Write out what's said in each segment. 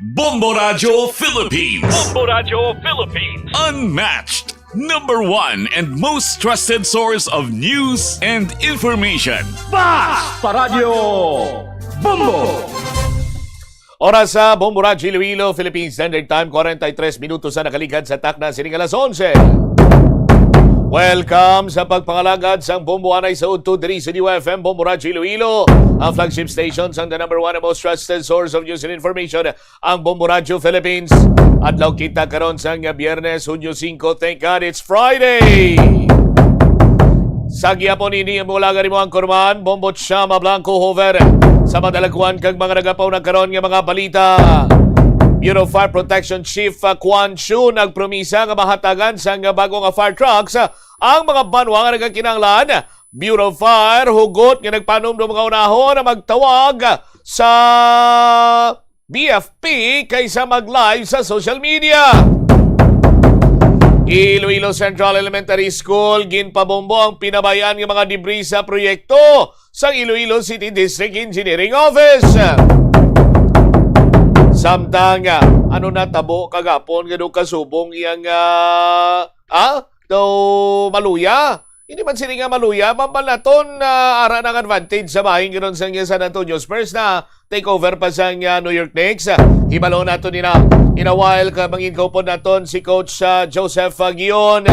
Bomboradio Philippines. Bomboradio Philippines. Unmatched. Number one and most trusted source of news and information. Basta Radio Bombo. Oras sa Bomboradio Iloilo, Philippine Standard Time, 43 minutos na nakaligad sa takna sining alas 11. Welcome sa pagpangalagad sang Bombo Anay sa Udto diri sa UFM Bomboradio Iloilo, ang flagship station sang the number one and most trusted source of news and information, ang Bomboradio Philippines. Adlaw kita karon sang Biyernes, Hunyo 5. Thank God it's Friday. Sa gihapon ini ang mula mo ang kurman, Bombo Chama Blanco Hover. Sa madalagwan kag mga nagapaw na karon nga mga balita. Bureau of Fire Protection Chief Quan Chu nagpromisa nga mahatagan sa bagong fire trucks ang mga banwa nga nagakinahanglan. Bureau of Fire hugot nga nagpanom ng mga unahon na magtawag sa BFP kaysa mag-live sa social media. Iloilo Central Elementary School ginpabombo ang pinabayaan ng mga debris sa proyekto sa Iloilo City District Engineering Office. Samtang ano natabo kagapon nga kasubong iyang maluya. Hindi man sila nga maluya, mambalaton ara ng advantage sa bahin ganoon sa San Antonio Spurs na takeover pa sa New York Knicks. Hibalo nato nila in a while kamangin kaupon naton si Coach Joseph Guion.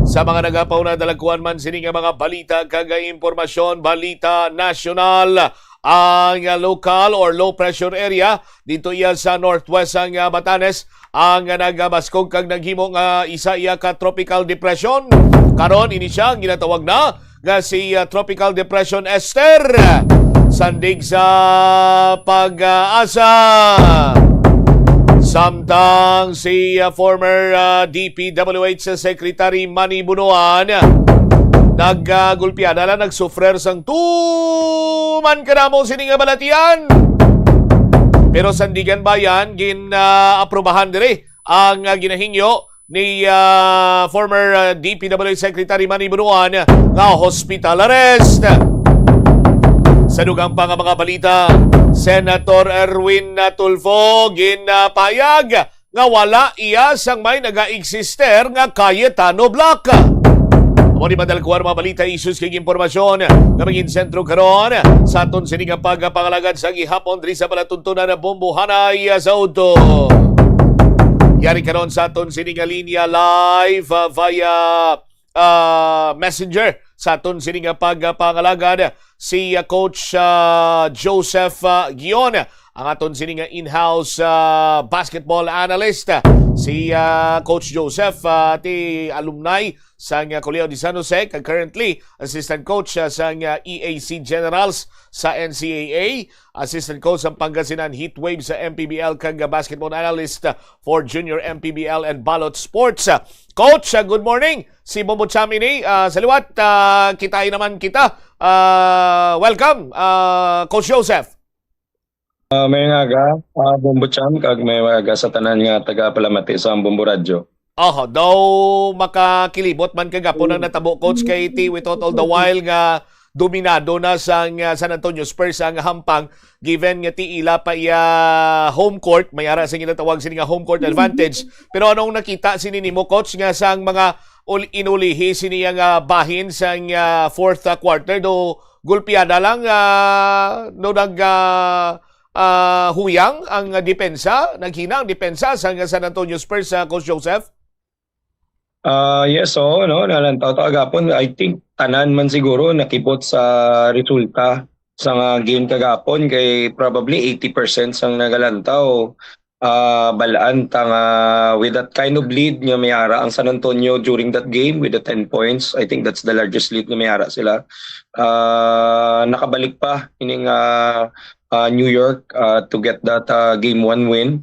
Sa mga nagapaw na dalagkuan man sini nga mga balita kag impormasyon, balita national. Ang local or low pressure area dito iya sa northwest ang Batanes ang nagabaskog kag naghimong isa iya ka tropical depression. Karon ini siya ginatawag na nga si Tropical Depression Esther. Sandig sa pag-asa. Samtang si former DPWH Secretary Manny Bunuan naggulpian na nagsufrer sang tuman kanamo sining balatian. Pero sandigan bayan gin-aprobahan diri ang ginahingyo ni former DPWH Secretary Manny Bunuan nga hospital arrest. Sa dugang pa nga mga balita, Senator Erwin Tulfo ginapayag nga wala iya sang may naga-eksister nga Cayetano Block. Amo ni madalkuan mga balita, issues kay impormasyon nga maging sentro karon sa aton sining pagpangalagad sa gihapon diri sa palatuntunan na Bombohanay sa Udto. Yari karon sa aton sining linya live via messenger sa aton sining pagpangalagad si Coach Joseph Guion, ang aton sining in-house basketball analyst. Si Coach Joseph ti alumni sa Colegio de San Jose, currently assistant coach sa EAC Generals sa NCAA, assistant coach sa Pangasinan Heatwave sa MPBL kag basketball analyst for Junior MPBL and Balot Sports. Coach, good morning. Si Bombo Chamini sa liwat, kitain naman kita. Welcome, Coach Joseph. May nga Bombo Cham kag may nga sa tanan nga taga Palamati sa Bombo Radio. Daw makakilibot man kagapon ang natabo, Coach, kay ti we thought all the while nga dominado na sa San Antonio Spurs ang hampang, given nga ti ila pa iya home court, may ara sa ginatawag sini nga home court advantage. Pero anong nakita sini nimo, Coach, nga sang mga inulihi sini nga bahin sa fourth quarter, do gulpiada lang no huyang ang depensa, naghina ang depensa sa San Antonio Spurs, Coach Joseph? Yes, nalantaw to agapon. I think tanan man siguro nakipot sa resulta sa game kagapon, kay probably 80% sang nagalantaw balaan tang with that kind of lead nga mayara ang San Antonio during that game with the 10 points. I think that's the largest lead nga mayara sila. Nakabalik pa ining New York to get that game 1 win.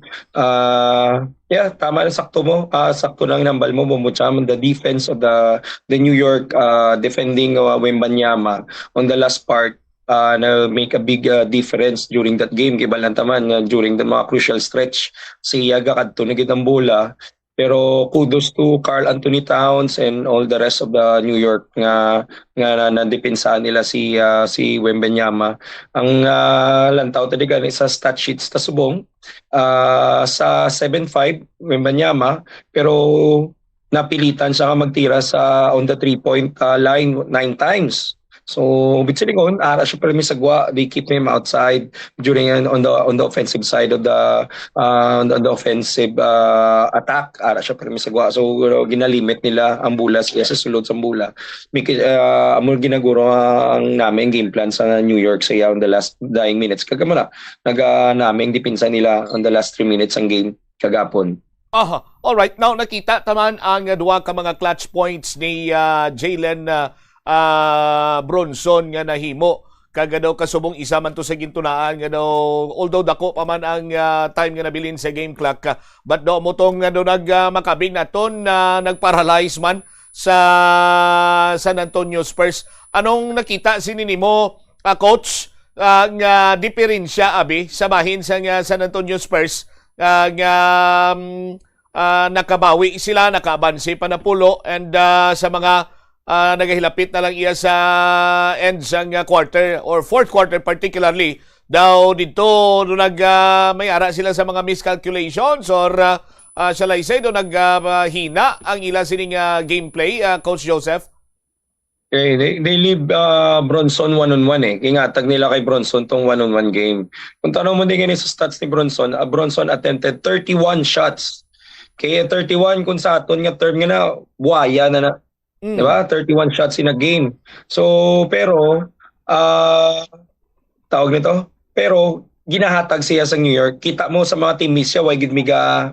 Yeah, tama na, sakto mo. Sakto lang nambal mo, Bumucham. The defense of the New York defending Wembanyama on the last part na make a big difference during that game. Kibalantaman during the mga crucial stretch si Yaga kadto na gid ang bola. Pero kudos to Karl Anthony Towns and all the rest of the New York nga nadipinsahan nila si Wembanyama. Ang lantaw talaga ni sa stat sheets ta subong sa 7-5 Wembanyama, pero napilitan siya nga magtira sa on the 3-point line 9 times. So, bitsilingon, ara siya pero misagwa. They keep him outside during on the offensive side of the on the offensive attack. Ara siya pero misagwa. So, ginalimit nila ang bola siya sa sulod sa bola. Amol ginaguro ang naming game plan sa New York sa on the last dying minutes. Kagamana, naming dipinsa nila on the last 3 minutes ang game kagapon. Aha. Alright. Now, nakita taman ang duwa ka mga clutch points ni Jalen Bronson nga nahimo. Kaga daw kasubong isa man to sa gintunaan nga daw, although dako pa man ang time nga nabilin sa game clock, but daw mo tong nga daw makabing naton na nagparalyze man sa San Antonio Spurs. Anong nakita sinimo, coach, nga diferensya abi sa bahin sa San Antonio Spurs nga nakabawi sila, nakabansi pa na pulo, and sa mga nagahilapit na lang iya sa end sang quarter or fourth quarter particularly, daw dito may ara sila sa mga miscalculations or shall I say, naghina ang ila sining gameplay, Coach Joseph? Okay, they leave Bronson one-on-one eh. Ingatag nila kay Bronson tong one-on-one game. Kung tanong mo din ganyan sa stats ni Bronson, Bronson attempted 31 shots. Kaya 31 kung sa aton nga term nga na, buhaya na. Diba? 31 shots in a game. So, pero, tawag nito, pero, ginahatag siya sa New York. Kita mo sa mga teammates siya, why gid miga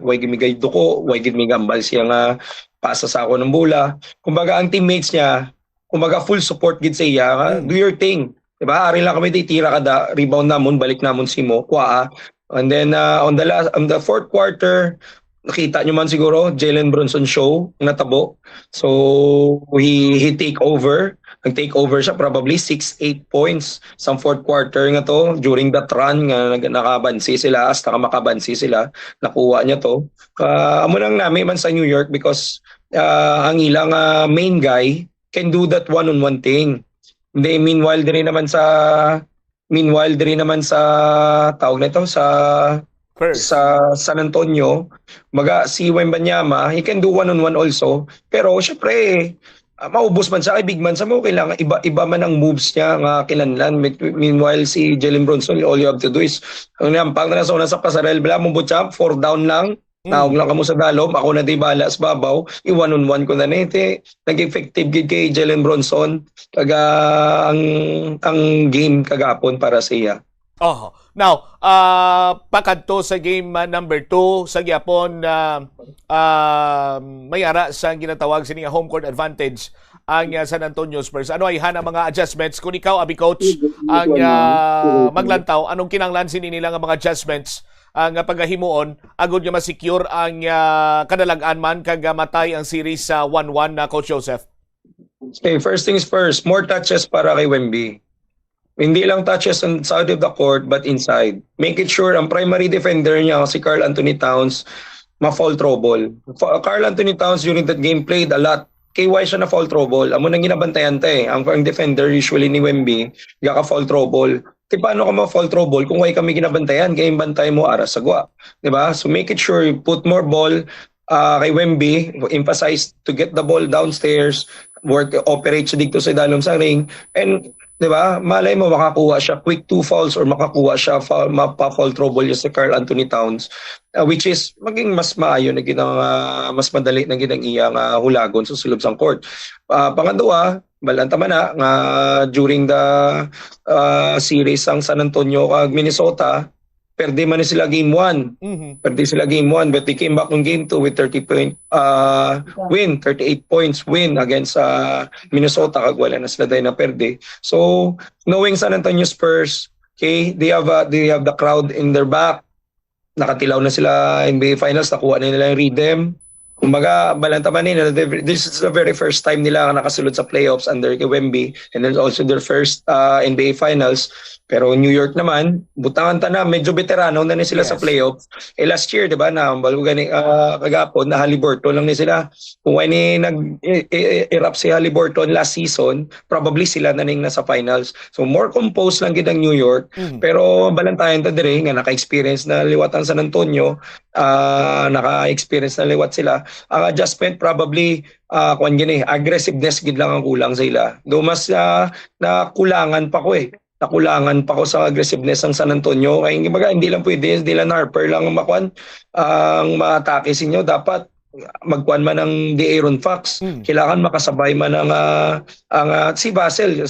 duko, why gid miga ambal siya nga pasa sa ako ng bola. Kumbaga, ang teammates niya, kumbaga, full support gid sa iya. Do your thing. Diba? Ari lang kami, tira kada, rebound namon, balik namon si mo, kuha. And then, on the fourth quarter, nakita nyo man siguro, Jalen Bronson show, natabo. So, he take over. Nag-take over siya, probably 6-8 points sa fourth quarter nga to. During that run, nga nakabansi sila, hasta makabansi sila, nakuha niya to. Amo lang namin man sa New York because ang ilang main guy can do that one-on-one thing. Hindi, meanwhile, din naman sa tawag na ito, sa San Antonio, si Wembanyama, he can do one-on-one also. Pero syempre, maubos man sa big man sa mo, kailangan iba man ang moves niya nga kinanlan. Meanwhile, si Jalen Bronson, all you have to do is, ang nampang na sa una sa pasarel, bala mong butchap, 4 down lang, naog lang kamo sa dalom, ako na di bala sa babaw, i-one-on-one ko na nete. Nag-effective gid kay Jalen Bronson, ang game kagapon para siya. Now, pakadto sa game number 2 sa gyapon may ara sa ginatawag sining home court advantage ang San Antonio Spurs. Ano ay hana mga adjustments kung ikaw abi coach ang maglantaw, anong kinanglan sini nila nga mga adjustments nga pagahimuon agud nga ma-secure ang kadalagan man kag matay ang series sa 1-1 na Coach Joseph? Okay, first things first, more touches para kay Wemby. Hindi lang touches on side of the court but inside. Make it sure ang primary defender niya si Karl Anthony Towns ma-foul trouble. Karl Anthony Towns during that game played a lot. KY siya na foul trouble. Amo nang ginabantayan ta eh. Ang defender usually ni Wemby, ka foul trouble. Di paano ka ma-foul trouble kung why kami ginabantayan? Kaya yung bantay mo aras sagwa. Di ba? So make it sure you put more ball kay Wemby, emphasize to get the ball downstairs, operate siya dito sa dalom sa ring, and di ba, malay mo makakuha siya quick 2 fouls or makakuha siya mapa-foul trouble yung si Karl Anthony Towns, which is maging mas maayo na mas madali na ginang iyang hulagon sa sulod sang court. Pangalawa, balanta man nga during the series ang San Antonio kag Minnesota, perde man sila game 1. Perde sila game 1 but they came back on game 2 with 38 points win against Minnesota kag wala na sila na perde. So knowing San Antonio Spurs, okay, they have the crowd in their back. Nakatilaw na sila NBA Finals, nakuha na nila yung rhythm. Kumbaga, balanta man nila, this is the very first time nila nakasulod sa playoffs under Wemby, and then also their first NBA Finals. Pero New York naman, butangan ta na, medyo veterano na ni sila sa Yes. playoff. Last year, di ba, na gani kagapon na Haliburton lang ni sila. Kung ni nag-erupt si Haliburton last season, probably sila na ning nasa finals. So more composed lang gid ang New York. Pero balantayan ta dire nga naka-experience na liwat ang San Antonio, naka-experience na liwat sila. Ang adjustment probably kuan gini, aggressiveness gid lang ang kulang sa ila. Do mas nakulangan pa ko nakulangan pa ko sa aggressiveness ng San Antonio. Kaya hindi lang pwede, Dylan Harper lang ang ma-atake sa inyo. Dapat magkuan man ng De'Aaron Fox. Kailangan makasabay man ang si Basel,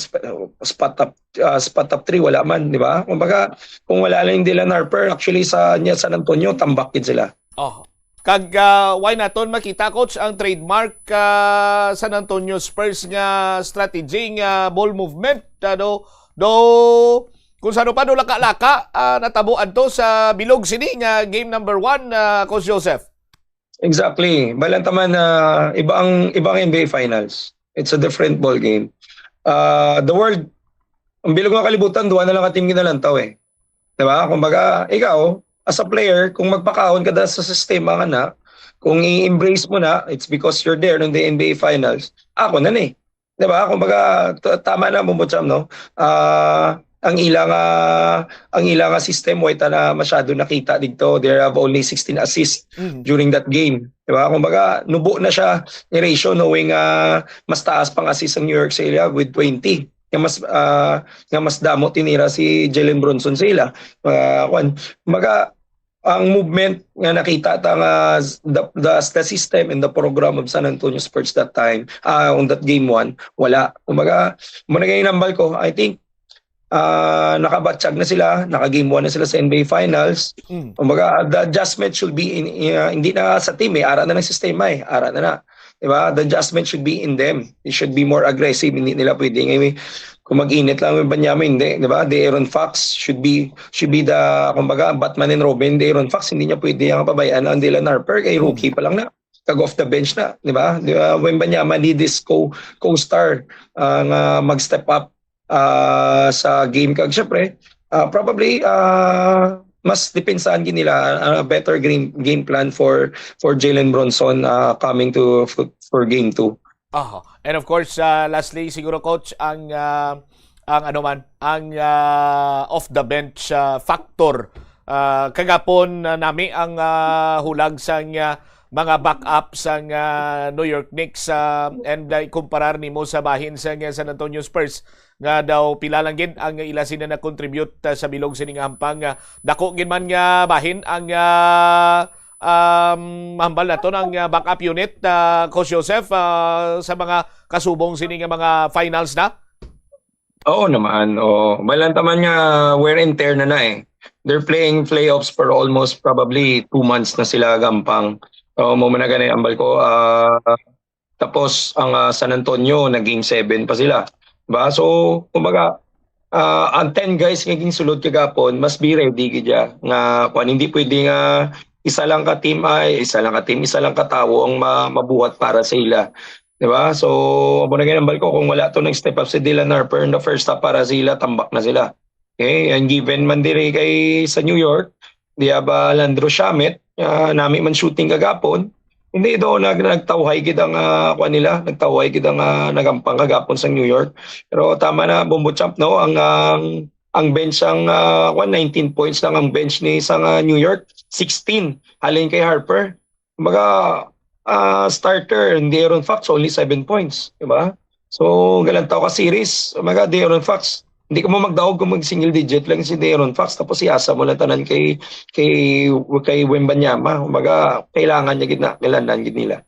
spot up 3, wala man, di ba? Kumbaga, kung wala lang yung Dylan Harper, actually sa San Antonio, tambak din sila. Why naton makita, coach, ang trademark San Antonio Spurs nga strategy nga ball movement, kung saan pa laka-laka natabuan to sa bilog sini nga game number 1, Coach Joseph. Exactly. Balantaman na ibang NBA Finals. It's a different ball game. The world, ang bilog nga kalibutan, duwa na lang ka-team ginalantaw eh. Diba? Kumbaga, ikaw, as a player, kung magpakaon ka sa sistema ka na, kung i-embrace mo na, it's because you're there in the NBA Finals. Ako na eh. Diba? Kumbaga, tama na, Bumbotsam, no? Ang ilang system, wait na masyado nakita dito. They have only 16 assists during that game. Diba? Kumbaga, nubo na siya ni ratio, knowing mas taas pang assist ang New York sila with 20. Nga mas damo tinira si Jalen Brunson sila. Kumbaga, ang movement nga nakita the system and the program of San Antonio Spurs that time on that game 1, wala. Kumbaga, muna ngayon nambal ko, I think nakabatsyag na sila, naka-game 1 na sila sa NBA Finals. Kumbaga, the adjustment should be hindi na sa team ara na ng sistema ara na. Diba? The adjustment should be in them. They should be more aggressive. Hindi nila pwede kung mag-init lang yung Banyama, hindi. Diba? De'Aaron Fox should be the, kumbaga, Batman and Robin. De'Aaron Fox, hindi niya pwede yung pabayaan ang Dylan Harper, kay rookie pa lang na. Off the bench na, di ba? When Banyama need this co-star mag-step up sa game kag syempre, probably mas depensahan gid nila a better game plan for Jalen Brunson coming to for game 2. And of course, lastly siguro, coach, ang off the bench factor. Kagapon nami ang hulag sang mga backup sang New York Knicks and kumparar nimo sa bahin sang San Antonio Spurs nga daw pila lang gid ang ila sina na contribute sa bilog sining hampang dako gid man nga bahin ang mahambal nato ng backup unit, Coach Joseph, sa mga kasubong sining mga finals na. Oo naman. Balantaman nga wear and tear na eh. They're playing playoffs for almost probably 2 months na sila gampang. Mo na ganay ambal ko. Tapos ang San Antonio na game 7 pa sila. Diba? So, kumbaga, ang 10 guys nga sulod kagapon, must be ready gidya nga kung hindi pwede nga isa lang ka team, isa lang ka tawo ang mabuhat para sa ila. Diba? So, amo na ganyan ambal ko, kung wala to nag-step up si Dylan Harper in the first half para sila, tambak na sila. Okay, and given man dire kay sa New York, di ba Landro Shamet, nami man shooting kagapon, hindi do nagtawhay gid ang nagtawhay gid ang nagampang kagapon sa New York. Pero tama na, Bumbotsam, no, ang bench ang 19 points lang ang bench ni sa New York, 16 halin kay Harper. Kumbaga starter De'Aaron Fox only 7 points, di ba? So galantaw ka series, De'Aaron Fox, hindi ka mo magdaog kung mag-single digit lang si De'Aaron Fox, tapos iasa mo lang tanan kay Wembanyama. Kumbaga, kailangan niya kailangan nila.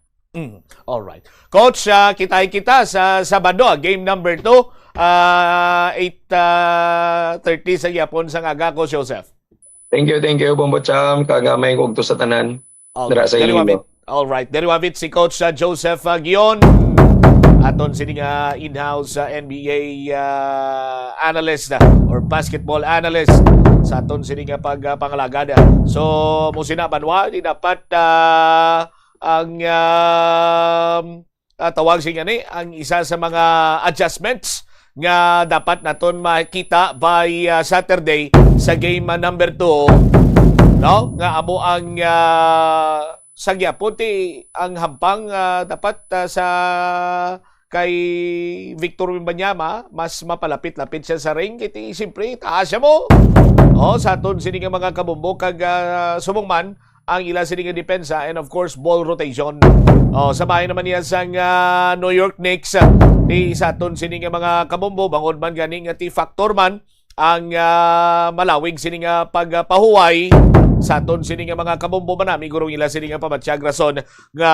All right. Coach, kita sa Sabado, game number 2, 8:30 sa Yapon sa ngaga, Coach Joseph. Thank you, Bumbotsam. Kagamay kog to sa tanan. Dara sa inyo. All right. Deriwavit si Coach Joseph Gion. Aton sining in-house NBA analyst or basketball analyst sa aton sining pangalagada. So mo sinabanwa di dapat ang tawag siya ni ang isa sa mga adjustments nga dapat naton makita by Saturday sa game number 2, no? Nga amo ang sagyaputi ang hampang dapat sa kay Victor Wembanyama, mas mapalapit-lapit siya sa ring. Iti siyempre taas siya mo. Sa aton sini nga mga kabumbo kag sumungman ang ila sini nga depensa and of course ball rotation. Sabahin naman niya sa New York Knicks ni sa aton sini nga mga kabumbo bangod man gani nga ti factor man ang malawig sini nga pagpahuway sa aton sini nga mga kabumbo manami gurong ila sini nga pamatsyag rason nga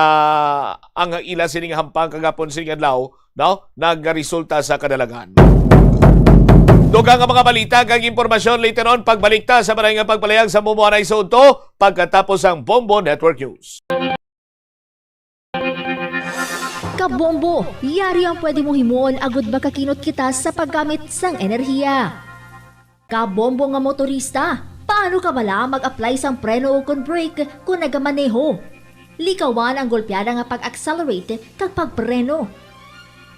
ang ila sini nga hampang kagapon sini nga adlaw, no, nagresulta sa kadalagan. Dugang ang mga balita kag impormasyon later on pagbalik ta sa maray nga pagpalayag sa mumuanay sa unto pagkatapos ang Bombo Network News. Kabombo, yari ang pwede mo himuon agud makakinot kita sa paggamit sang enerhiya. Kabombo nga motorista, paano ka bala mag-apply sang preno o kon brake kung nagamaneho? Likawan ang golpeada nga pag-accelerate kag pagpreno.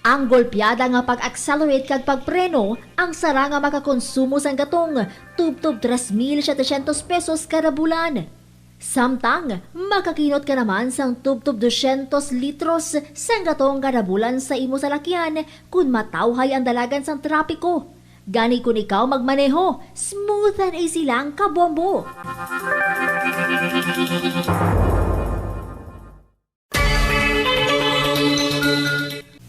Ang golpeada nga pag-accelerate kag pagpreno, ang sara nga makakonsumo sang gatong tub-tub 3,700 pesos kada bulan. Samtang, makakinot ka naman sang tub-tub 200 litros sang gatong kada bulan sa imo salakyan kung matawhay ang dalagan sang trapiko. Gani kung ikaw magmaneho, smooth and easy lang kabombo.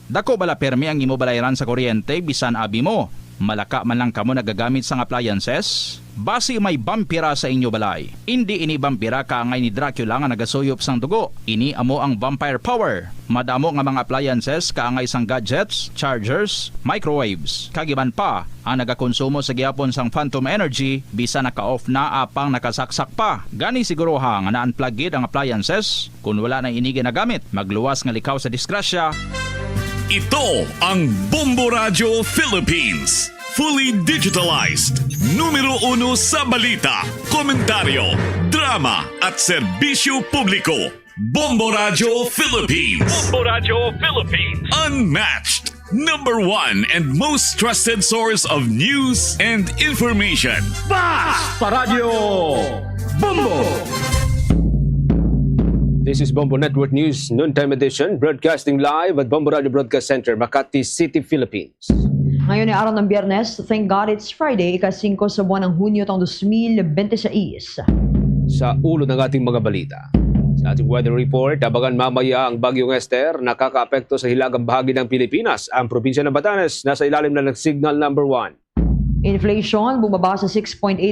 Dako bala permi ang imo balayran sa kuryente bisan abi mo. Malaka man lang kamo nagagamit sang appliances? Basi may vampira sa inyo balay. Hindi ini vampira kaangay ni Dracula nga nagasuyop sang dugo. Ini amo ang vampire power. Madamo nga mga appliances kaangay sang gadgets, chargers, microwaves. Kagiban pa ang nagakonsumo sa gihapon sang phantom energy bisan naka-off na apang nakasaksak pa. Gani siguro nga na-unplug gid ang appliances kung wala na ini ginagamit. Magluwas nga likaw sa disgrasya. Ito ang Bombo Radio Philippines. Fully digitalized. Numero 1 sa balita, komentaryo, drama at serbisyo publiko. Bombo Radio Philippines. Bombo Radio Philippines. Unmatched. Number 1 and most trusted source of news and information. Basta Radio Bombo. This is Bombo Network News Noontime Edition, broadcasting live at Bombo Radio Broadcast Center, Makati City, Philippines. Ngayon ay araw ng Biyernes, thank God it's Friday, ika-5 sa buwan ng Hunyo taong 2026. Sa ulo ng ating mga balita. Sa ating weather report, abangan mamaya ang Bagyong Esther, nakakaapekto sa hilagang bahagi ng Pilipinas. Ang probinsya ng Batanes, nasa ilalim na ng signal number 1. Inflation bumaba sa 6.8%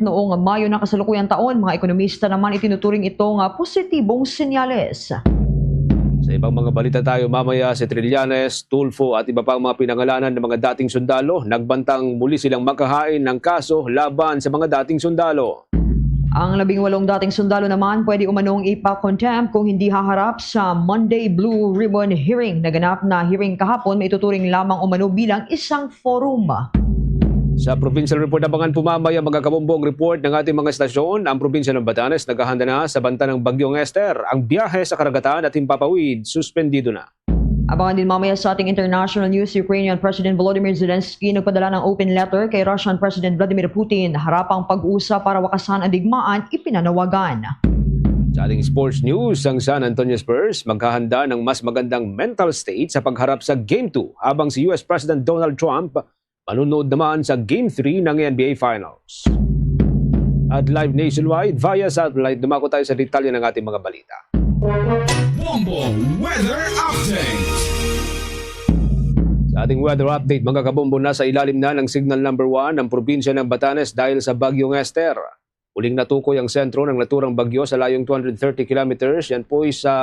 noong Mayo ng kasalukuyang taon. Mga ekonomista naman itinuturing itong positibong senyales. Sa ibang mga balita tayo mamaya, si Trillanes, Tulfo at iba pang mga pinangalanan ng mga dating sundalo, nagbantang muli silang makahain ng kaso laban sa mga dating sundalo. Ang 18 dating sundalo naman pwede umanong ipa-contempt kung hindi haharap sa Monday Blue Ribbon Hearing. Naganap na hearing kahapon, may ituturing lamang umano bilang isang forum. Sa Provincial Report, abangan pumamaya mga kabumbong report ng ating mga estasyon. Ang probinsya ng Batanes naghahanda na sa banta ng Bagyong Esther. Ang biyahe sa karagatan at himpapawid, suspendido na. Abangan din mamaya sa ating international news, Ukrainian President Volodymyr Zelensky nagpadala ng open letter kay Russian President Vladimir Putin. Harapang pag-usap para wakasan ang digmaan, ipinanawagan. Sa ating sports news, ang San Antonio Spurs maghahanda ng mas magandang mental state sa pagharap sa Game 2 habang si US President Donald Trump manunood naman sa Game 3 ng NBA Finals. At live nationwide via satellite, dumako tayo sa detalye ng ating mga balita. Bombo Weather Update. Sa ating weather update, mga kabombo, nasa ilalim na ng signal number 1 ang probinsya ng Batanes dahil sa Bagyong Esther. Uling natukoy ang sentro ng naturang bagyo sa layong 230 kilometers. Yan po ay sa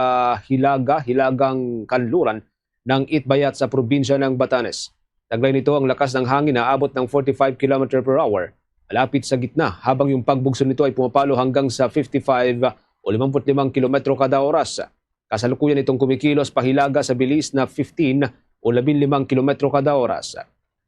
hilagang kanluran ng Itbayat sa probinsya ng Batanes. Taglay nito ang lakas ng hangin na abot ng 45 km per hour. Malapit sa gitna habang yung pagbugso nito ay pumapalo hanggang sa 55 o 55 km kada oras. Kasalukuyan itong kumikilos pahilaga sa bilis na 15 o 15 km kada oras.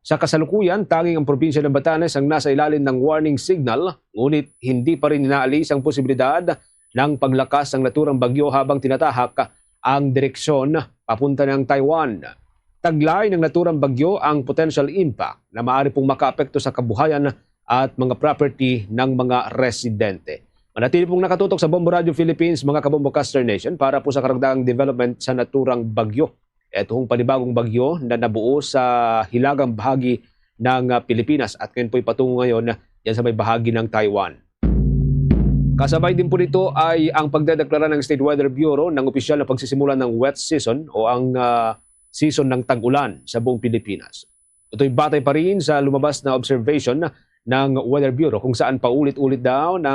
Sa kasalukuyan, tanging ang probinsya ng Batanes ang nasa ilalim ng warning signal, ngunit hindi pa rin inaalis ang posibilidad ng paglakas ng naturang bagyo habang tinatahak ang direksyon papunta ng Taiwan. Taglay ng naturang bagyo ang potential impact na maaari pong makaapekto sa kabuhayan at mga property ng mga residente. Manatili pong nakatutok sa Bombo Radio Philippines, mga Kabombo Caster Nation, para po sa karagdagang development sa naturang bagyo. Ito hong panibagong bagyo na nabuo sa hilagang bahagi ng Pilipinas at ngayon po'y patungo ngayon yan sa may bahagi ng Taiwan. Kasabay din po nito ay ang pagdedeklara ng State Weather Bureau ng opisyal na pagsisimula ng wet season o ang season ng tag-ulan sa buong Pilipinas. Ito'y batay pa rin sa lumabas na observation ng Weather Bureau kung saan paulit-ulit daw na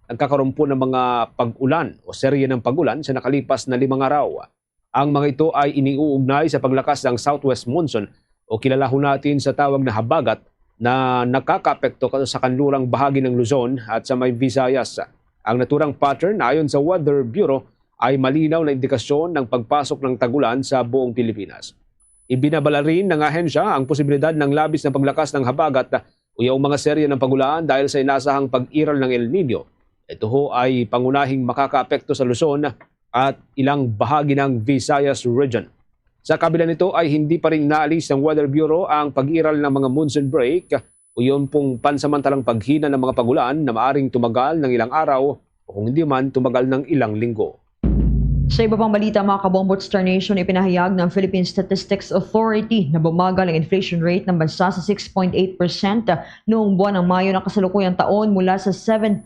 nagkakaroon po ng mga pag-ulan o serye ng pag-ulan sa nakalipas na 5 araw. Ang mga ito ay iniuugnay sa paglakas ng Southwest Monsoon o kilala ho natin sa tawag na habagat na nakakaapekto sa kanlurang bahagi ng Luzon at sa may Visayas. Ang naturang pattern ayon sa Weather Bureau ay malinaw na indikasyon ng pagpasok ng tag-ulan sa buong Pilipinas. Ibinabala rin ng ahensya ang posibilidad ng labis na paglakas ng habagat o yung mga serye ng pag-ulan dahil sa inasahang pag-iral ng El Nino. Ito ho ay pangunahing makakaapekto sa Luzon at ilang bahagi ng Visayas region. Sa kabila nito ay hindi pa rin naalis ng Weather Bureau ang pag-iral ng mga monsoon break o yung pong pansamantalang paghina ng mga pag-ulan na maaring tumagal ng ilang araw o kung hindi man tumagal ng ilang linggo. Sa iba pang balita, mga Kabombo Star Nation, ipinahayag ng Philippine Statistics Authority na bumagal ang inflation rate ng bansa sa 6.8% noong buwan ng Mayo ng kasalukuyang taon mula sa 7.2%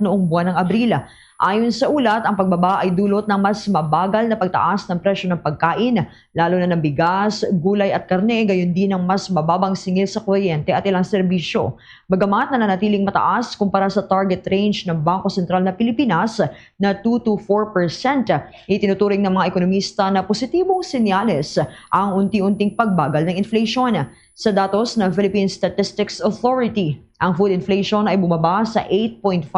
noong buwan ng Abril. Ayon sa ulat, ang pagbaba ay dulot ng mas mabagal na pagtaas ng presyo ng pagkain, lalo na ng bigas, gulay at karne, gayon din ng mas mababang singil sa kuryente at ilang serbisyo. Bagamat nananatiling mataas kumpara sa target range ng Bangko Sentral na Pilipinas na 2 to 4%, itinuturing ng mga ekonomista na positibong senyales ang unti-unting pagbagal ng inflation. Sa datos ng Philippine Statistics Authority, ang food inflation ay bumaba sa 8.5%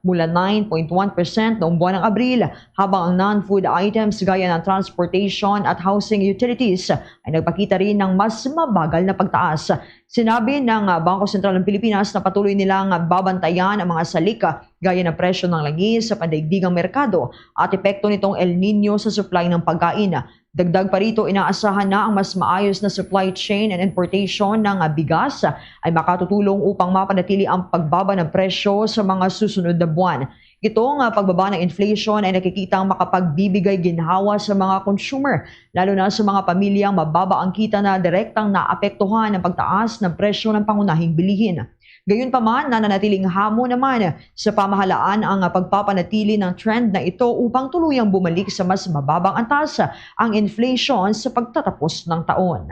mula 9.1% noong buwan ng Abril, habang ang non-food items gaya ng transportation at housing utilities ay nagpakita rin ng mas mabagal na pagtaas. Sinabi ng Bangko Sentral ng Pilipinas na patuloy nilang babantayan ang mga salika gaya ng presyo ng langis sa pandaigdigang merkado at epekto nitong El Nino sa supply ng pagkain. Dagdag pa rito, inaasahan na ang mas maayos na supply chain and importation ng bigas ay makatutulong upang mapanatili ang pagbaba ng presyo sa mga susunod na buwan. Itong pagbaba ng inflation ay nakikitang makapagbibigay ginhawa sa mga consumer, lalo na sa mga pamilyang mababa ang kita na direktang naapektuhan ng pagtaas ng presyo ng pangunahing bilihin. Gayunpaman, nananatiling hamon naman sa pamahalaan ang pagpapanatili ng trend na ito upang tuluyang bumalik sa mas mababang antas ang inflation sa pagtatapos ng taon.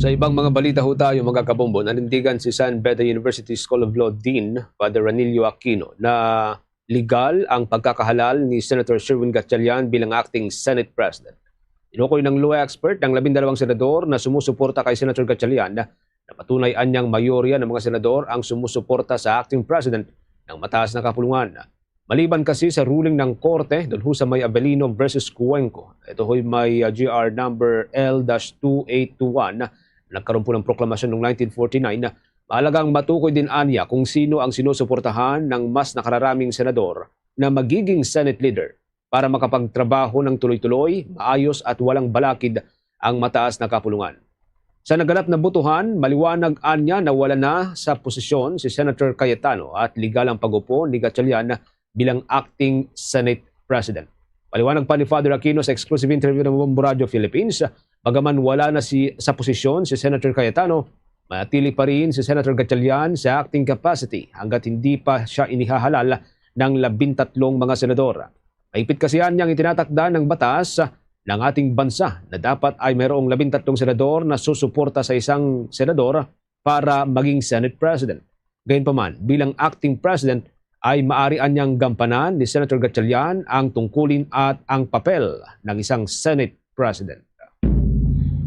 Sa ibang mga balita ho tayo, mga Kabombo, nanindigan si San Beda University School of Law Dean Father Ranilio Aquino na legal ang pagkakahalal ni Senator Sherwin Gatchalian bilang acting Senate President. Tinukoy ng law expert ng 12 senador na sumusuporta kay Senator Gatchalian na patunay anyang mayorya ng mga senador ang sumusuporta sa acting president ng mataas na kapulungan. Maliban kasi sa ruling ng korte doon sa may Abelino versus Cuenco, ito ho'y may GR number L-2821, nagkaroon po ng proklamasyon noong 1949 na mahalagang matukoy din anya kung sino ang sinusuportahan ng mas nakararaming senador na magiging Senate leader para makapagtrabaho ng tuloy-tuloy, maayos at walang balakid ang mataas na kapulungan. Sa naganap na butuhan, maliwanag anya na wala na sa posisyon si Senator Cayetano at legal ang pag-upo ni Gatchalian bilang acting Senate President. Maliwanag pa ni Father Aquino sa exclusive interview ng Bombo Radio Philippines, bagaman wala na sa posisyon si Senator Cayetano, manatili pa rin si Senator Gatchalian sa acting capacity hanggat hindi pa siya inihahalal ng 13 mga senador. Mahigpit kasi niyang itinatakda ng batas ng ating bansa na dapat ay mayroong 13 senador na susuporta sa isang senador para maging Senate President. Gayunpaman, bilang acting President ay maaari niyang gampanan ni Senator Gatchalian ang tungkulin at ang papel ng isang Senate President.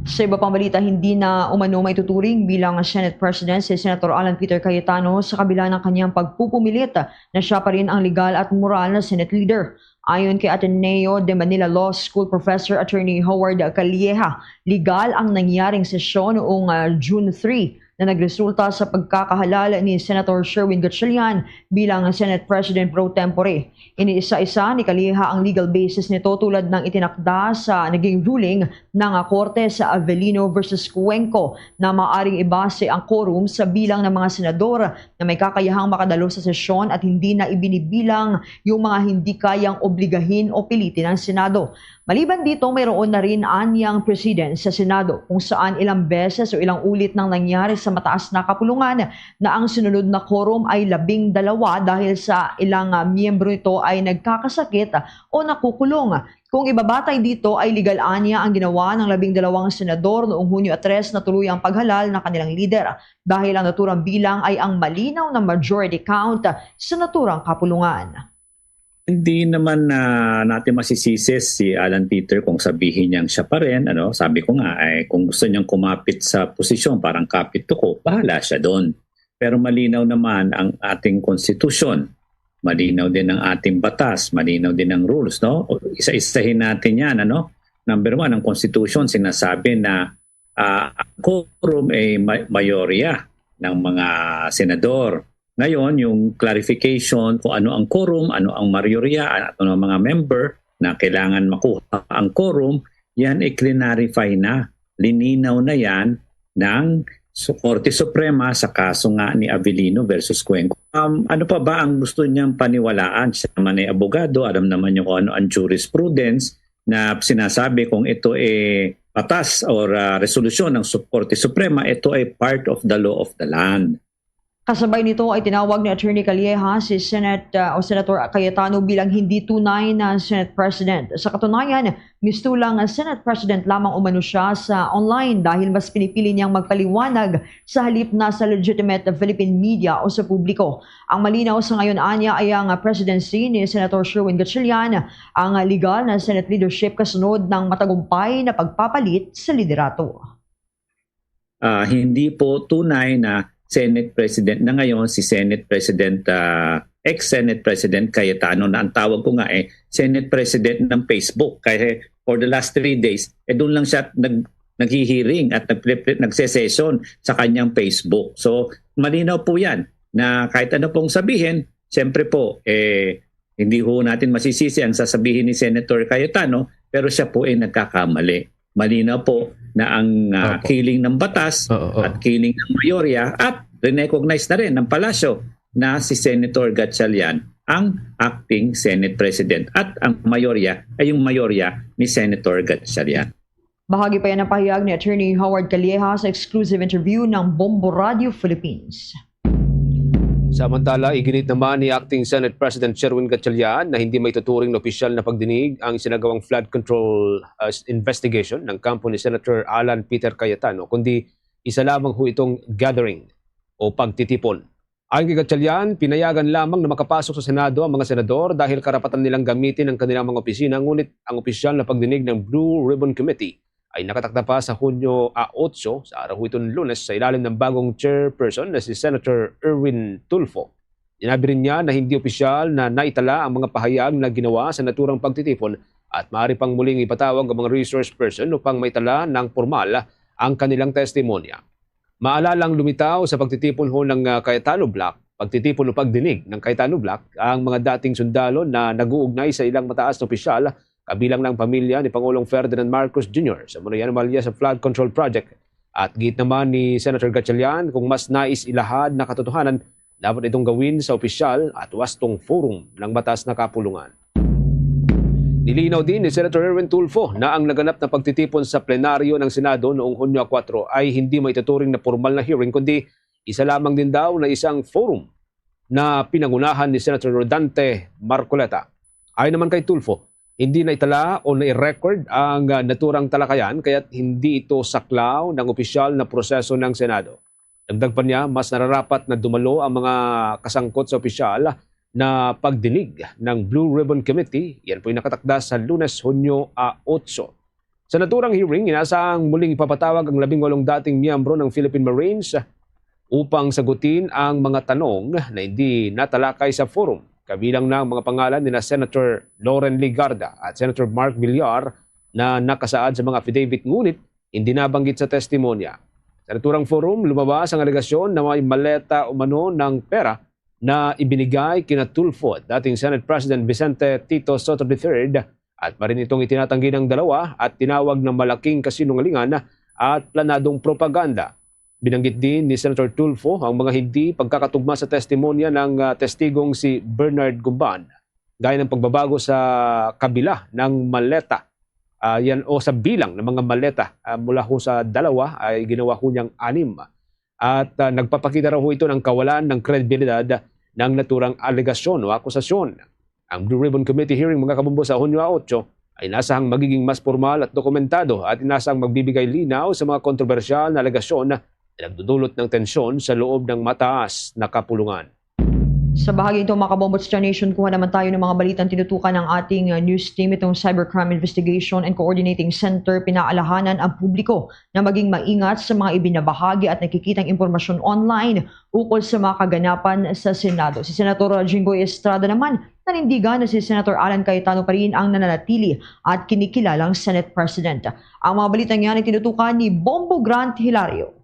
Sa iba pang balita, hindi na umano maituturing bilang Senate President si Senator Alan Peter Cayetano sa kabila ng kanyang pagpupumilit na siya pa rin ang legal at moral na Senate leader. Ayon kay Ateneo de Manila Law School Professor Attorney Howard Calleja, legal ang nangyaring sesyon noong June 3 na nagresulta sa pagkakahalal ni Senator Sherwin Gatchalian bilang Senate President pro tempore. Iniisa-isa ni Calleja ang legal basis nito tulad ng itinakda sa naging ruling ng Korte sa Avellino versus Cuenco na maaaring ibase ang quorum sa bilang ng mga senador na may kakayahang makadalo sa sesyon at hindi na ibinibilang yung mga hindi kayang obligahin o pilitin ng Senado. Maliban dito, mayroon na rin anyang president sa Senado kung saan ilang beses o ilang ulit nang nangyari sa mataas na kapulungan na ang sunod na quorum ay 12 dahil sa ilang miyembro nito ay nagkakasakit o nakukulong. Kung ibabatay dito ay legal anya ang ginawa ng 12 senador noong Hunyo 3 na tuluyang paghalal ng kanilang lider dahil ang naturang bilang ay ang malinaw na majority count sa naturang kapulungan. Hindi naman natin masisisi si Alan Peter kung sabihin niyang siya pa rin. Sabi ko nga, kung gusto niyang kumapit sa posisyon, parang kapit ko, bahala siya doon. Pero malinaw naman ang ating konstitusyon. Malinaw din ang ating batas. Malinaw din ang rules. No? Isa-isahin natin yan. Number 1, ang konstitusyon sinasabi na ang quorum ay mayorya ng mga senador. Ngayon, yung clarification kung ano ang quorum, ano ang mayorya, ano ang mga member na kailangan makuha ang quorum, yan ay clarify na. Lininaw na yan ng Korte Suprema sa kaso nga ni Avellino versus Cuenco. Ano pa ba ang gusto niyang paniwalaan? Siya naman ay abogado, alam naman niyo kung ano ang jurisprudence na sinasabi kung ito ay batas or resolusyon ng Korte Suprema, ito ay part of the law of the land. Kasabay nito ay tinawag ni Attorney Calleja si Senator Cayetano bilang hindi tunay na Senate President. Sa katunayan, mistulang Senate President lamang umano siya sa online dahil mas pinipili niyang magpaliwanag sa halip na sa legitimate Philippine media o sa publiko. Ang malinaw sa ngayon anya ay ang presidency ni Senator Sherwin Gatchalian, ang legal na Senate leadership kasunod ng matagumpay na pagpapalit sa liderato. Hindi po tunay na Senate President na ngayon si Senate President, ex-Senate President Cayetano na ang tawag ko nga Senate President ng Facebook. Kaya for the last 3 days, doon lang siya naghihiring at nagse-session sa kanyang Facebook. So malinaw po yan na kahit ano pong sabihin, siyempre po, hindi ho natin masisisi ang sasabihin ni Senator Cayetano, pero siya po ay nagkakamali. Malinaw po na ang killing ng batas at killing ng mayorya at recognize na rin ng palasyo na si Senator Gatchalian ang acting Senate President at ang mayorya ay yung mayorya ni Senator Gatchalian. Bahagi pa yan ang pahayag ni Attorney Howard Calleja sa exclusive interview ng Bombo Radio Philippines. Samantala, iginit naman ni Acting Senate President Sherwin Gatchalian na hindi may tuturing na opisyal na pagdinig ang sinagawang flood control investigation ng kampo ni Senator Alan Peter Cayetano, kundi isa lamang ho itong gathering o pagtitipon. Ayon kay Gatchalian, pinayagan lamang na makapasok sa Senado ang mga senador dahil karapatan nilang gamitin ang kanilang mga opisina, ngunit ang opisyal na pagdinig ng Blue Ribbon Committee ay nakatakda pa sa Hunyo 8 sa araw itong Lunes sa ilalim ng bagong chairperson na si Senator Erwin Tulfo. Sinabi rin niya na hindi opisyal na naitala ang mga pahayag na ginawa sa naturang pagtitipon at maaari pang muling ipatawag ang mga resource person upang maitala ng formal ang kanilang testimonya. Maalalang lumitaw sa pagtitipon ho ng Cayetano Block, pagtitipon o pagdinig ng Cayetano Block ang mga dating sundalo na nag-uugnay sa ilang mataas na opisyal kabilang ng pamilya ni Pangulong Ferdinand Marcos Jr. sa Morayan Malia sa Flood Control Project. At git naman ni Senator Gatchalian kung mas nais ilahad na katotohanan, dapat itong gawin sa opisyal at wastong forum ng batas na kapulungan. Nilinaw din ni Senator Erwin Tulfo na ang naganap na pagtitipon sa plenaryo ng Senado noong Hunyo 4 ay hindi maituturing na formal na hearing, kundi isa lamang din daw na isang forum na pinangunahan ni Senator Rodante Marcoleta. Ayon naman kay Tulfo, hindi na itala o na-record ang naturang talakayan kaya't hindi ito saklaw ng opisyal na proseso ng Senado. Dagdag pa niya, mas nararapat na dumalo ang mga kasangkot sa opisyal na pagdinig ng Blue Ribbon Committee. Yan po yung nakatakda sa Lunes, Hunyo 8. Sa naturang hearing, inaasahang muling ipapatawag ang 18 dating miyembro ng Philippine Marines upang sagutin ang mga tanong na hindi natalakay sa forum. Kabilang ng mga pangalan ni Senator Loren Ligarda at Senator Mark Villar na nakasaad sa mga affidavit ngunit hindi nabanggit sa testimonya. Sa naturang forum, lumabas ang alegasyon na may maleta umano ng pera na ibinigay kina Tulfo, dating Senate President Vicente Tito Soto III, at marin itong itinatanggi ng dalawa at tinawag na malaking kasinungalingan at planadong propaganda. Binanggit din ni Senator Tulfo ang mga hindi pagkakatugma sa testimonya ng testigong si Bernard Gumban, gaya ng pagbabago sa kabila ng maleta o sa bilang ng mga maleta mula ho sa 2 ay ginawa ho niyang 6. At nagpapakita raw ho ito ng kawalan ng kredibilidad ng naturang alegasyon o akusasyon. Ang Blue Ribbon Committee hearing mga kabombo sa Hunyo 8 ay nasahang magiging mas formal at dokumentado at inasahang magbibigay linaw sa mga kontrobersyal na alegasyon na nagdudulot ng tensyon sa loob ng mataas na kapulungan. Sa bahagi ito mga kabombo Star Nation, kuha naman tayo ng mga balitang tinutukan ng ating news team. Itong Cybercrime Investigation and Coordinating Center, pinaalahanan ang publiko na maging maingat sa mga ibinabahagi at nakikitang impormasyon online ukol sa mga kaganapan sa Senado. Si Senator Jinggoy Estrada naman, nanindigan na si Senator Alan Cayetano pa rin ang nananatili at kinikilalang Senate President. Ang mga balitang yan ay tinutukan ni Bombo Grant Hilario.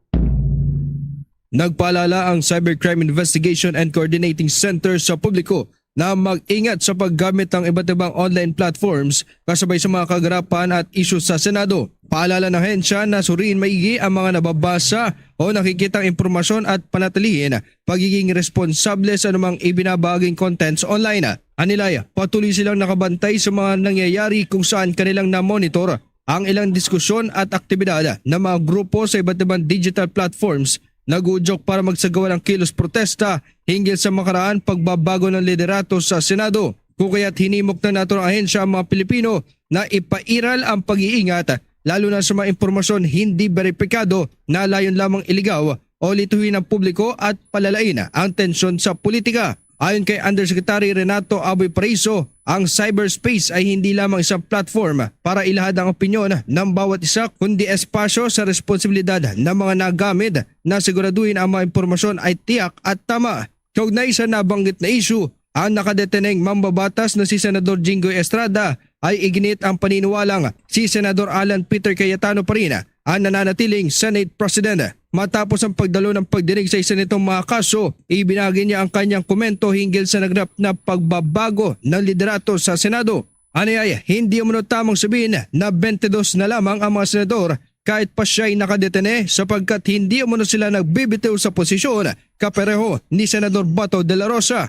Nagpaalala ang Cybercrime Investigation and Coordinating Center sa publiko na mag-ingat sa paggamit ng iba't ibang online platforms kasabay sa mga kaganapan at isyu sa Senado. Paalala ng ahensya na suriin maigi ang mga nababasa o nakikitang impormasyon at panatilihin pagiging responsable sa anumang ibinabaging contents online. Anilay, patuloy silang nakabantay sa mga nangyayari kung saan kanilang na-monitor ang ilang diskusyon at aktibidad ng mga grupo sa iba't ibang digital platforms. Nag-uudyok para magsagawa ng kilos protesta hinggil sa makaraan pagbabago ng liderato sa Senado. Kung kaya't hinimok na nato ng ahensya ang mga Pilipino na ipairal ang pag-iingat lalo na sa mga impormasyon hindi beripikado na layon lamang iligaw o lituhin ng publiko at palalain ang tensyon sa politika. Ayon kay Undersecretary Renato Aboy Paraiso, ang cyberspace ay hindi lamang isang platform para ilahad ang opinyon ng bawat isa kundi espasyo sa responsibilidad ng mga nagamit na siguraduhin ang mga impormasyon ay tiyak at tama. Kaugnay sa nabanggit na issue, ang nakadeteneng mambabatas na si Senador Jinggoy Estrada ay iginit ang paniniwalang si Senador Alan Peter Cayetano pa rin ang nananatiling Senate President. Matapos ang pagdalo ng pagdinig sa isa nitong mga kaso, ibinagi niya ang kanyang komento hinggil sa nagrap na pagbabago ng liderato sa Senado. Aniyay, hindi umano tamang sabihin na 22 na lamang ang mga senador kahit pa siya ay nakadetene sapagkat hindi umano sila nagbibitiw sa posisyon kapareho ni Senador Bato de la Rosa.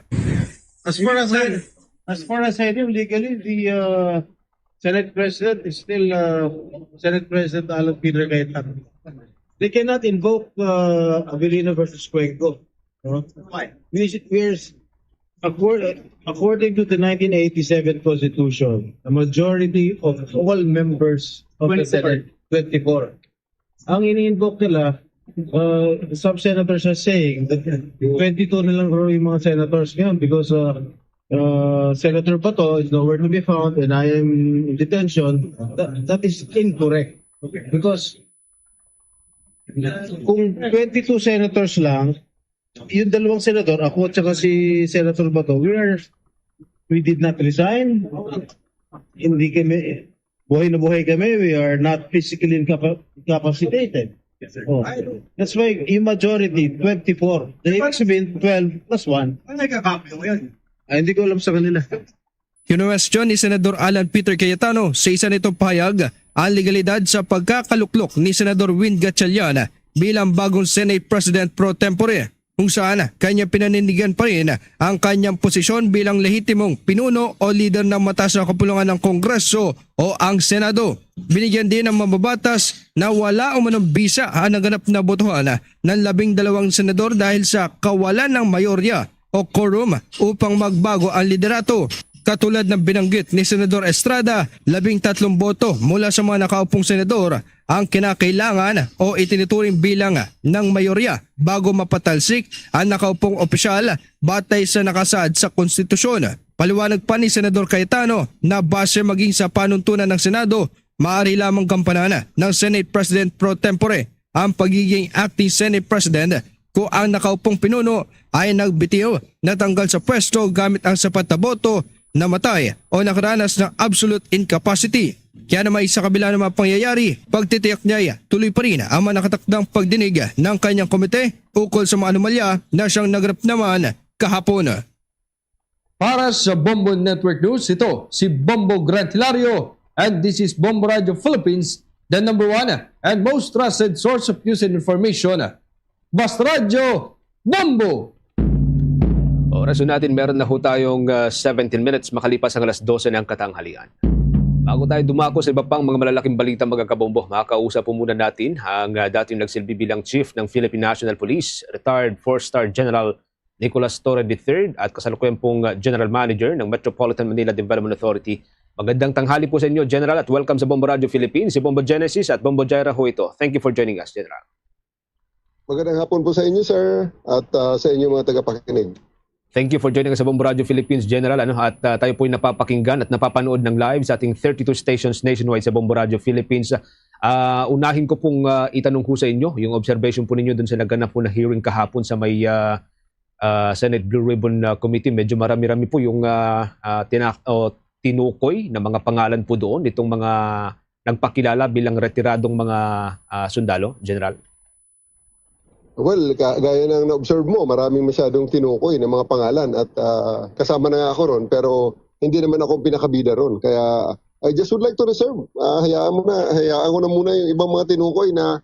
As far as I know, legally, the Senate President is still Senate President Alan Peter Cayetano. They cannot invoke Avelino versus Cuenco. Why? According to the 1987 Constitution, a majority of all members of the Senate, 24. Ang ini-invoke nila, some senators are saying that 22 na lang raw yung mga senators ngayon because Senator Bato is nowhere to be found and I am in detention. That is incorrect. Because kung 22 senators lang, yung dalawang senador, ako at saka si Senator Bato, we did not resign. Hindi kami, buhay na buhay kami, we are not physically incapacitated. Oh. That's why yung majority, 24. The ibig sabihin, 12 plus 1. Ano nagkakapi mo yan? Hindi ko alam sa kanila. Kinwestiyon ni Senador Alan Peter Cayetano sa isa nitong pahayag ang legalidad sa pagkakaluklok ni Senador Win Gatchalian bilang bagong Senate President pro tempore, kung saan kanya pinanindigan pa rin ang kanyang posisyon bilang lehitimong pinuno o leader ng mataas na kapulungan ng Kongreso o ang Senado. Binigyan din ng mababatas na wala umanong bisa ang naganap na botohan ng 12 senador dahil sa kawalan ng mayorya o quorum upang magbago ang liderato. Katulad ng binanggit ni Senador Estrada, 13 boto mula sa mga nakaupong senador ang kinakailangan o itinuturing bilang ng mayorya bago mapatalsik ang nakaupong opisyal batay sa nakasaad sa konstitusyon. Paliwanag pa ni Senador Cayetano na base maging sa panuntunan ng Senado, maaari lamang gampanan ng Senate President pro tempore ang pagiging acting Senate President kung ang nakaupong pinuno ay nagbitiw, natanggal sa pwesto gamit ang sapat na boto, namatay o nakaranas ng absolute incapacity. Kaya naman sa kabila ng mga pangyayari, pagtitiyak niya tuloy pa rin ang manakatakdang pagdinig ng kanyang komite ukol sa mga anomalya na siyang nagrap naman kahapon. Para sa Bombo Network News, ito si Bombo Grant Hilario and this is Bombo Radio Philippines, the number one and most trusted source of news and information. Basta Radio Bombo! Oras natin, meron na ho tayong 17 minutes makalipas ang alas 12 ng katanghalian. Bago tayo dumako sa iba pang mga malalaking balita mga kabombo, makakausap po muna natin ang dating nagsilbi bilang Chief ng Philippine National Police, retired 4-star General Nicolas Torre III at kasalukuyan pong General Manager ng Metropolitan Manila Development Authority. Magandang tanghali po sa inyo, General, at welcome sa Bombo Radio Philippines, si Bombo Genesis at Bombo Jaira ho ito. Thank you for joining us, General. Magandang hapon po sa inyo, sir, at sa inyo mga tagapakinig. Thank you for joining us sa Bombo Radio Philippines, General. At tayo po ay napapakinggan at napapanood ng live sa ating 32 stations nationwide sa Bombo Radio Philippines. Unahin ko pong itanong ko sa inyo, yung observation po ninyo dun sa naganap po na hearing kahapon sa may Senate Blue Ribbon Committee. Medyo marami-rami po yung tinukoy na mga pangalan po doon, itong mga nagpakilala bilang retiradong mga sundalo, General. Well, gaya ng na-observe mo, maraming masyadong tinukoy ng mga pangalan at kasama na nga ako ron, pero hindi naman ako pinakabida ron. Kaya I just would like to reserve. Hayaan ko na muna yung ibang mga tinukoy na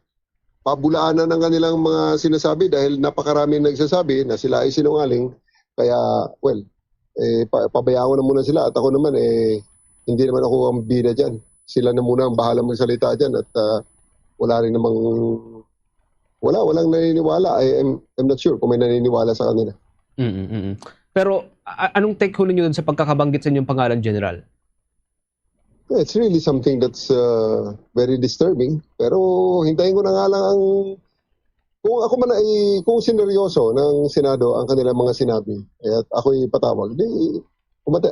pabulaanan ng kanilang mga sinasabi dahil napakaraming nagsasabi na sila ay sinungaling. Kaya, well, pabayaan ko na muna sila at ako naman, hindi naman ako ang bida dyan. Sila na muna ang bahala magsalita dyan at wala rin namang... Walang naniniwala. I'm not sure kung may naniniwala sa kanila. Pero anong take ho ninyo dun sa pagkakabanggit sa inyong pangalan, General? It's really something that's very disturbing. Pero hintayin ko na nga lang kung ako man ay kung sineryoso ng Senado ang kanilang mga sinabi at ako'y patawag, di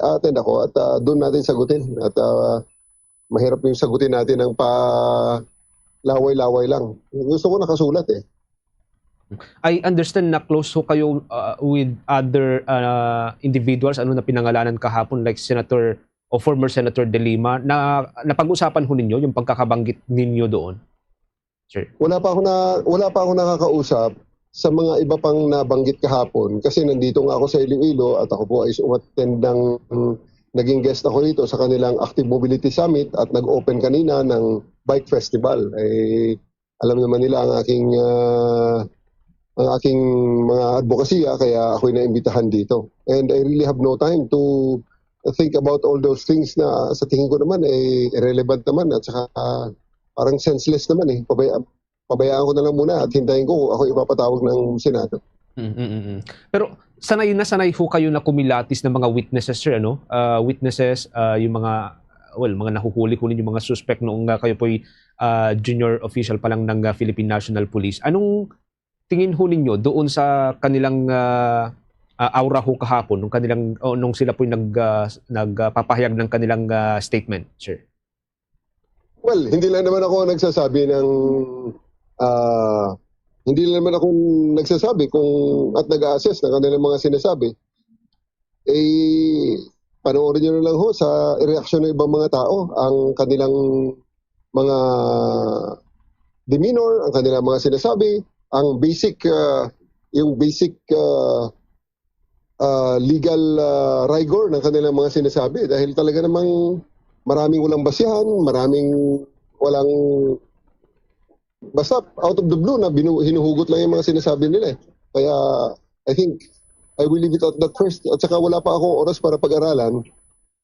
attend ako at doon natin sagutin. At mahirap yung sagutin natin ng laway-laway lang. Gusto ko nakasulat eh. I understand na close ho kayo with other individuals na pinangalanan kahapon like Senator o former Senator De Lima na napag-usapan ho ninyo yung pagkakabanggit ninyo doon? Sir. Wala pa ako nakakausap sa mga iba pang nabanggit kahapon kasi nandito nga ako sa Iloilo at ako po ay umattend ng naging guest ako dito sa kanilang Active Mobility Summit at nag-open kanina ng Bike Festival. Alam naman nila ang aking mga advokasya kaya ako'y naimbitahan dito. And I really have no time to think about all those things na sa tingin ko naman irrelevant naman at saka parang senseless naman . Pabayaan ko na lang muna at hintayin ko ako ipapatawag ng Senado. Pero sanay ho kayo na kumilatis ng mga witnesses, sir, ano? Witnesses, yung mga nahuhuli yung mga suspect noong kayo po'y junior official pa lang ng Philippine National Police. Anong tingin ho ninyo doon sa kanilang aura ho kahapon nung sila po'y nagpapahayag ng kanilang statement, sir? Well, hindi lang naman ako nagsasabi at nag-assess ng kanilang mga sinasabi. Panoorin nyo na lang ho sa reaksyon ng ibang mga tao ang kanilang mga demeanor, ang kanilang mga sinasabi, ang yung basic legal rigor ng kanilang mga sinasabi dahil talaga namang maraming walang basihan, maraming walang basta out of the blue na hinuhugot lang yung mga sinasabi nila . Kaya I think I will leave it at that first. At saka wala pa akong oras para pag-aralan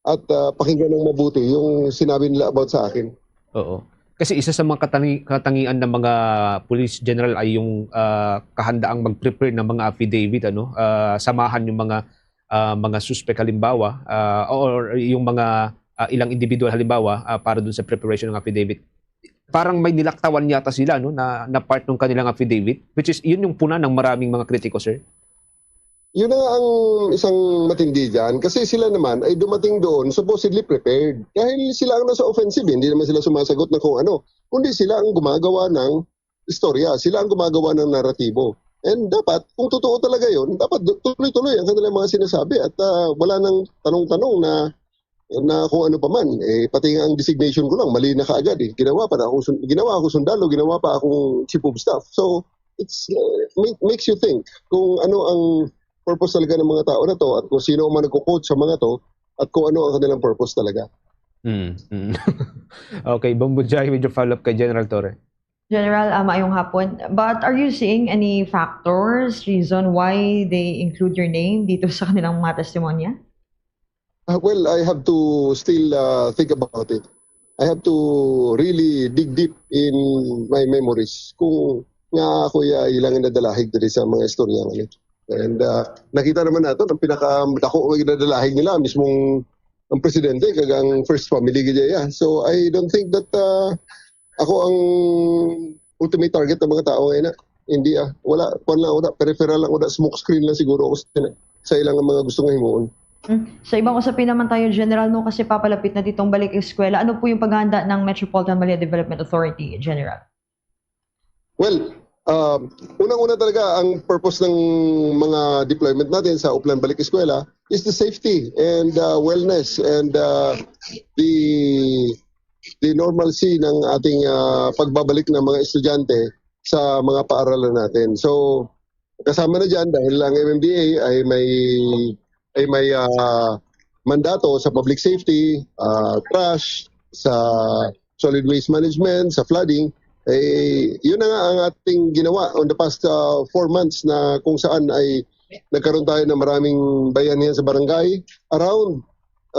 at pakinggan ng mabuti yung sinabi nila about sa akin. Oo. Kasi isa sa mga katangian ng mga police general ay yung kahandaang mag-prepare ng mga affidavit, samahan yung mga suspect halimbawa or yung mga ilang individual halimbawa para dun sa preparation ng affidavit. Parang may nilaktawan yata sila na part ng kanilang affidavit, which is yun yung puna ng maraming mga kritiko, sir. Yun na ang isang matindi dyan kasi sila naman ay dumating doon supposedly prepared. Dahil sila ang nasa offensive, hindi naman sila sumasagot na kung ano. Kundi sila ang gumagawa ng istorya, sila ang gumagawa ng naratibo. And dapat, kung totoo talaga yun, dapat tuloy-tuloy ang kanilang mga sinasabi at wala nang tanong-tanong na na kung ano pa man, pati nga ang designation ko lang, mali na kaagad eh. Ginawa ako sundalo, ginawa pa akong chief of staff. So, it's makes you think kung ano ang purpose talaga ng mga tao na to at kung sino man nagko-coach sa mga to at kung ano ang kanilang purpose talaga. Okay, Bombo Jai with your follow-up kay General Torre. General, maayong hapon. But are you seeing any factors, reason why they include your name dito sa kanilang mga testimonya? Well, I have to still think about it. I have to really dig deep in my memories kung nga ako ilang nadalahig dito sa mga istorya ngayon. And nakita naman natin ang pinaka-dako ang nadalahig nila mismong ang presidente kagang first family gaya. So I don't think that ako ang ultimate target ng mga tao ngayon. Hindi wala peripheral lang, wala smoke screen lang siguro ako sa ilang mga gustong himuon. Sa ibang usapin naman tayo, General, no, kasi papalapit na ditong balik eskwela. Ano po yung paghahanda ng Metropolitan Manila Development Authority, General? Well, unang-una talaga ang purpose ng mga deployment natin sa Uplan Balik Eskwela is the safety and wellness and the normalcy ng ating pagbabalik ng mga estudyante sa mga paaralan natin. So, kasama na dyan dahil ang MMDA ay may mandato sa public safety, trash, sa solid waste management, sa flooding. Yun na nga ang ating ginawa on the past 4 months na kung saan ay nagkaroon tayo ng maraming bayanihan sa barangay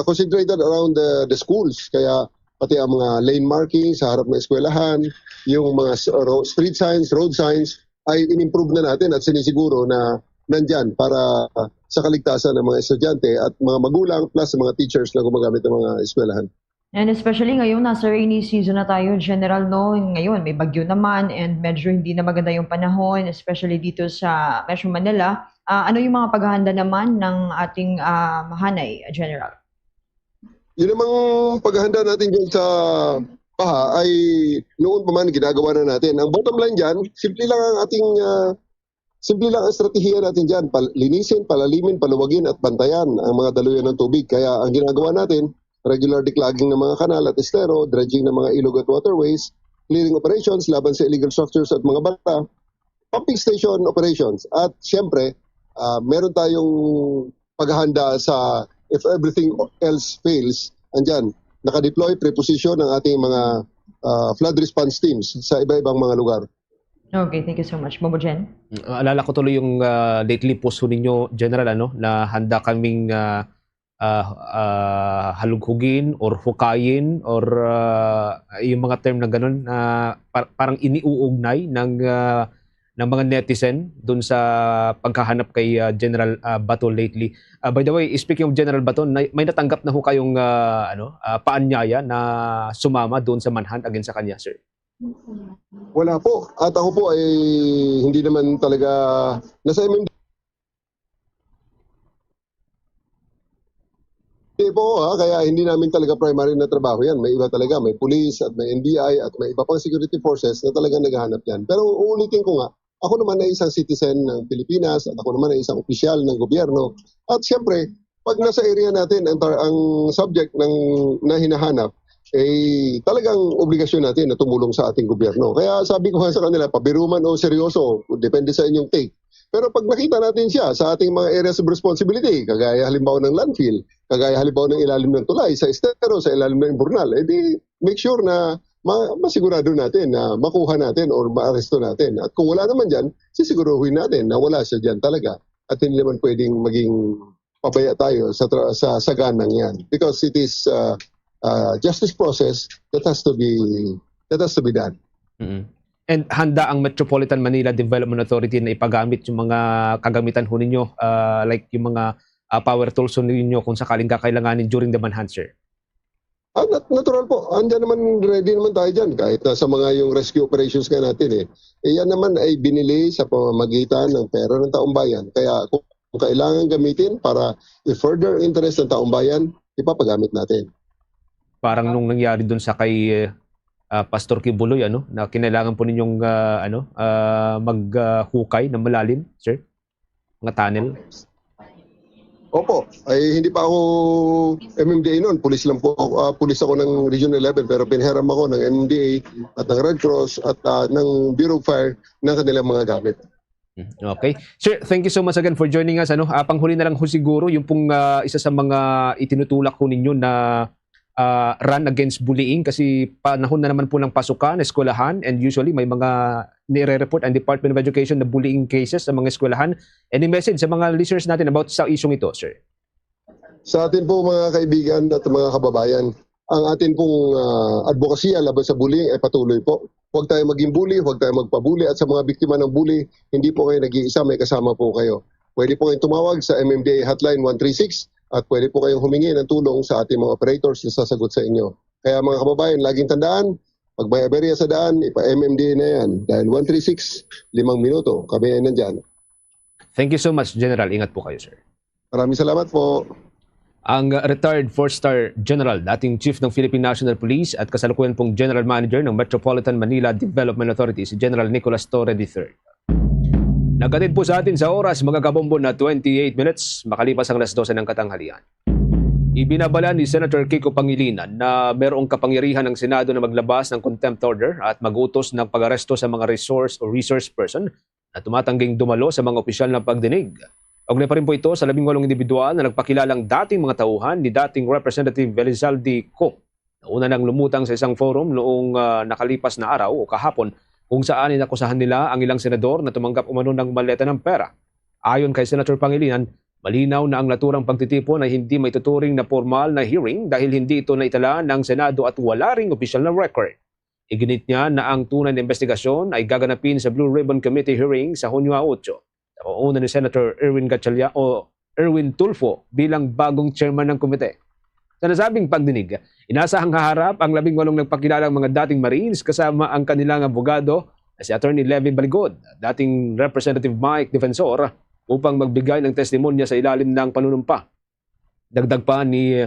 concentrated around the schools. Kaya pati ang mga lane marking sa harap ng eskwelahan, yung mga street signs, road signs, ay in-improve na natin at sinisiguro na nandyan para sa kaligtasan ng mga estudyante at mga magulang plus mga teachers na gumagamit ng mga eskwelahan. And especially ngayon, nasa rainy season na tayo, General, no? Ngayon, may bagyo naman and medyo hindi na maganda yung panahon, especially dito sa Metro Manila. Ano yung mga paghahanda naman ng ating Hanay, General? Yun namang paghahanda natin dyan sa paha ay noon pa man ginagawa na natin. Ang bottom line dyan, simple lang ang estratehiya natin dyan. Linisin, palalimin, paluwagin at bantayan ang mga daluyan ng tubig. Kaya ang ginagawa natin, regular declogging ng mga kanal at estero, dredging ng mga ilog at waterways, clearing operations laban sa illegal structures at mga bata, pumping station operations. At siyempre, meron tayong paghahanda sa if everything else fails, andyan, nakadeploy, preposition ng ating mga flood response teams sa iba-ibang mga lugar. Okay, thank you so much. Bombo Jen? Alala ko tuloy yung lately post ninyo, General, na handa kaming halughugin or hukayin or yung mga term na ganun parang iniuugnay ng mga netizen dun sa pagkahanap kay General Bato lately. By the way, speaking of General Bato, may natanggap na ho kayong paanyaya na sumama doon sa manhunt against sa kanya, sir? Wala po. At ako po ay hindi naman talaga nasa MMDA po kaya hindi namin talaga primary na trabaho yan. May iba talaga, may police at may NBI at may iba pang security forces na talagang naghahanap yan. Pero uulitin ko nga, ako naman ay isang citizen ng Pilipinas at ako naman ay isang opisyal ng gobyerno. At siyempre, pag nasa area natin ang subject na hinahanap, talagang obligasyon natin na tumulong sa ating gobyerno. Kaya sabi ko nga sa kanila, pabiruman o seryoso, depende sa inyong take. Pero pag nakita natin siya sa ating mga areas of responsibility, kagaya halimbawa ng landfill, kagaya halimbawa ng ilalim ng tulay, sa estero, sa ilalim ng imburnal, di make sure na masigurado natin na makuha natin or maaresto natin. At kung wala naman dyan, sisiguruhin natin na wala siya dyan talaga. At hindi naman pwedeng maging pabaya tayo sa saganang yan. Because it is justice process that has to be done. Mm-hmm. And handa ang Metropolitan Manila Development Authority na ipagamit yung mga kagamitan ho ninyo, like yung mga power tools ho ninyo kung sakaling kakailanganin during the manhunt, sir? Natural po. Andiyan naman, ready naman tayo dyan. Kahit sa mga yung rescue operations nga natin yan naman ay binili sa pamamagitan ng pera ng taong bayan. Kaya kung kailangan gamitin para i-further interest ng taong bayan, ipapagamit natin. Parang nung nangyari dun sa kay Pastor Kibuloy, na kinailangan po ninyong maghukay na malalim, sir? Mga tunnel? Opo. Ay hindi pa ako MMDA noon, pulis lang po ako, pulis ako ng Region 11 pero pinhiram ako ng MMDA at ng Red Cross at ng Bureau of Fire ng kanilang mga gamit. Okay. Sir, thank you so much again for joining us. Panghuli na lang ho siguro, yung pong isa sa mga itinutulak ko ninyo na run against bullying kasi panahon na naman po ng pasukan, eskwelahan, and usually may mga nire-report ang Department of Education na bullying cases sa mga eskwelahan. Any message sa mga listeners natin about sa isyong ito, sir? Sa atin po mga kaibigan at mga kababayan, ang atin pong advokasya laban sa bullying ay patuloy po. Huwag tayo maging bully, huwag tayo magpabully at sa mga biktima ng bully, hindi po kayo nag-iisa, may kasama po kayo. Pwede po kayong tumawag sa MMDA Hotline 136 at pwede po kayong humingi ng tulong sa ating mga operators na sasagot sa inyo. Kaya mga kababayan, laging tandaan, pag may aberya sa daan, ipa-MMDA na yan. Dahil 136, 5 minuto, kami ay nandyan. Thank you so much, General. Ingat po kayo, sir. Maraming salamat po. Ang retired 4-star General, dating Chief ng Philippine National Police at kasalukuyan pong General Manager ng Metropolitan Manila Development Authority, si General Nicolas Torre III. Nagkatid po sa atin sa oras, mga kabombo, na 28 minutes, makalipas ang 12 ng katanghalian. Ibinabala ni Senator Kiko Pangilinan na mayroong kapangyarihan ng Senado na maglabas ng contempt order at mag-utos ng pag-aresto sa mga resource person na tumatangging dumalo sa mga opisyal na pagdinig. Kaugnay pa rin po ito sa 18 individual na nagpakilalang dating mga tauhan ni dating Representative Elizalde Co. Nauna nang lumutang sa isang forum noong nakalipas na araw o kahapon kung saan inakusahan nila ang ilang senador na tumanggap umano ng maleta ng pera. Ayon kay Senator Pangilinan, malinaw na ang naturang pagtitipon ay hindi may tuturing na formal na hearing dahil hindi ito naitala ng Senado at wala ring opisyal na record. Iginit niya na ang tunay na investigasyon ay gaganapin sa Blue Ribbon Committee hearing sa Hunyo 8. Nauna ni Senator Erwin Tulfo bilang bagong chairman ng komite. Sa nasabing pagdinig, inasahang haharap ang 18 nagpakilalang mga dating Marines kasama ang kanilang abogado na si Attorney Levy Baligod, dating Representative Mike Defensor, upang magbigay ng testimonya sa ilalim ng panunumpa. Dagdag pa ni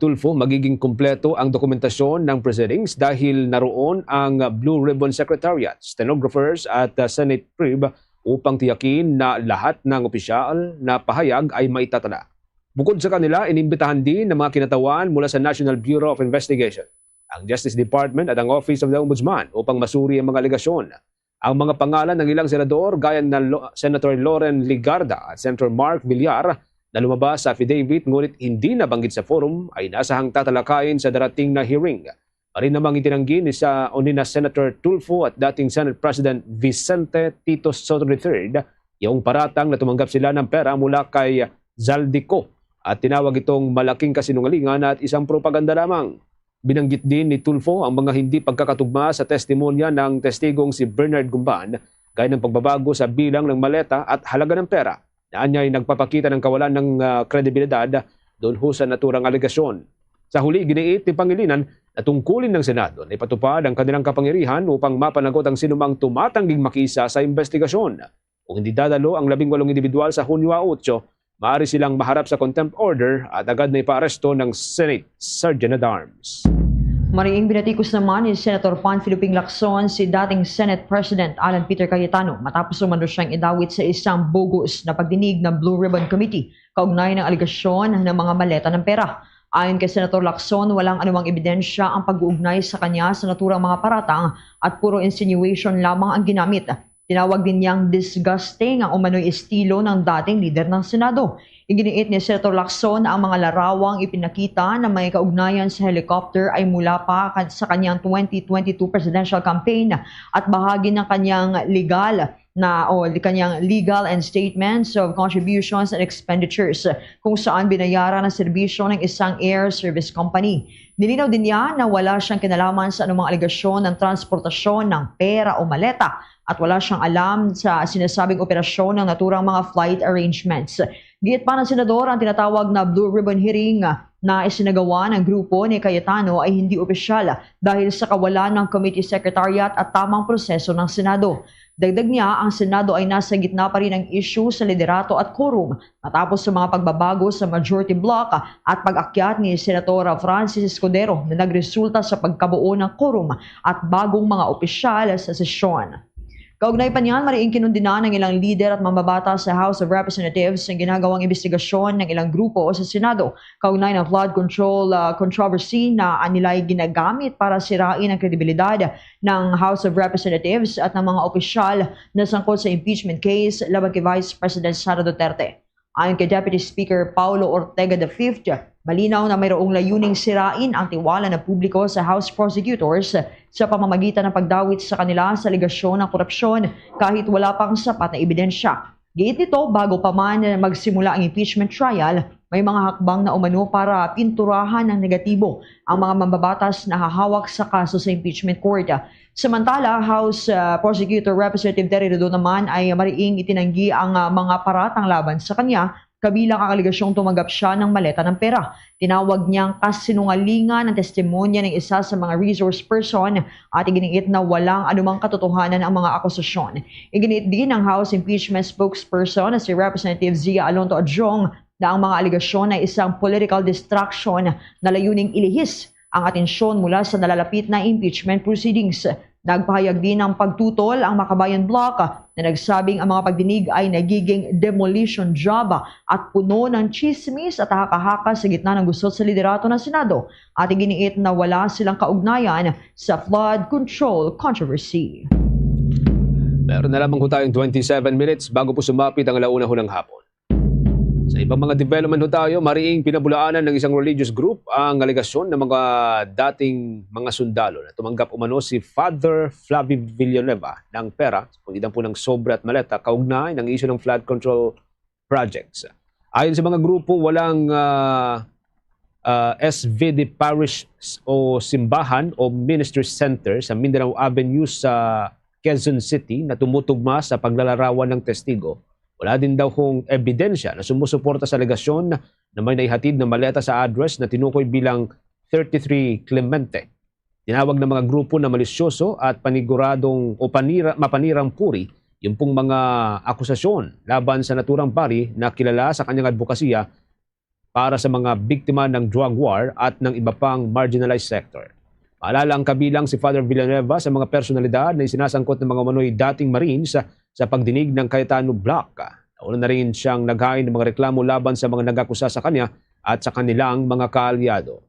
Tulfo, magiging kumpleto ang dokumentasyon ng proceedings dahil naroon ang Blue Ribbon Secretariat, stenographers at Senate Prib upang tiyakin na lahat ng opisyal na pahayag ay maitatala. Bukod sa kanila, inimbitahan din ng mga kinatawan mula sa National Bureau of Investigation, ang Justice Department at ang Office of the Ombudsman upang masuri ang mga alegasyon. Ang mga pangalan ng ilang senador gaya ng Senator Loren Ligarda at Senator Mark Villar na lumabas sa affidavit ngunit hindi nabanggit sa forum ay nasahang tatalakayin sa darating na hearing. Parin namang itinanggi ni Senator Tulfo at dating Senate President Vicente Tito Soto III yung paratang na tumanggap sila ng pera mula kay Zaldico at tinawag itong malaking kasinungalingan at isang propaganda lamang. Binanggit din ni Tulfo ang mga hindi pagkakatugma sa testimonya ng testigong si Bernard Gumban gaya ng pagbabago sa bilang ng maleta at halaga ng pera na anya'y nagpapakita ng kawalan ng kredibilidad doon ho sa naturang alegasyon. Sa huli, giniit ni Pangilinan na tungkulin ng Senado na ipatupad ang kanilang kapangyarihan upang mapanagot ang sinumang tumatangging makisa sa investigasyon. Kung hindi dadalo ang 18 individual sa Hunyo 8, maaari silang maharap sa contempt order at agad na ipaaresto ng Senate Sergeant at Arms. Mariing binatikos naman ni Senator Panfilo Ping Lacson si dating Senate President Alan Peter Cayetano matapos umano siyang idawit sa isang bogus na pagdinig ng Blue Ribbon Committee kaugnay ng aligasyon ng mga maleta ng pera. Ayon kay Senator Lacson, walang anumang ebidensya ang pag-uugnay sa kanya sa naturang mga paratang at puro insinuation lamang ang ginamit. Tinawag din niyang disgusting ang umano'y estilo ng dating leader ng Senado. Iginiit ni Senator Lacson na ang mga larawang ipinakita na may kaugnayan sa helicopter ay mula pa sa kanyang 2022 presidential campaign at bahagi ng kanyang legal and statements of contributions and expenditures kung saan binayaran ang serbisyo ng isang air service company. Nilinaw din niya na wala siyang kinalaman sa anumang aligasyon ng transportasyon ng pera o maleta at wala siyang alam sa sinasabing operasyon ng naturang mga flight arrangements. Giit pa ng senador, ang tinatawag na Blue Ribbon Hearing na isinagawa ng grupo ni Cayetano ay hindi opisyal dahil sa kawalan ng committee secretariat at tamang proseso ng Senado. Dagdag niya, ang Senado ay nasa gitna pa rin ng issue sa liderato at quorum matapos sa mga pagbabago sa majority block at pag-akyat ni Senator Francis Escudero na nagresulta sa pagkabuo ng quorum at bagong mga opisyal sa sesyon. Kaugnay pa niyan, mariing kinundina ng ilang lider at mamabata sa House of Representatives ang ginagawang investigasyon ng ilang grupo sa Senado kaugnay ng flood control controversy na nila'y ginagamit para sirain ang kredibilidad ng House of Representatives at ng mga opisyal na sangkot sa impeachment case laban kay Vice President Sara Duterte. Ayon kay Deputy Speaker Paulo Ortega V, malinaw na mayroong layuning sirain ang tiwala ng publiko sa House prosecutors sa pamamagitan ng pagdawit sa kanila sa aligasyon ng korupsyon kahit wala pang sapat na ebidensya. Giit nito, bago pa man magsimula ang impeachment trial, may mga hakbang na umano para pinturahan ng negatibo ang mga mambabatas na hahawak sa kaso sa impeachment court. Samantala, House Prosecutor Representative Terry Redo naman ay mariing itinanggi ang mga paratang laban sa kanya, kabilang ang aligasyong tumanggap siya ng maleta ng pera. Tinawag niyang kasinungalingan ang testimonya ng isa sa mga resource person at iginiit na walang anumang katotohanan ang mga akusasyon. Iginiit din ng House Impeachment Spokesperson na si Representative Zia Alonto Adjong na ang mga aligasyon ay isang political distraction na layuning ilihis ang atensyon mula sa nalalapit na impeachment proceedings. Nagpahayag din ng pagtutol ang Makabayan Bloc na nagsabing ang mga pagdinig ay nagiging demolition job at puno ng chismis at haka-haka sa gitna ng gusot sa liderato ng Senado at iginiit na wala silang kaugnayan sa flood control controversy. Meron na lamang ko tayong 27 minutes bago po sumapit ang alauna ng hapon. Sa ibang mga development ho tayo, mariing pinabulaanan ng isang religious group ang aligasyon ng mga dating mga sundalo na tumanggap umano si Father Flavio Villanueva ng pera, pungitan po ng sobre at maleta, kaugnay ng issue ng flood control projects. Ayon sa mga grupo, walang SVD Parish o simbahan o ministry center sa Mindanao Avenue sa Quezon City na tumutugma sa paglalarawan ng testigo. Wala din daw kung ebidensya na sumusuporta sa alegasyon na may naihatid na maleta sa address na tinukoy bilang 33 Clemente. Tinawag ng mga grupo na malisyoso at paniguradong o mapanirang puri yung pong mga akusasyon laban sa naturang pari na kilala sa kanyang advokasya para sa mga biktima ng drug war at ng iba pang marginalized sector. Maalala ang kabilang si Father Villanueva sa mga personalidad na isinasangkot ng mga manoy dating Marines sa pagdinig ng Cayetano Block. Nauna na rin siyang naghain ng mga reklamo laban sa mga nag-akusa sa kanya at sa kanilang mga kaalyado.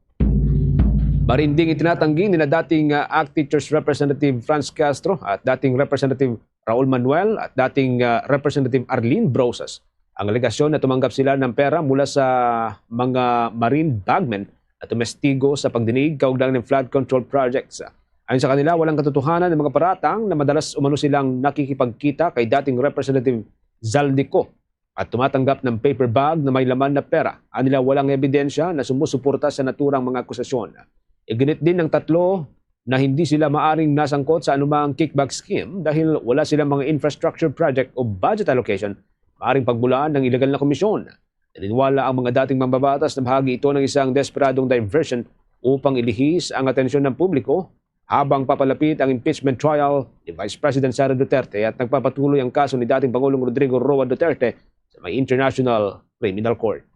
Marinding itinatanggi nila dating ACT Teachers Representative Franz Castro at dating Representative Raul Manuel at dating Representative Arlene Brosas ang alegasyon na tumanggap sila ng pera mula sa mga marine bagmen at tumestigo sa pagdinig kaugnay ng flood control projects. Ayon sa kanila, walang katotohanan ng mga paratang na madalas umano silang nakikipagkita kay dating Representative Zaldico at tumatanggap ng paper bag na may laman na pera. Anila walang ebidensya na sumusuporta sa naturang mga akusasyon. Iginit din ng tatlo na hindi sila maaring nasangkot sa anumang kickback scheme dahil wala silang mga infrastructure project o budget allocation maaring pagbulaan ng ilegal na komisyon. Naniniwala ang mga dating mambabatas na bahagi ito ng isang desperadong diversion upang ilihis ang atensyon ng publiko habang papalapit ang impeachment trial ni Vice President Sara Duterte at nagpapatuloy ang kaso ni dating Pangulong Rodrigo Roa Duterte sa may International Criminal Court.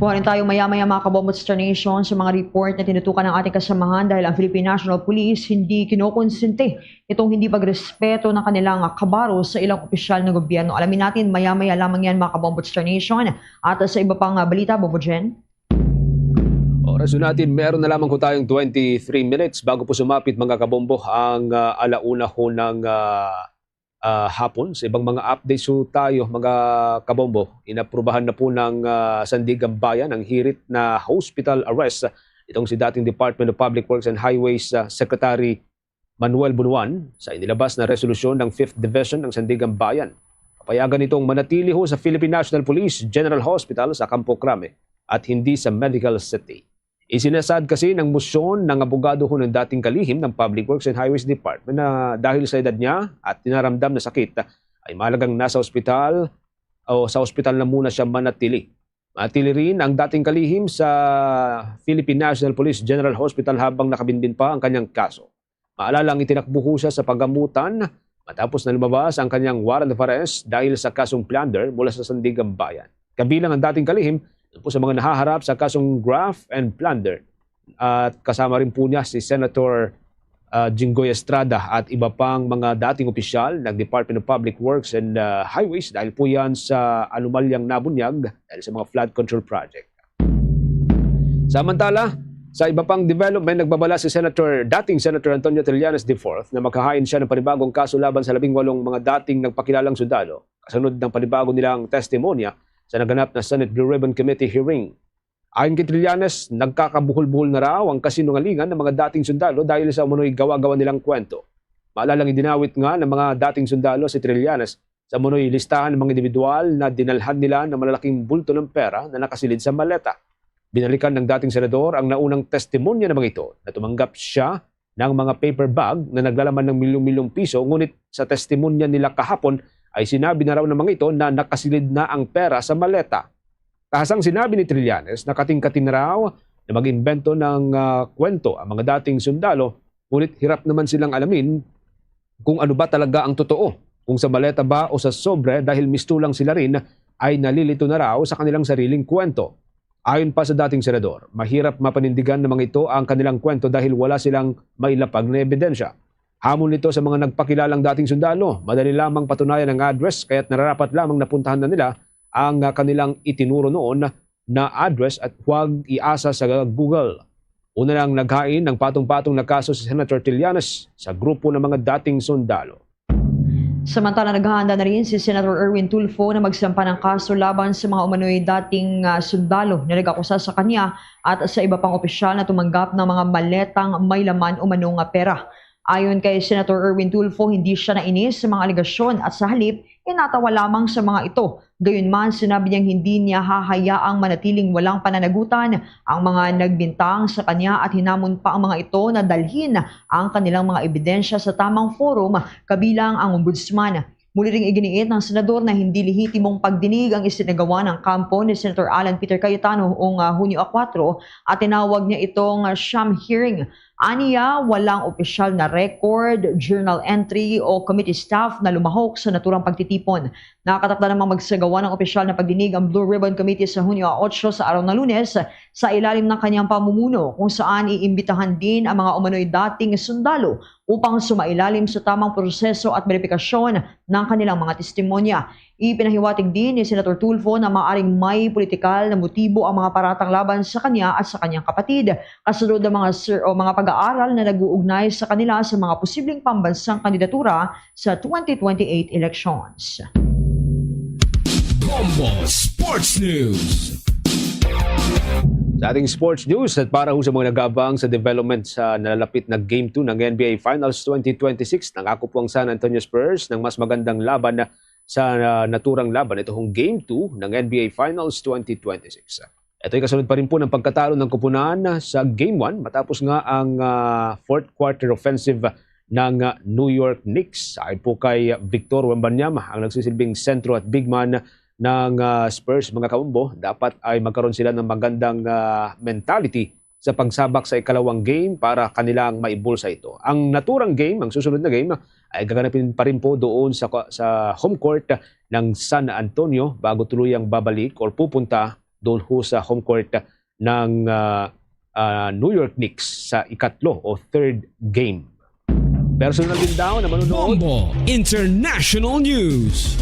Kuha rin tayo maya-maya mga kabombo Star Nation sa mga report na tinutukan ng ating kasamahan dahil ang Philippine National Police hindi kinokonsente itong hindi pagrespeto ng kanilang kabaro sa ilang opisyal ng gobyerno. Alamin natin maya-maya lamang yan mga kabombo Star Nation at sa iba pang balita, Bobo Jen. Oras natin, meron na lamang ko tayong 23 minutes bago po sumapit mga kabombo ang alauna ho ng hapon. Sa ibang mga updates ho tayo mga kabombo, inaprubahan na po ng Sandigan Bayan ang hirit na hospital arrest itong si dating Department of Public Works and Highways Secretary Manuel Bunuan sa inilabas na resolusyon ng 5th Division ng Sandigan Bayan. Papayagan itong manatili ho sa Philippine National Police General Hospital sa Campo Crame at hindi sa Medical City. Isinasad kasi ng musyon ng abogado ho ng dating kalihim ng Public Works and Highways Department na dahil sa edad niya at tinaramdam na sakit ay mahalagang nasa ospital o sa ospital na muna siya manatili. Manatili rin ang dating kalihim sa Philippine National Police General Hospital habang nakabinbin pa ang kanyang kaso. Maalala ang itinakbo ho siya sa paggamutan matapos na lumabas ang kanyang warrant of arrest dahil sa kasong plunder mula sa Sandigan Bayan. Kabilang ang dating kalihim po sa mga nahaharap sa kasong graft and plunder at kasama rin po niya si Senator Jinggoy Estrada at iba pang mga dating opisyal ng Department of Public Works and Highways dahil po yan sa anomalyang nabunyag dahil sa mga flood control project. Samantala, sa iba pang development, nagbabala si dating Senator Antonio Trillanes IV na makahain siya ng panibagong kaso laban sa 18 mga dating nagpakilalang sundalo kasunod ng panibago nilang testimonya sa naganap na Senate Blue Ribbon Committee hearing. Ayon kay Trillanes, nagkakabuhol-buhol na raw ang kasinungalingan ng mga dating sundalo dahil sa umunoy gawa-gawa nilang kwento. Maalalang idinawit nga ng mga dating sundalo si Trillanes sa umunoy listahan ng mga individual na dinalhan nila ng malalaking bulto ng pera na nakasilid sa maleta. Binalikan ng dating senador ang naunang testimonya ng mga ito na tumanggap siya ng mga paper bag na naglalaman ng milyong-milyong piso, ngunit sa testimonya nila kahapon ay sinabi na raw ng mga ito na nakasilid na ang pera sa maleta. Kahasang sinabi ni Trillanes na kating-kating raw na mag-imbento ng kwento ang mga dating sundalo, ngunit hirap naman silang alamin kung ano ba talaga ang totoo, kung sa maleta ba o sa sobre dahil mistulang sila rin ay nalilito na raw sa kanilang sariling kwento. Ayon pa sa dating senador, mahirap mapanindigan ng mga ito ang kanilang kwento dahil wala silang mailapag na ebidensya. Hamon nito sa mga nagpakilalang dating sundalo, madali lamang patunayan ang address kaya't nararapat lamang napuntahan na nila ang kanilang itinuro noon na address at huwag iasa sa Google. Una lang naghain ng patong-patong na kaso si Senator Trillanes sa grupo ng mga dating sundalo. Samantala, naghahanda na rin si Senator Erwin Tulfo na magsampa ng kaso laban sa mga umano'y dating sundalo na nag-akusa sa kanya at sa iba pang opisyal na tumanggap ng mga maletang may laman umanong pera. Ayon kay Senator Erwin Tulfo, hindi siya nainis sa mga alegasyon at sa halip, inatawa lamang sa mga ito. Gayunman, sinabi niyang hindi niya hahayaang manatiling walang pananagutan ang mga nagbintang sa kanya at hinamon pa ang mga ito na dalhin ang kanilang mga ebidensya sa tamang forum kabilang ang ombudsman. Muli ring iginiit ng senador na hindi lehitimong pagdinig ang isinagawa ng kampo ni Senator Alan Peter Cayetano noong Hunyo 4 at tinawag niya itong sham hearing. Aniya, walang opisyal na record, journal entry o committee staff na lumahok sa naturang pagtitipon. Nakatakda namang magsagawa ng opisyal na pagdinig ang Blue Ribbon Committee sa Hunyo 8 sa araw ng Lunes sa ilalim ng kanyang pamumuno kung saan iimbitahan din ang mga umano'y dating sundalo upang sumailalim sa tamang proseso at verifikasyon ng kanilang mga testimonya. Ipinahiwatig din ni Senator Tulfo na maaaring may politikal na motibo ang mga paratang laban sa kanya at sa kanyang kapatid, kasunod ng mga pag-aaral na nag-uugnay sa kanila sa mga posibleng pambansang kandidatura sa 2028 elections. Bombo Sports News. Sa ating sports news at para sa mga nag-aabang sa development sa nalalapit na Game 2 ng NBA Finals 2026, nangako po ang San Antonio Spurs ng mas magandang laban sa naturang laban. Ito hong Game 2 ng NBA Finals 2026. Ito ay kasunod pa rin po ng pagkatalo ng kupunan sa Game 1 matapos nga ang fourth quarter offensive ng New York Knicks. Ayon po kay Victor Wembanyama, ang nagsisilbing sentro at big man ng Spurs, mga kabombo, dapat ay magkaroon sila ng magandang mentality sa pagsabak sa ikalawang game para kanilang maibulsa ito. Ang naturang game, ang susunod na game, ay gaganapin pa rin po doon sa home court ng San Antonio bago tuluyang babalik o pupunta doon ho sa home court ng New York Knicks sa ikatlo o third game. Personal din daw na manunood. Bombo International News.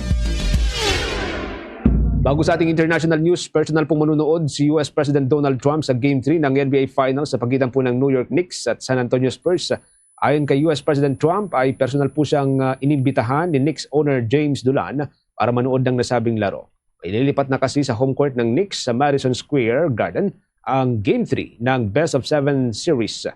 Bago sa ating international news, personal pong manunood si US President Donald Trump sa Game 3 ng NBA Finals sa pagitan po ng New York Knicks at San Antonio Spurs. Ayon kay US President Trump ay personal po siyang inimbitahan ni Knicks owner James Dolan para manood ng nasabing laro. Ililipat na kasi sa home court ng Knicks sa Madison Square Garden ang Game 3 ng Best of 7 Series.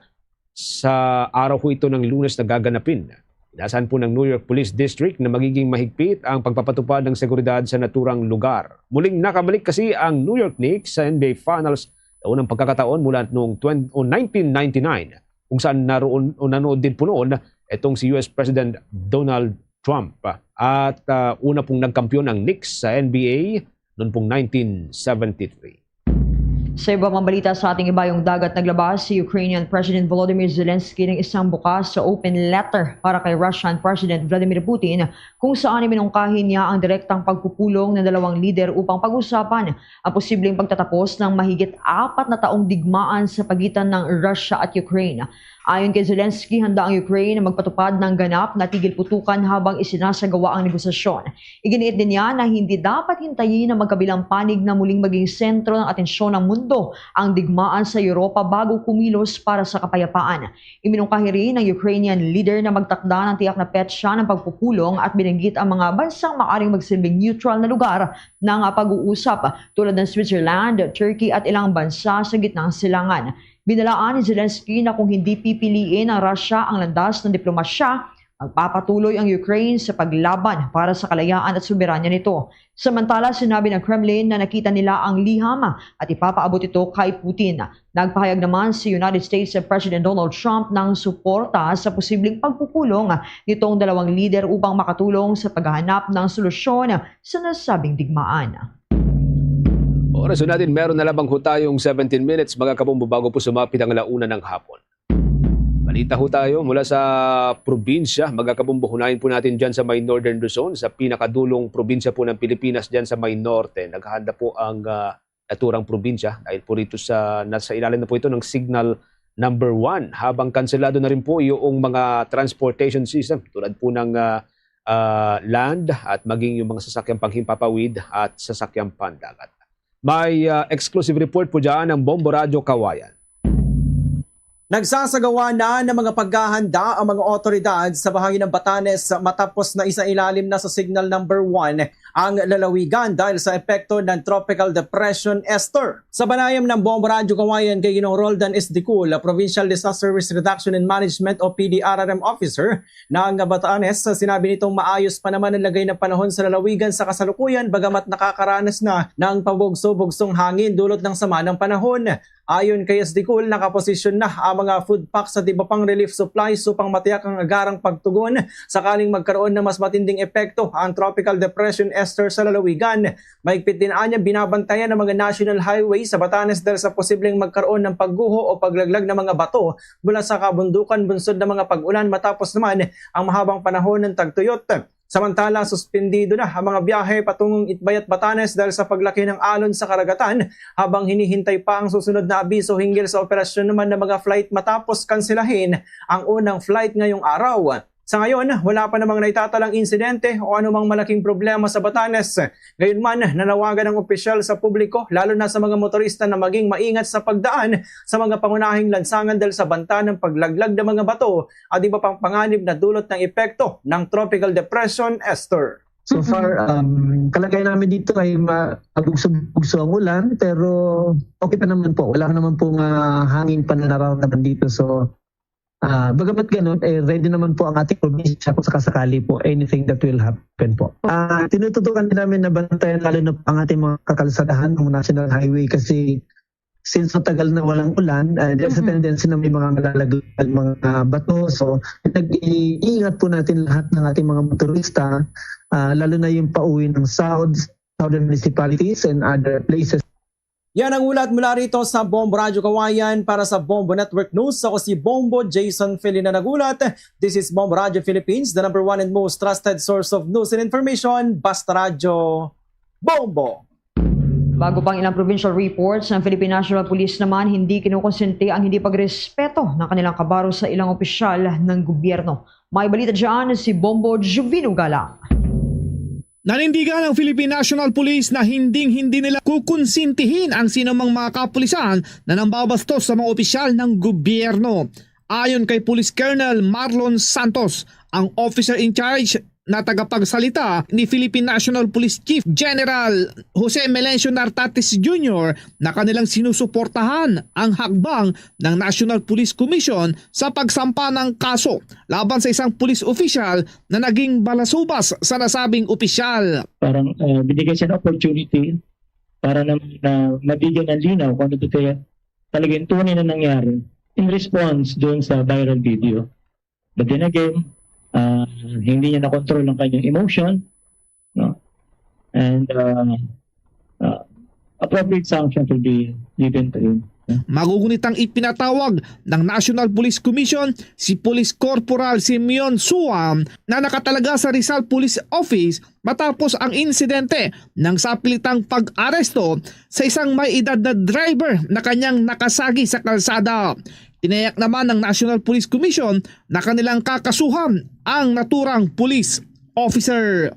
Sa araw ho ito ng Lunes na gaganapin. Inasahan po ng New York Police District na magiging mahigpit ang pagpapatupad ng seguridad sa naturang lugar. Muling nakabalik kasi ang New York Knicks sa NBA Finals sa unang pagkakataon mula noong 1999 kung saan nanood din po noon itong si US President Donald Trump. At una pong nagkampiyon ang Knicks sa NBA noon pong 1973. Sa iba pang balita sa ating ibayong dagat, naglabas si Ukrainian President Volodymyr Zelensky ng isang bukas sa open letter para kay Russian President Vladimir Putin kung saan minungkahin niya ang direktang pagpupulong ng dalawang lider upang pag-usapan ang posibleng pagtatapos ng mahigit 4 na taong digmaan sa pagitan ng Russia at Ukraine. Ayon kay Zelensky, handa ang Ukraine na magpatupad ng ganap na tigil putukan habang isinasagawa ang negosasyon. Iginiit din niya na hindi dapat hintayin na magkabilang panig na muling maging sentro ng atensyon ng mundo ang digmaan sa Europa bago kumilos para sa kapayapaan. Iminungkahi rin ng Ukrainian leader na magtakda ng tiyak na petsa ng pagpupulong at binanggit ang mga bansang maaaring magsilbing neutral na lugar ng pag-uusap tulad ng Switzerland, Turkey at ilang bansa sa gitnang silangan. Binalaan ni Zelensky na kung hindi pipiliin ng Russia ang landas ng diplomasya, magpapatuloy ang Ukraine sa paglaban para sa kalayaan at soberanya nito. Samantala, sinabi ng Kremlin na nakita nila ang liham at ipapaabot ito kay Putin. Nagpahayag naman si United States President Donald Trump ng suporta sa posibleng pagpupulong nitong dalawang lider upang makatulong sa paghahanap ng solusyon sa nasabing digmaan. Oras natin, meron na lamang ho tayong 17 minutes mga kabombo bago po sumapit ang 1:00 ng hapon. Balita ho tayo mula sa probinsya. Mga kabombo, hunahin po natin dyan sa may Northern Luzon, sa pinakadulong probinsya po ng Pilipinas dyan sa may Norte. Naghahanda po ang naturang probinsya dahil po rito nasa ilalim na po ito ng signal number 1 habang kanselado na rin po yung mga transportation system tulad po ng land at maging yung mga sasakyang panghimpapawid at sasakyang pandagat. May exclusive report po dyan ng Bombo Radio Kawayan. Nagsasagawa na ng mga paghahanda ang mga otoridad sa bahagi ng Batanes matapos na isailalim na sa signal number 1 ang lalawigan dahil sa epekto ng Tropical Depression Esther. Sa banayam ng Bombo Radio Kawayan kay Ginoong Roldan S. Dicul, Provincial Disaster Risk Reduction and Management o PDRRM Officer ng Batanes, sinabi nitong maayos pa naman ang lagay ng panahon sa lalawigan sa kasalukuyan bagamat nakakaranas na ng pabugso-bugsong hangin dulot ng sama ng panahon. Ayon kay Dicul, nakaposisyon na ang mga food packs at iba pang relief supplies upang matiyak ang agarang pagtugon sakaling magkaroon ng mas matinding epekto ang Tropical Depression Esther sa lalawigan. Mahigpit din anya binabantayan ng mga national highway sa Batanes dahil sa posibleng magkaroon ng pagguho o paglaglag ng mga bato mula sa kabundukan bunsod ng mga pag-ulan matapos naman ang mahabang panahon ng tagtuyot. Samantala, suspendido na ang mga biyahe patungong Itbay at Batanes dahil sa paglaki ng alon sa karagatan habang hinihintay pa ang susunod na abiso hinggil sa operasyon naman ng mga flight matapos kanselahin ang unang flight ngayong araw. Sa ngayon, wala pa namang naitatalang insidente o anumang malaking problema sa Batanes. Gayunman, nanawagan ng opisyal sa publiko lalo na sa mga motorista na maging maingat sa pagdaan sa mga pangunahing lansangan dahil sa banta ng paglaglag ng mga bato at iba pang panganib na dulot ng epekto ng Tropical Depression Esther. So far, kalagay namin dito ay mabugso ang ulan pero okay pa naman po. Wala naman pong hangin pa na nararamdaman dito. So bagamat ganun, ready naman po ang ating probinsya kung sakasakali po anything that will happen po. Tinututukan din namin na bantayan lalo na ang ating mga kakalsadahan ng National Highway kasi since matagal na walang ulan, there's a tendency na may mga malalaglag mga bato. So nag-iingat po natin lahat ng ating mga motorista, lalo na yung pauwi ng southern municipalities and other places. Yan ang ulat mula rito sa Bombo Radio Kawayan para sa Bombo Network News. Ako si Bombo Jason Philly na nagulat. This is Bombo Radio Philippines, the number 1 and most trusted source of news and information. Basta Radio Bombo! Bago pang ilang provincial reports ng Philippine National Police naman, hindi kinukonsente ang hindi pagrespeto ng kanilang kabaro sa ilang opisyal ng gobyerno. May balita dyan si Bombo Juvino Galang. Nanindigan ng Philippine National Police na hindi nila kukonsintihin ang sinumang mga kapulisan na nambabastos sa mga opisyal ng gobyerno. Ayon kay Police Colonel Marlon Santos, ang officer in charge na tagapagsalita ni Philippine National Police Chief General Jose Melencio Nartates Jr. na kanilang sinusuportahan ang hakbang ng National Police Commission sa pagsampa ng kaso laban sa isang police official na naging balasubas sa nasabing opisyal. Parang binigay siya ng opportunity para na mabigyan ng linaw kung ano kaya talaga yung tunay na nangyari in response doon sa viral video. But then again, hindi niya na-control ang kanyang emotion, no? And appropriate sanctions will be given to him. Magugunitang ipinatawag ng National Police Commission si Police Corporal Simeon Suam na nakatalaga sa Rizal Police Office matapos ang insidente ng sapilitang pag-aresto sa isang may edad na driver na kanyang nakasagi sa kalsada. Tinayak naman ng National Police Commission na kanilang kakasuhan ang naturang police officer.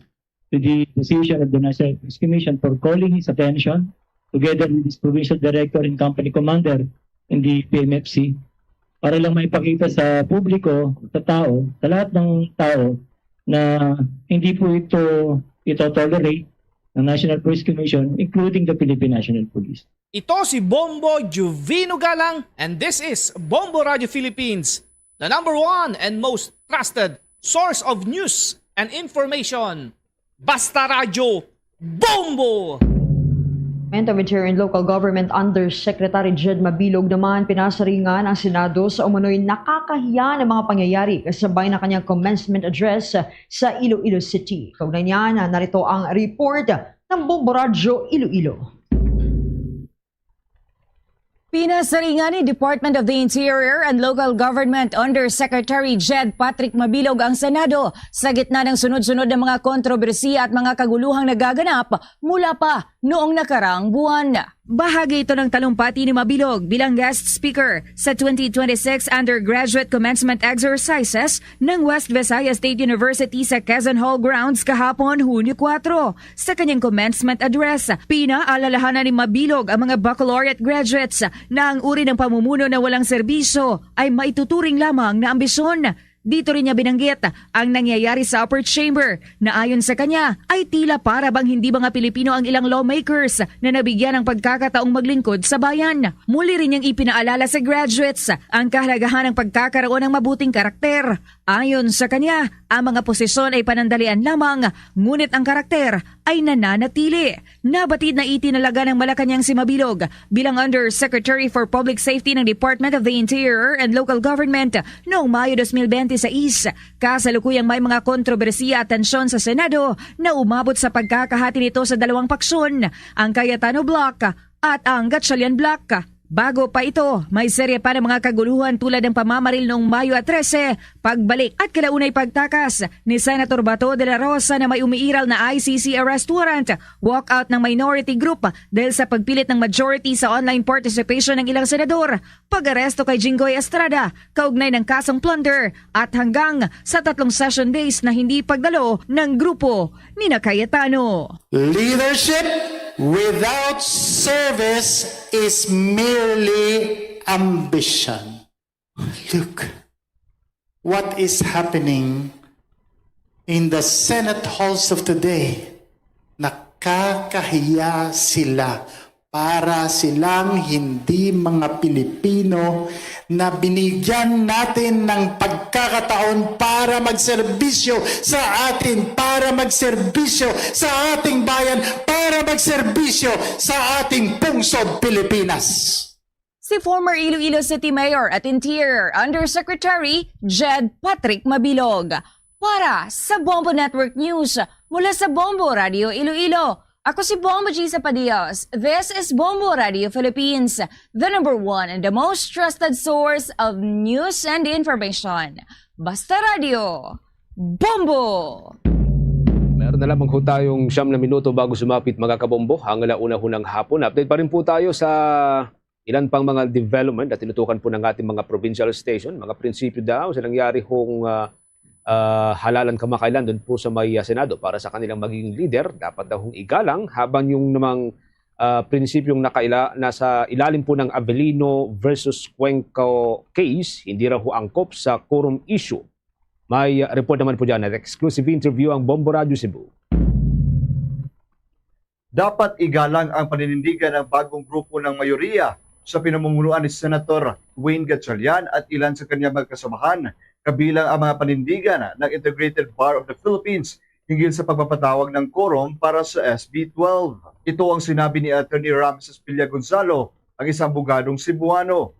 To the decision of the National Police Commission for calling his attention together with his provincial director and company commander in the PMFC para lang maipakita sa publiko, sa tao, sa lahat ng tao na hindi po ito tolerate ng National Police Commission including the Philippine National Police. Ito si Bombo Juvino Galang and this is Bombo Radio Philippines, the #1 and most trusted source of news and information. Basta Radio Bombo! Interior and Local Government Undersecretary Jed Mabilog naman pinasaringan ang Senado sa umano'y nakakahiya ng mga pangyayari kasabay ng kanyang commencement address sa Iloilo City. Kaugnay niyan, narito ang report ng Bombo Radio Iloilo. Pinasaringan ni Department of the Interior and Local Government Undersecretary Jed Patrick Mabilog ang Senado sa gitna ng sunod-sunod na mga kontrobersiya at mga kaguluhang nagaganap mula pa noong nakarang buwan. Bahagi ito ng talumpati ni Mabilog bilang guest speaker sa 2026 undergraduate commencement exercises ng West Visayas State University sa Quezon Hall Grounds kahapon Hunyo 4. Sa kanyang commencement address, pinaalalahanan ni Mabilog ang mga baccalaureate graduates na ang uri ng pamumuno na walang serbisyo ay maituturing lamang na ambisyon. Dito rin niya binanggit ang nangyayari sa upper chamber na ayon sa kanya ay tila para bang hindi mga Pilipino ang ilang lawmakers na nabigyan ng pagkakataong maglingkod sa bayan. Muli rin niyang ipinaalala sa graduates ang kahalagahan ng pagkakaroon ng mabuting karakter. Ayon sa kanya, ang mga posisyon ay panandalian lamang, ngunit ang karakter ay nananatili. Nabatid na itinalaga ng Malacanang si Mabilog bilang Undersecretary for Public Safety ng Department of the Interior and Local Government noong Mayo 2026. Kasalukuyang may mga kontrobersiya at tensyon sa Senado na umabot sa pagkakahati nito sa dalawang paksyon, ang Cayetano Block at ang Gatchalian Block. Bago pa ito, may serye pa ng mga kaguluhan tulad ng pamamaril noong Mayo 13, pagbalik at kalaunay pagtakas ni Senator Bato de la Rosa na may umiiral na ICC arrest warrant, walkout ng minority group dahil sa pagpilit ng majority sa online participation ng ilang senador, pag-aresto kay Jinggoy Estrada, kaugnay ng kasong plunder at hanggang sa 3 session days na hindi pagdalo ng grupo ni Cayetano. Leadership without service is merely ambition. Look what is happening in the Senate halls of today. Nakakahiya sila. Para silang hindi mga Pilipino na binigyan natin ng pagkakataon para magserbisyo sa atin, para magserbisyo sa ating bayan, para magserbisyo sa ating pungsod Pilipinas. Si former Iloilo City Mayor at Interior Undersecretary Jed Patrick Mabilog. Para sa Bombo Network News, mula sa Bombo Radio Iloilo, ako si Bombo G. Zapadios. This is Bombo Radio Philippines, the #1 and the most trusted source of news and information. Basta Radio, Bombo! Meron na lamang ho tayong 9 na minuto bago sumapit mga kabombo. Ang alauna ho ng hapon. Update pa rin po tayo sa ilan pang mga development na tinutukan po ng ating mga provincial station. Mga prinsipyo daw sa nangyari hong halalan kamakailan doon po sa may Senado para sa kanilang magiging leader. Dapat daw hong igalang habang yung namang prinsipyong nasa ilalim po ng Avellino versus Cuenco case, hindi raw ho angkop sa quorum issue. May report naman po dyan at exclusive interview ang Bombo Radio Cebu. Dapat igalang ang paninindigan ng bagong grupo ng mayoriya sa pinamumunuan ni Senator Wayne Gatchalian at ilan sa kanyang magkasamahan, kabilang ang mga panindigan ng Integrated Bar of the Philippines hinggil sa pagpapatawag ng quorum para sa SB 12. Ito ang sinabi ni Attorney Ramses Villagonzalo, ang isang abogadong Cebuano.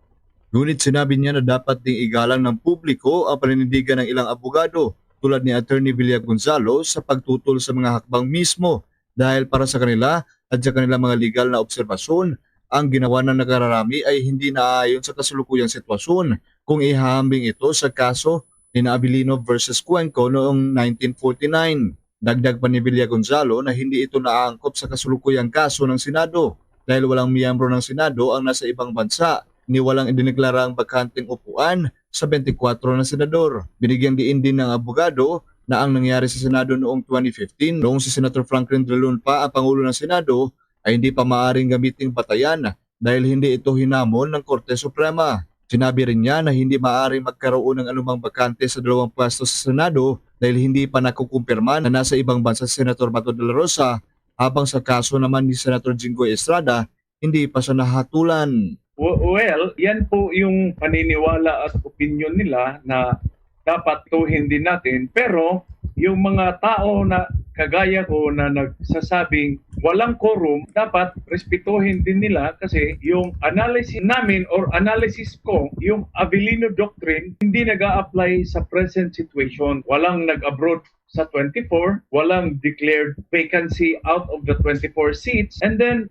Ngunit sinabi niya na dapat ding igalang ng publiko ang paninindigan ng ilang abogado tulad ni Attorney Villagonzalo sa pagtutol sa mga hakbang mismo dahil para sa kanila at sa kanilang mga legal na obserbasyon. Ang ginawa ng nakararami ay hindi naaayon sa kasalukuyang sitwasyon kung ihahambing ito sa kaso ni Abilino versus Cuenco noong 1949. Dagdag pa ni Villa Gonzalo na hindi ito naaangkop sa kasalukuyang kaso ng Senado dahil walang miyembro ng Senado ang nasa ibang bansa ni walang idineklara ang bakanteng upuan sa 24 na senador. Binigyang diin din ng abogado na ang nangyari sa Senado noong 2015 noong si Senator Franklin Drilon pa ang Pangulo ng Senado ay hindi pa maaaring gamiting batayan dahil hindi ito hinamon ng Korte Suprema. Sinabi rin niya na hindi maaaring magkaroon ng anumang bakante sa dalawang pwesto sa Senado dahil hindi pa nakukumpirma na nasa ibang bansa si Senator Bato de la Rosa habang sa kaso naman ni Senator Jinggoy Estrada hindi pa siya nahatulan. Well, yan po yung paniniwala at opinion nila na dapat tuhin din natin. Pero yung mga tao na kagaya ko na nagsasabing walang quorum, dapat respetuhin din nila kasi yung analysis namin or analysis ko, yung Abilino Doctrine, hindi nag-a-apply sa present situation. Walang nag-abroad sa 24, walang declared vacancy out of the 24 seats, and then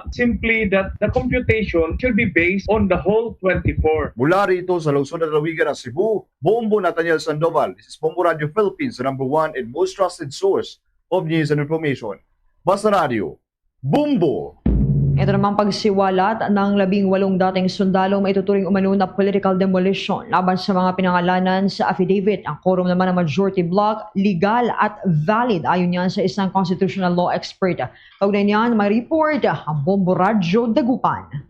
simply that the computation should be based on the whole 24. Mula rito sa lungsod at lalawigan ng Cebu, Bombo Nathaniel Sandoval. This is Bombo Radio Philippines, the #1 and most trusted source of news and information. Basta Radio, Bombo! Ito namang pagsiwalat ng 18 dating sundalo maituturing umano na political demolition laban sa mga pinangalanan sa affidavit. Ang quorum naman ng majority block, legal at valid ayon yan sa isang constitutional law expert. Kaugnay niyan, may report ang Bombo Radyo Dagupan.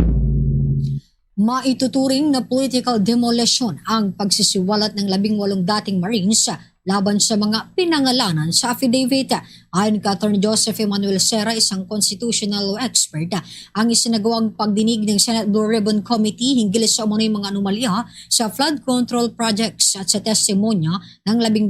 Maituturing na political demolition ang pagsisiwalat ng 18 dating Marines laban sa mga pinangalanan sa affidavit. Ayon kay Attorney Joseph Emmanuel Serra, isang constitutional law expert, ang isinagawang pagdinig ng Senate Blue Ribbon Committee hinggil sa umano'y mga anomalya sa flood control projects at sa testimonya ng 18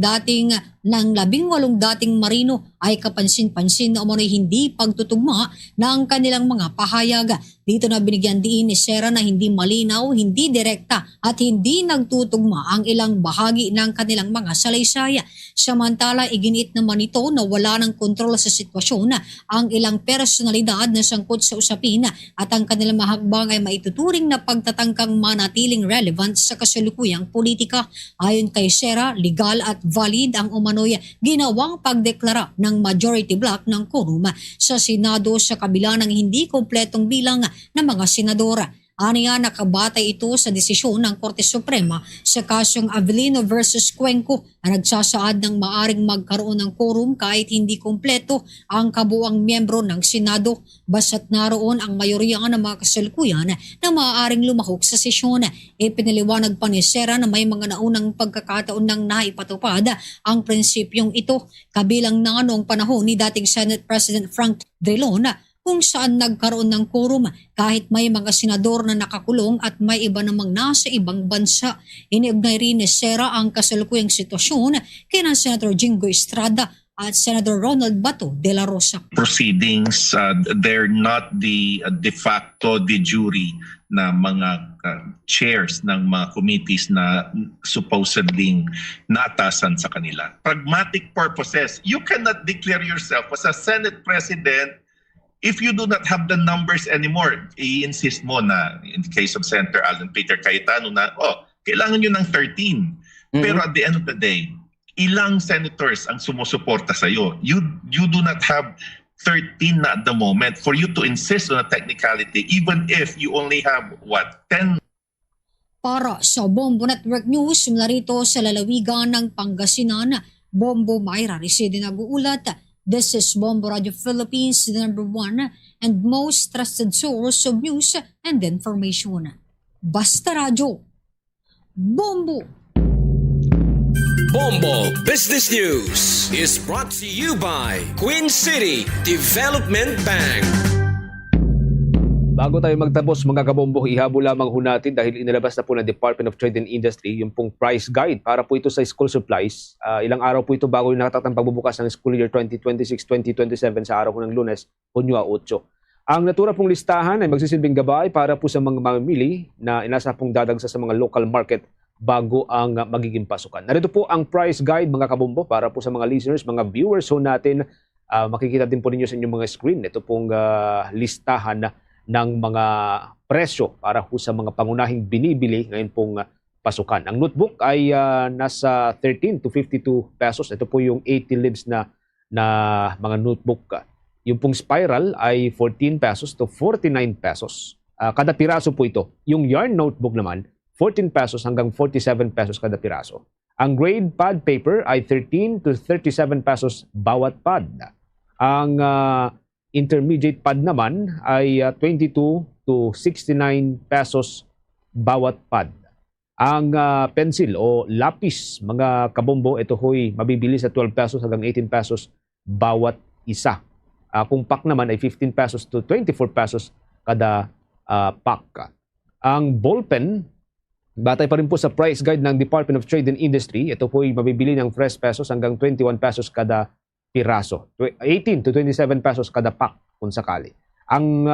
dating Marino ay kapansin-pansin na umano'y hindi pagtutugma ng kanilang mga pahayag. Dito na binigyan diin ni Serra na hindi malinaw, hindi direkta at hindi nagtutugma ang ilang bahagi ng kanilang mga salaysay. Samantala, iginiit naman ito na wala ng kontrol sa sitwasyon ang ilang personalidad na sangkot sa usapin at ang kanilang mahakbang ay maituturing na pagtatangkang manatiling relevant sa kasalukuyang politika. Ayon kay Serra, legal at valid ang umano'y ginawang pagdeklara ng majority block ng quorum sa Senado sa kabila ng hindi kompletong bilang ng mga senadora. Aniya, nakabatay ito sa desisyon ng Korte Suprema sa kasong Abilino versus Cuenco na nagsasaad ng maaring magkaroon ng quorum kahit hindi kompleto ang kabuang miyembro ng Senado basta't naroon ang mayorya ng mga kasalukuyan na maaaring lumahok sa sesyon. Ipinaliwanag pa ni Serra na may mga naunang pagkakataon nang naipatupad ang prinsipyong ito kabilang na noong panahon ni dating Senate President Frank Drilon kung saan nagkaroon ng quorum kahit may mga senador na nakakulong at may iba namang nasa ibang bansa. Iniugnay rin ni Serra ang kasalukuyang sitwasyon kina Senator Jinggoy Estrada at Senator Ronald Bato de la Rosa. Proceedings, they're not the de facto de jure na mga chairs ng mga committees na supposedly naatasan sa kanila. Pragmatic purposes, you cannot declare yourself as a Senate President if you do not have the numbers anymore. I-insist mo na, in the case of Senator Alan Peter Cayetano, na, kailangan nyo ng 13. Pero at the end of the day, ilang senators ang sumusuporta sa'yo? You do not have 13 na at the moment for you to insist on a technicality, even if you only have, 10? Para sa Bombo Network News, mula rito sa lalawigan ng Pangasinan, Bombo Mayra Reside nag-uulat. This is Bombo Radio Philippines, the #1 and most trusted source of news and information. Basta Radio. Bombo! Bombo Business News is brought to you by Queen City Development Bank. Bago tayo magtapos mga kabombo, ihabol lamang ho natin dahil inilabas na po ng Department of Trade and Industry yung pong price guide para po ito sa school supplies. Ilang araw po ito bago yung nakatatang pagbubukas ng school year 2026-2027 sa araw po ng Lunes, Hunyo 8. Ang natura pong listahan ay magsisilbing gabay para po sa mga mamimili na inasa pong dadagsa sa mga local market bago ang magiging pasukan. Narito po ang price guide mga kabombo para po sa mga listeners, mga viewers ho natin Makikita din po ninyo sa inyong mga screen. Ito pong listahan ng mga presyo para po sa mga pangunahing binibili ngayon pong pasukan. Ang notebook ay nasa 13 to 52 pesos. Ito po yung 80 libs na mga notebook. Yung pong spiral ay 14 pesos to 49 pesos. Kada piraso po ito. Yung yarn notebook naman, 14 pesos hanggang 47 pesos kada piraso. Ang grade pad paper ay 13 to 37 pesos bawat pad. Ang intermediate pad naman ay 22 to 69 pesos bawat pad. Ang pencil o lapis, mga kabombo, ito ho'y mabibili sa 12 pesos hanggang 18 pesos bawat isa. Kung pack naman ay 15 pesos to 24 pesos kada pack. Ang ballpen, batay pa rin po sa price guide ng Department of Trade and Industry, ito po'y mabibili ng 3 pesos hanggang 21 pesos kada piraso. 18 to 27 pesos kada pack kung sakali. Ang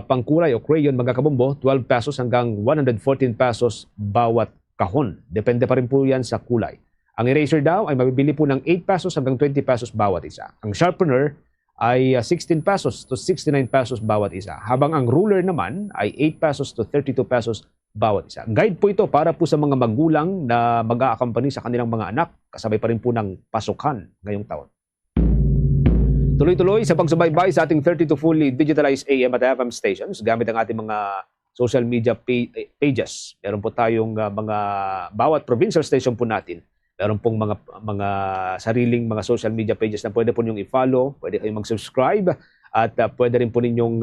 pangkulay o crayon, mga kabombo, 12 pesos hanggang 114 pesos bawat kahon. Depende pa rin po yan sa kulay. Ang eraser daw ay mabibili po ng 8 pesos hanggang 20 pesos bawat isa. Ang sharpener ay 16 pesos to 69 pesos bawat isa. Habang ang ruler naman ay 8 pesos to 32 pesos bawat isa. Guide po ito para po sa mga magulang na mag-a-accompany sa kanilang mga anak, kasabay pa rin po ng pasukan ngayong taon. Tuloy-tuloy sa pagsubaybay sa ating 32 fully digitalized AM at FM stations gamit ang ating mga social media pages. Meron po tayong mga bawat provincial station po natin. Meron pong mga sariling mga social media pages na pwede po ninyong i-follow, pwede kayong mag-subscribe at pwede rin po ninyong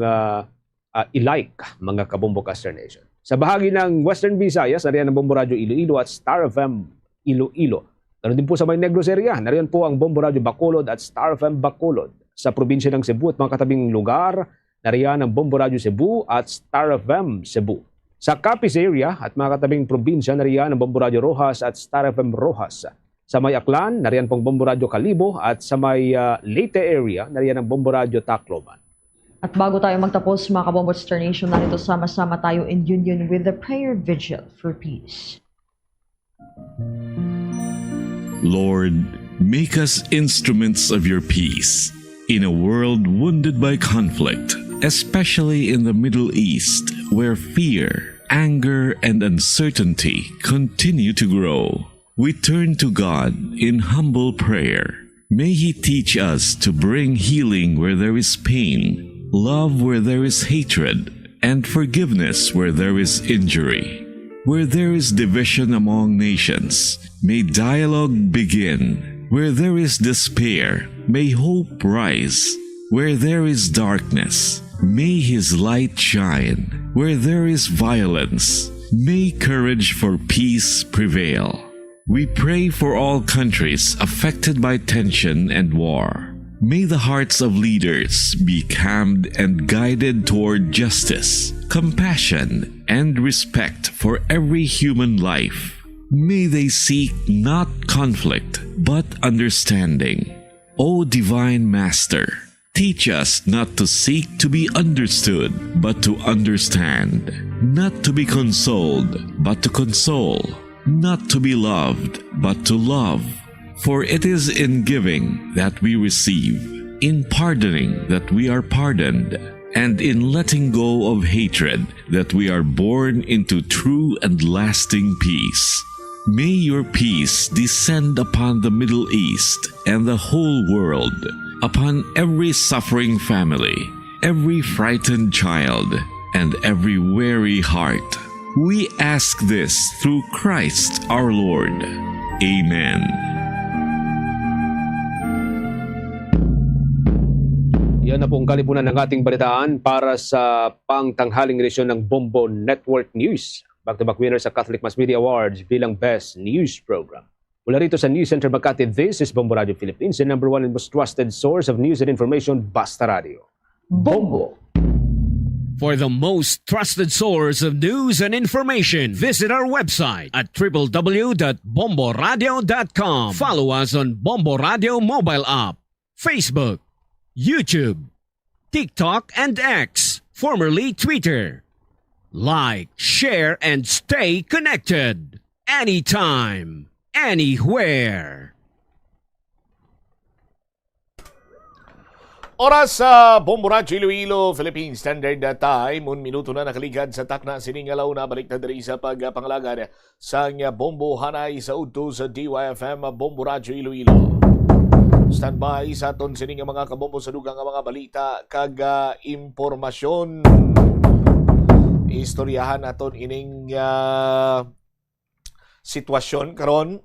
i-like, mga kabombo Caster Nation. Sa bahagi ng Western Visayas, nariyan ang Bombo Radio Iloilo at Star FM Iloilo. Ganoon din po sa may Negros area, nariyan po ang Bombo Radio Bacolod at Star FM Bacolod. Sa probinsya ng Cebu at mga katabing lugar, nariyan ang Bombo Radio Cebu at Star FM Cebu. Sa Capiz area at mga katabing probinsya, nariyan ang Bombo Radio Rojas at Star FM Rojas. Sa may Aklan, nariyan pong Bombo Radio Calibo at sa may Leyte area, nariyan ang Bombo Radio Tacloban. At bago tayo magtapos, mga kabombo Star Nation, narito sama-sama tayo in union with the prayer vigil for peace. Lord, make us instruments of your peace in a world wounded by conflict, especially in the Middle East, where fear, anger, and uncertainty continue to grow. We turn to God in humble prayer. May He teach us to bring healing where there is pain, love where there is hatred, and forgiveness where there is injury. Where there is division among nations, may dialogue begin. Where there is despair, may hope rise. Where there is darkness, may His light shine. Where there is violence, may courage for peace prevail. We pray for all countries affected by tension and war. May the hearts of leaders be calmed and guided toward justice, compassion, and respect for every human life. May they seek not conflict, but understanding. O Divine Master, teach us not to seek to be understood, but to understand. Not to be consoled, but to console. Not to be loved, but to love. For it is in giving that we receive, in pardoning that we are pardoned, and in letting go of hatred that we are born into true and lasting peace. May your peace descend upon the Middle East and the whole world, upon every suffering family, every frightened child, and every weary heart. We ask this through Christ our Lord. Amen. Yan na po ang kalipunan ng ating balitaan para sa pangtanghaling edisyon ng Bombo Network News. Back-to-back winner sa Catholic Mass Media Awards bilang Best News Program. Mula rito sa News Center Makati, this is Bombo Radio Philippines, the #1 and most trusted source of news and information, Basta Radio. Bombo! For the most trusted source of news and information, visit our website at www.bomboradio.com. Follow us on Bombo Radio mobile app, Facebook, YouTube, TikTok, and X, formerly Twitter. Like, share, and stay connected. Anytime, anywhere. Oras sa Bombo Radio Iloilo, Philippine Standard Time. 1 minuto na nakaligad sa takna siningalaw na balik na diri sa pagpangalagan sa Bombo Hanay sa udto sa DYFM Bombo Radio Iloilo. Standby sa aton sining mga kabombo sa dugang mga balita kag impormasyon. Istoryahan aton ining sitwasyon karon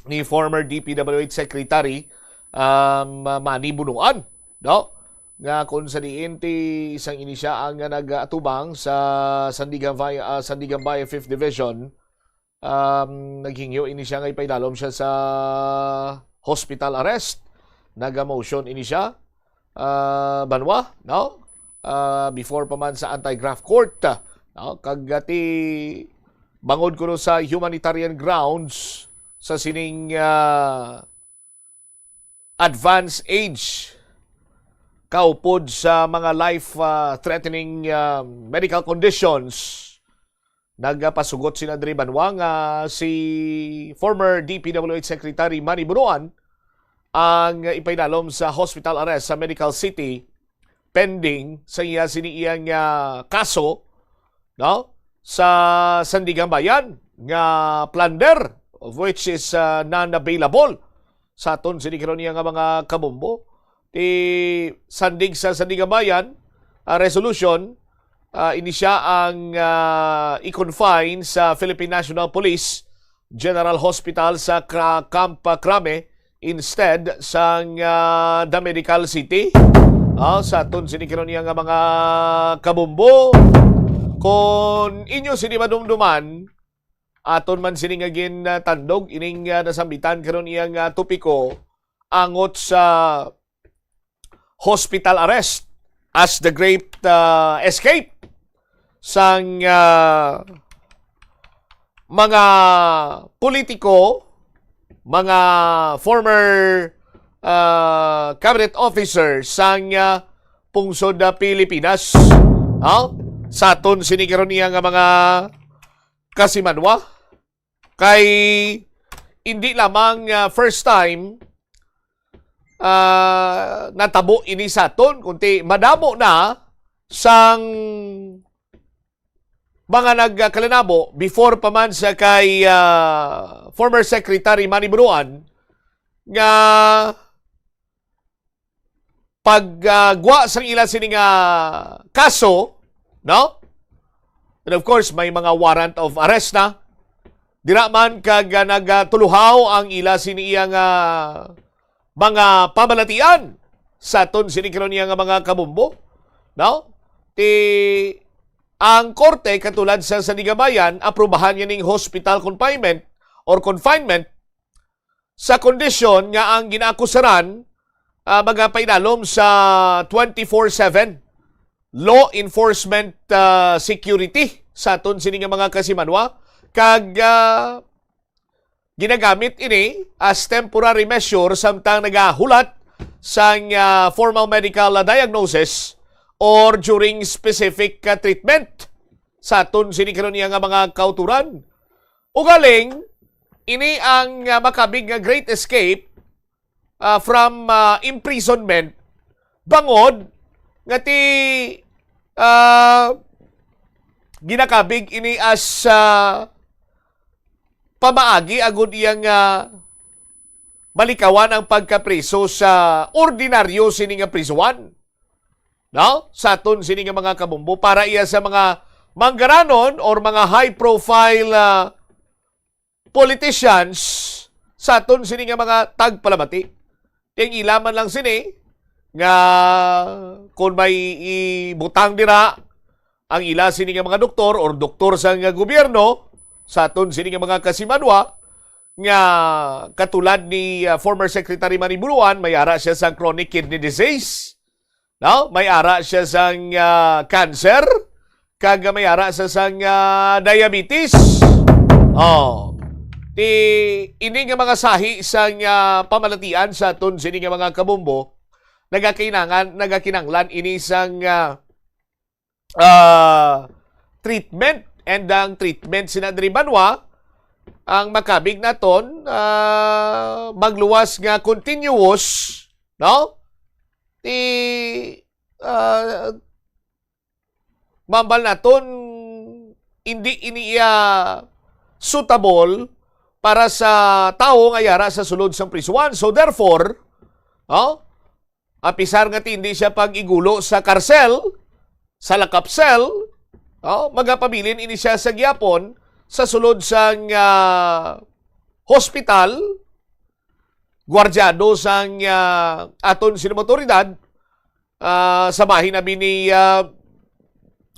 ni former DPWH Secretary Manny Bunuan, no? Nga kung sa diinti isang inisya ang nag-atubang sa Sandigan Bay 5th Division, naghingyo inisya nga ipaidalom siya sa hospital arrest. Nag-motion inisya banwa, no? Before pa man sa anti-graft court, no? Kagati bangod ko sa humanitarian grounds sa sining advanced age kaupod sa mga life-threatening medical conditions. Nagpasugot si Nadri Banwang si former DPWH Secretary Manny Bunuan ang ipaidalom sa hospital arrest sa Medical City pending sa iya siniyang kaso, no? Sa Sandigan Bayan nga plunder of which is non-available sa aton sinikaron niya nga mga kabombo. Sandig sa Sandigan Bayan resolution ini siya ang i-confine sa Philippine National Police General Hospital sa Camp Crame instead sa The Medical City. Sa aton sinikaron niya nga mga kabombo, kung inyo sinimadumduman aton man sining agin tandog ining nasambitan karon iyang topiko angot sa hospital arrest as the great escape sang mga politiko, mga former cabinet officers sang pungsod na Pilipinas. Sa aton sining karon iyang mga kasimanwa. Kay hindi lamang first time natabo ini sa aton, kundi madamo na sang mga nagkalinabo before pa man sa kay former Secretary Manny Bunuan nga paggwa sang ila sining kaso, no? And of course may mga warrant of arrest na. Dira man kag nagtuluhaw ang ila siniyang mga pamalatian sa aton sinikaron niya nga mga kabombo, no? Ang korte katulad sa Sandigan Bayan aprobahan niya ning hospital confinement or confinement sa kondisyon nga ang ginaakusaran magapaidalom sa 24/7 law enforcement security sa aton sining mga kasimanwa. Kag ginagamit ini as temporary measure samtang nagahulat sa formal medical diagnosis or during specific treatment sa aton sinikaron niya nga mga kauturan. Ugaling, ini ang makabig nga great escape from imprisonment bangod nga ti ginakabig ini as pamaagi agud iyang malikawan ang pagkapriso sa ordinaryo sining nga prisuan, no? Sa aton sining nga mga kabombo para iya sa mga manggaranon or mga high profile politicians sa aton sining nga mga tagpalamati. Yang ilaman lang sini nga kung may ibutang dira ang ila sining nga mga doktor or doktor sa nga gobyerno sa aton sining mga kasimanwa nga katulad ni former Secretary Manny Bunuan, may ara siya sa chronic kidney disease, no? May ara siya sa cancer, kag may ara siya sa diabetes. Ini nga mga sahi sa pamalatian sa aton sining mga kabombo nagakinanglan ini sang treatment. And ang treatment sinadri banwa ang makabig naton magluwas nga continuous, no? ti mambal naton hindi iniya suitable para sa tao nga yara sa sulod sang prisuan. So therefore, apisar nga hindi siya pag-igulo sa karsel, sa lakapsel, magapabilin ini siya sa gyapon sa sulod sang hospital, gwardyado sang aton sino motoridad, sa bahin na ni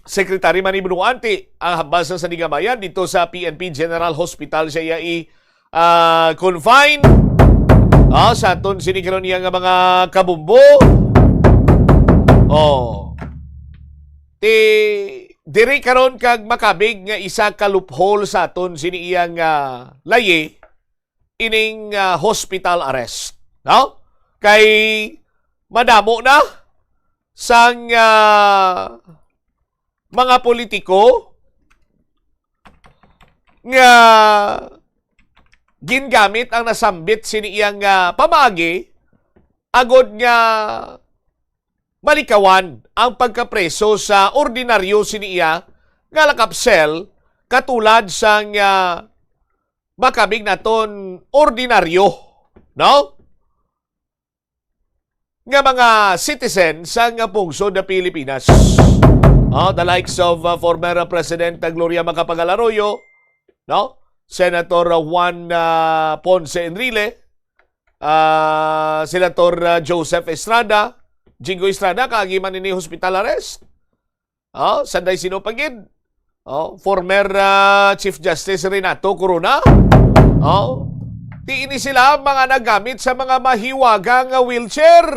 Secretary Manny Bunuante ang hambal sa Sanigamayan dito sa PNP General Hospital siya confine sa aton sinikaron niya nga mga kabumbo. Diri karon kag makabig nga isa ka loophole sa aton siniyang laye ining hospital arrest. Kay madamo na sang mga politiko nga gingamit ang nasambit siniyang pamagi agod nga malikawan ang pagkapreso sa ordinaryo siniya nga lakapsel katulad sang makabig naton ordinaryo, nga mga citizen sa nga pungsod na Pilipinas. The likes of former President Gloria Macapagal Arroyo, Senator Juan Ponce Enrile, Senator Joseph Estrada, Jingo Estrada, kagiman ini hospital arrest. Sanday Sinopagid, former Chief Justice Renato Corona. Di ini sila mga nagamit sa mga mahiwagang wheelchair.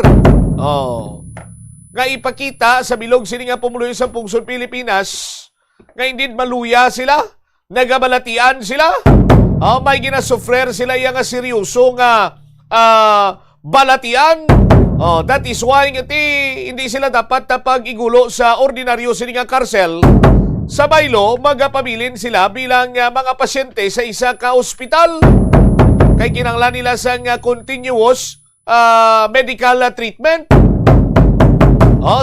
Nga ipakita sa bilog sini nga pumuluyo sa pungsod Pilipinas nga hindi maluya sila, nagabalatian sila, may ginasufrer sila yung seryoso nga balatian. That is why hindi sila dapat pag-igulo sa ordinaryo sini nga karsel. Sa baylo, magapabilin sila bilang mga pasyente sa isa ka ospital. Kay kinanglan nila sa continuous medical treatment.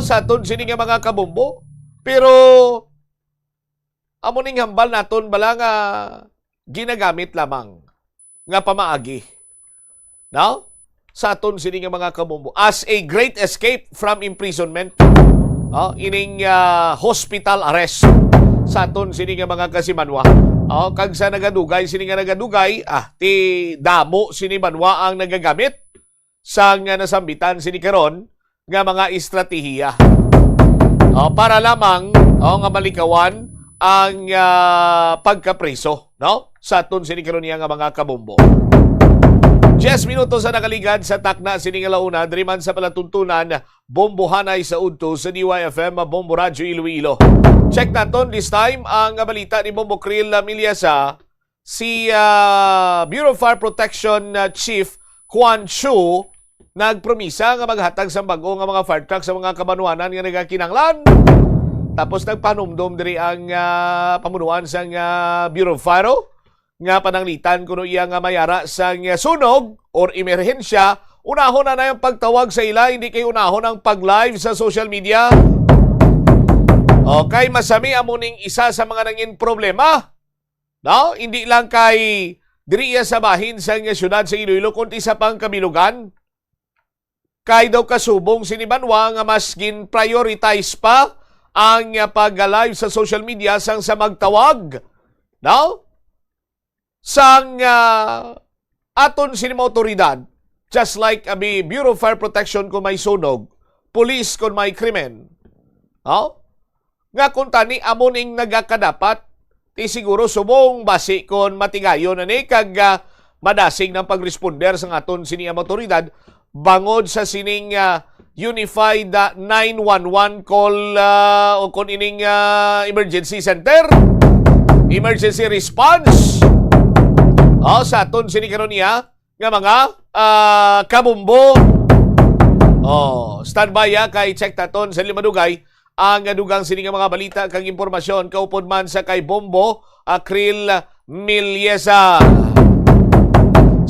Sa aton sini nga mga kabumbo. Pero amo ning hambal naton bala nga ginagamit lamang nga pamaagi. Sa aton sini nga mga kabumbo as a great escape from imprisonment. Ining hospital arrest sa aton sini nga mga kasimanwa. Kag sa nagadugay sini nga nagadugay, ti damo sini manwa ang nagagamit sa nga nasambitan sini karon nga mga estratehiya para lamang nga malikawan ang pagkapreso sa aton sini karon nga mga kabumbo. 10 minutos sa nakaligad sa takna sini nga launa diri man sa palatuntunan bombohanay sa udto sa DYFM Bombo Radio Iloilo. Check naton this time ang balita ni Bombo Krill Milyasa. Si Bureau of Fire Protection Chief Juan Chu nagpromisa nga maghatag sa bago nga mga fire truck sa mga kabanuanan nga nagakinanglan. Tapos nagpanumdom diri ang pamunuan sa Bureau of Fire nga pananglitan kuno iya nga mayara sa sunog or emerhensya. Unahon na yung pagtawag sa ila, hindi kay unahon ang pag-live sa social media. Okay, masami amuning isa sa mga nangin problema. Hindi lang kay diriya sa bahin sa syudad sa Iloilo kundi sa pang kabilugan. Kay daw kasubong sinibanwa nga mas gin-prioritize pa ang pag-live sa social media sang sa magtawag. Sang aton sinima otoridad, just like Bureau of Fire Protection kung may sunog, police kung may krimen. Nga kung tani amuning nagakadapat, ti siguro subong basi kung matigayon na ni kag madasig ng pag-responder sa aton sinima otoridad bangod sa sining Unified 911 call o kung ining emergency center, emergency response. Sa aton sinikaron niya nga mga kabumbo. Standby kay check taton sa limadugay ang dugang sini nga mga balita kang impormasyon kaupod man sa kay Bombo Krill Milyesa.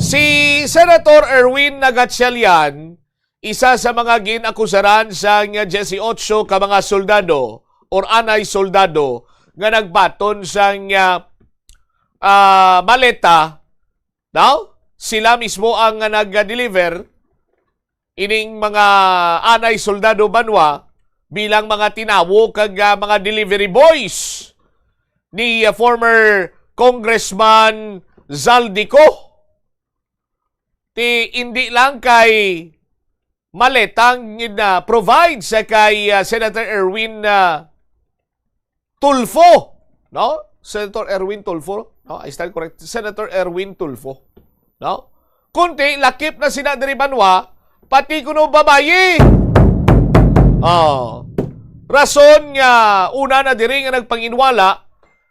Si Senator Erwin Gatchalian isa sa mga ginakusaran sa 18 ka mga soldado or anay soldado nga nagbaton sa maleta, no? Sila mismo ang nag-deliver ining mga anay soldado banwa bilang mga tinawo kag mga delivery boys ni former Congressman Zaldico. Hindi lang kay maletang provide sa kay Senator Erwin Tulfo, no? Senator Erwin Tulfo, no? I stand correct. Senator Erwin Tulfo, no? Kundi lakip na sina diri banwa pati kuno babayi. Rason nga una na diri nga nagpanginwala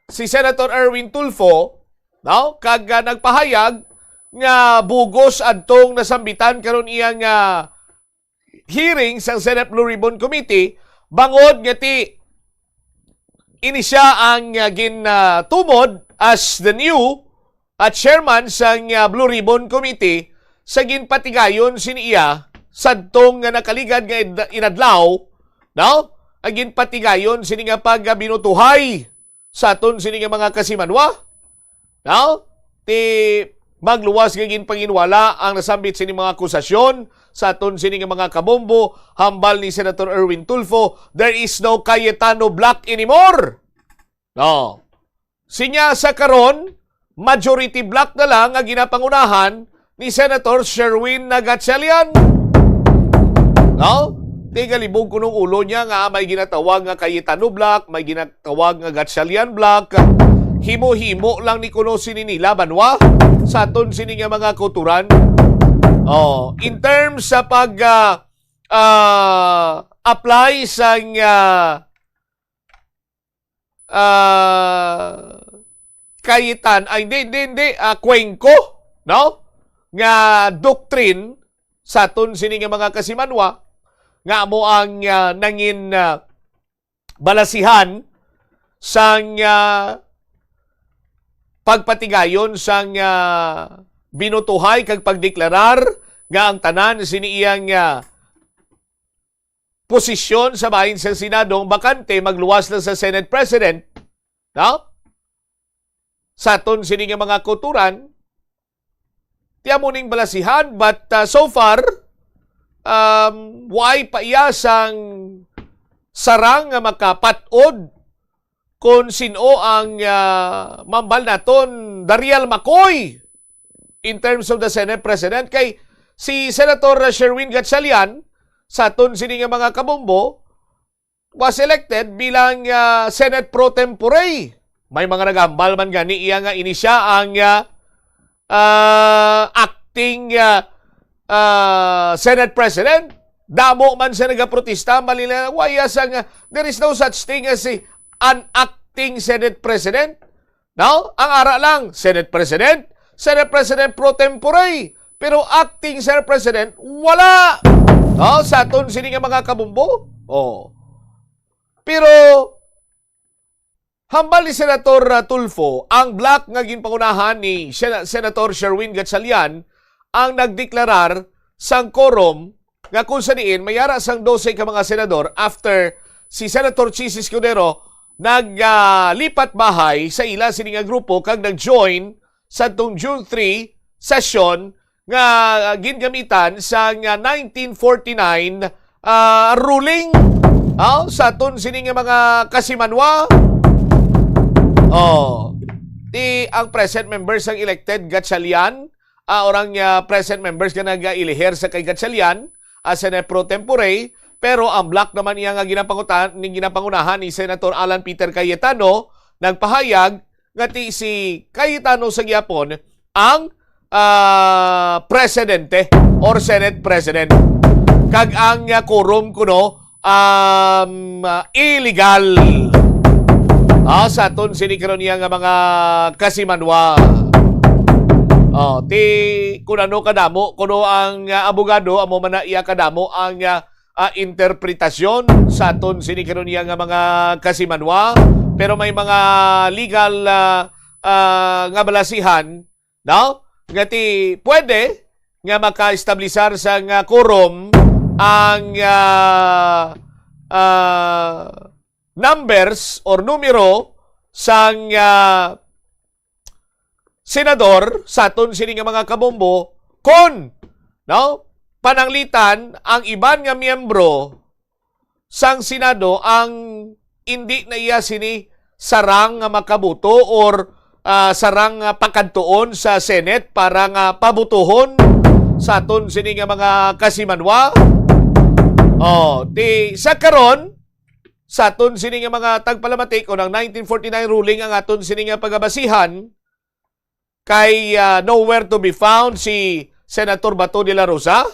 si Senator Erwin Tulfo, no? Kag nagpahayag nga bugos adtong nasambitan karon iyang hearing sa Senate Blue Ribbon Committee bangod nga ini siya ang gintumod as the new chairman sa Blue Ribbon Committee sa ginpatigayon siniya sadtong nga nakaligad nga inadlaw, no? Ang ginpatigayon sini nga pagbinutuhay sa aton sini nga mga kasimanwa, no? Magluwas nga ginpanginwala ang nasambit sini mga akusasyon sa aton sini nga mga kabombo hambal ni Senator Erwin Tulfo. There is no Cayetano Black anymore. No. Sinya sa karon majority black na lang ang ginapangunahan ni Senator Sherwin Gatchalian. No? Tigalibog ko nung ulo niya nga may ginatawag nga Cayetano Black, may ginatawag nga Gatchalian Black. Himo-himo lang ni kuno sini nila banwa sa aton sini nga mga kulturan. In terms sa pag apply sa Kayitan ay hindi Cuenco, no? Nga doctrine sa aton sini nga mga kasimanwa nga mo ang nangin balasihan sang pagpatigayon sang binutuhay kag pagdeklarar nga ang tanan sini iyang posisyon sa bahin sa Senado bakante magluwas na sa Senate President, no? Sa aton sini nga mga kulturan tiya mo ning balasihan but so far why pa iya sang sarang nga makapatod kung sino ang mambal naton Darial Macoy in terms of the Senate President. Kay si Senator Sherwin Gatchalian sa aton sini nga mga kabombo was elected bilang Senate Pro Tempore. May mga nagambal man gani iya nga ini siya ang acting Senate President. Damo man siya nagaprotesta malila waya sang there is no such thing as an acting Senate President. No? Ang ara lang, Senate President Pro Tempore. Pero acting Senate President, wala. No? Sa aton sini nga mga kabumbo. Pero, hambal ni Senator Tulfo, ang black nga ginpangunahan ni Senator Sherwin Gatchalian ang nagdeklarar sang quorum nga kung sa diin, mayara sang 12 ka mga senador after si Senator Chis Escudero naglipat bahay sa ila sini nga grupo kag nag-join sa tong June 3 session nga gingamitan sa 1949 ruling sa aton sini nga mga kasimanwa. Ang present members ang elected Gatchalian orang present members nga nag-ilihir sa kay Gatchalian as Senate Pro Tempore. Pero ang black naman niya nga ginapangunahan ni Senator Alan Peter Cayetano nagpahayag nga si Cayetano sa gyapon ang presidente or Senate President. Kag ang quorum kuno illegal. Sa aton sini karon niya nga mga kasimanwa. Kung ano kadamo kuno ang abogado amo man na iya kadamo ang interpretasyon sa aton sini karon niya nga mga kasimanwa. Pero may mga legal nga balasihan, no? Ngati pwede nga maka-establisar sa quorum ang numbers or numero sang senador sa aton sini nga mga kabombo kon pananglitan ang iban nga miyembro sang Senado ang hindi na iya sini sarang nga makabuto or sarang pakadtuon sa Senate para nga pabutuhon sa aton sini nga mga kasimanwa. Sa karon sa aton sini nga mga tagpalamatik o ng 1949 ruling ang aton sini nga pagabasihan kay nowhere to be found si Senator Bato de la Rosa.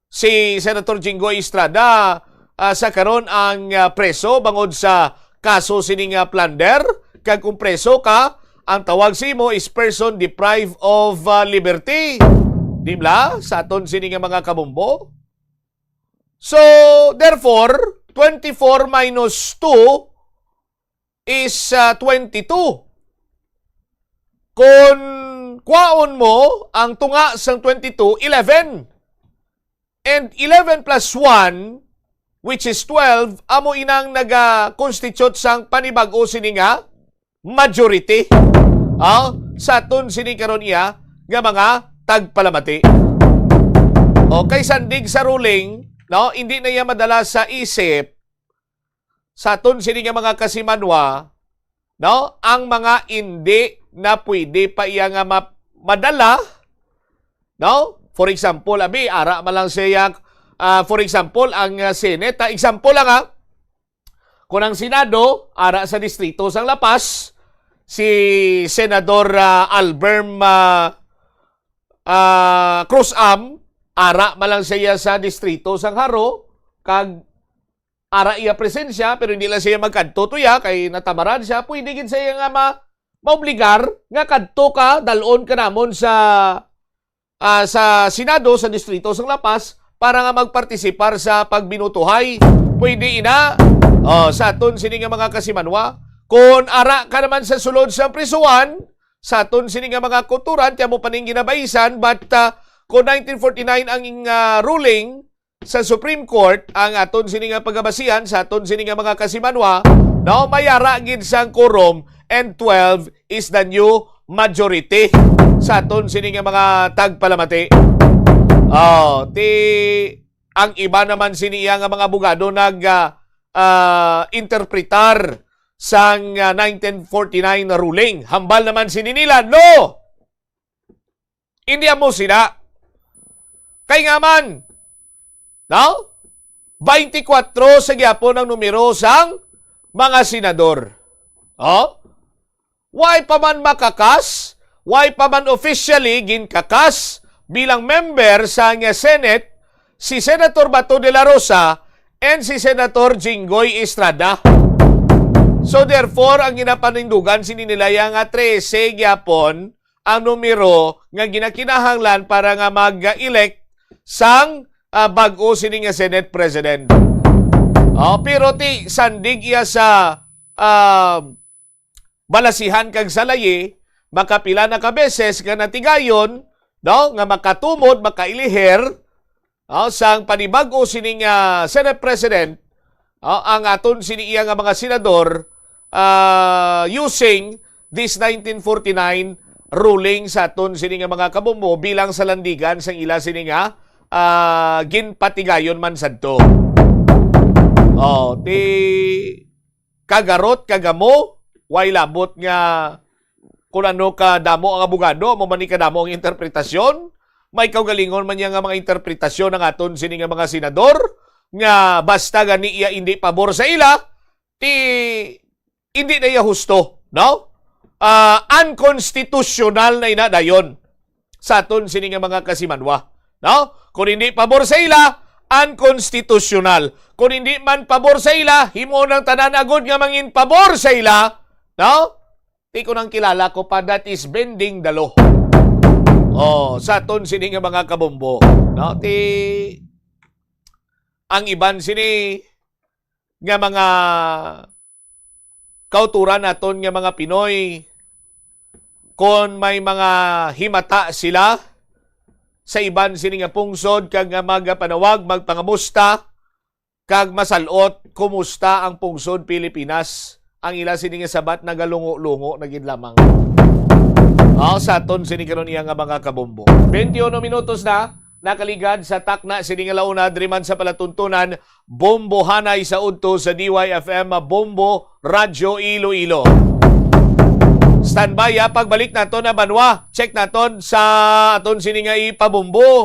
Si Senator Jinggoy Estrada sa karon ang preso bangod sa kaso sining plunder. Kag kung preso ka, ang tawag simo is person deprived of liberty. Di ba? Sa aton sining mga kabombo. So, therefore, 24 minus 2 is 22. Kung kwaon mo ang tunga sang 22, 11. And 11 plus 1, which is 12, amo inang naga-constitute sang panibago sini nga majority. Sa aton sini karon iya nga mga tagpalamati. Okay, sandig sa ruling, hindi na iya madala sa isip sa aton sini nga mga kasimanwa, ang mga hindi na pwede pa iya nga madala, for example, ara malang siya, for example, ang Senate, example lang kung ang Senado, ara sa distrito sang Lapas, si Senador Alberm Cruz-Am, ara malang siya sa distrito sang Haro, kag ara iya presensya, pero hindi lang siya magkadto tuya, kay natamaran siya, pwede gid siya nga maobligar, nga kadto ka, dalon ka namon sa Senado, sa distrito sang Lapas, para nga magpartisipar sa pagbinutuhay. Pwede ina. Sa aton sini nga mga kasimanwa. Kung ara ka naman sa sulod sa prisuan, sa aton sini nga mga kulturan, tiyan mo paning ginabaisan, but kung 1949 ang ruling sa Supreme Court, ang aton sini nga pagabasihan, sa aton sini nga mga kasimanwa, mayara gid sang quorum, and 12 is the new majority sa aton sini nga mga tagpalamati. Ang iba naman siniya nga mga abogado interpretar sang 1949 na ruling. Hambal naman sini nila, no! Hindi mo sila. Kay nga man, 24 sa gyapon ang numero sang mga senador. Why pa man makakas? Why pa man officially ginkakas bilang member sa Senate si Senator Bato de la Rosa and si Senator Jinggoy Estrada. So therefore, ang ginapanindugan sininilaya nga 13 gyapon ang numero nga ginakinahanglan para nga mag-elect sang bag-o sini nga Senate President. Pero sandig iya sa balasihan kag salayi, makapila na kabeses nga natigayon, nga makatumod, makailiher, sang panibag-o sini nga Senate President, ang aton sini iya nga mga senador using this 1949 ruling sa aton sini nga mga kabombo bilang salandigan sang ila sini nga ginpatigayon man sadto. Kagarot, kagamo, way labot nga kung ano ka damo ang abogado, mo man ni kadamo ang interpretasyon, may kaugalingon man niya nga mga interpretasyon ng aton sini nga mga senador, nga basta gani iya hindi pabor sa ila, hindi na iya husto, no? Unconstitutional na inadayon sa aton sini nga mga kasimanwa, no? Kung hindi pabor sa ila, unconstitutional. Kung hindi man pabor sa ila, himo ng tanan agod nga mangin pabor sa ila, no? Di ko nang kilala ko pa, that is bending the law. Sa aton sini nga mga kabombo, no? Ang iban sini nga mga kauturan naton nga mga Pinoy, kung may mga himata sila, sa iban sini nga pungsod kag nga magapanawag magpangamusta kag masalot kumusta ang pungsod Pilipinas. Ang ila sini nga sabat nagalungo-lungo na gid lamang. Sa aton sini karon iya nga mga kabombo. 21 minutos na nakaligad sa takna sini nga launa driman sa palatuntunan Bombo Hanay sa udto sa DYFM Bombo Radyo Iloilo. Standby pagbalik naton na banwa. Check naton sa aton sini nga ipabombo.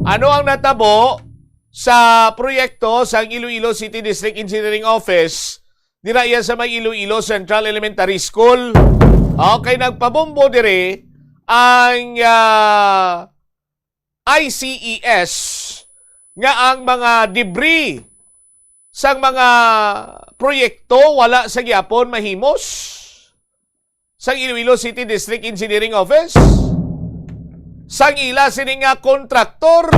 Ano ang natabo sa proyekto sa Iloilo City District Engineering Office dira iya sa may Iloilo Central Elementary School? Okay, nagpabombo dire ang ICES nga ang mga debris sang mga proyekto wala sa gyapon mahimos sa Iloilo City District Engineering Office. Sang ila sini nga kontraktor.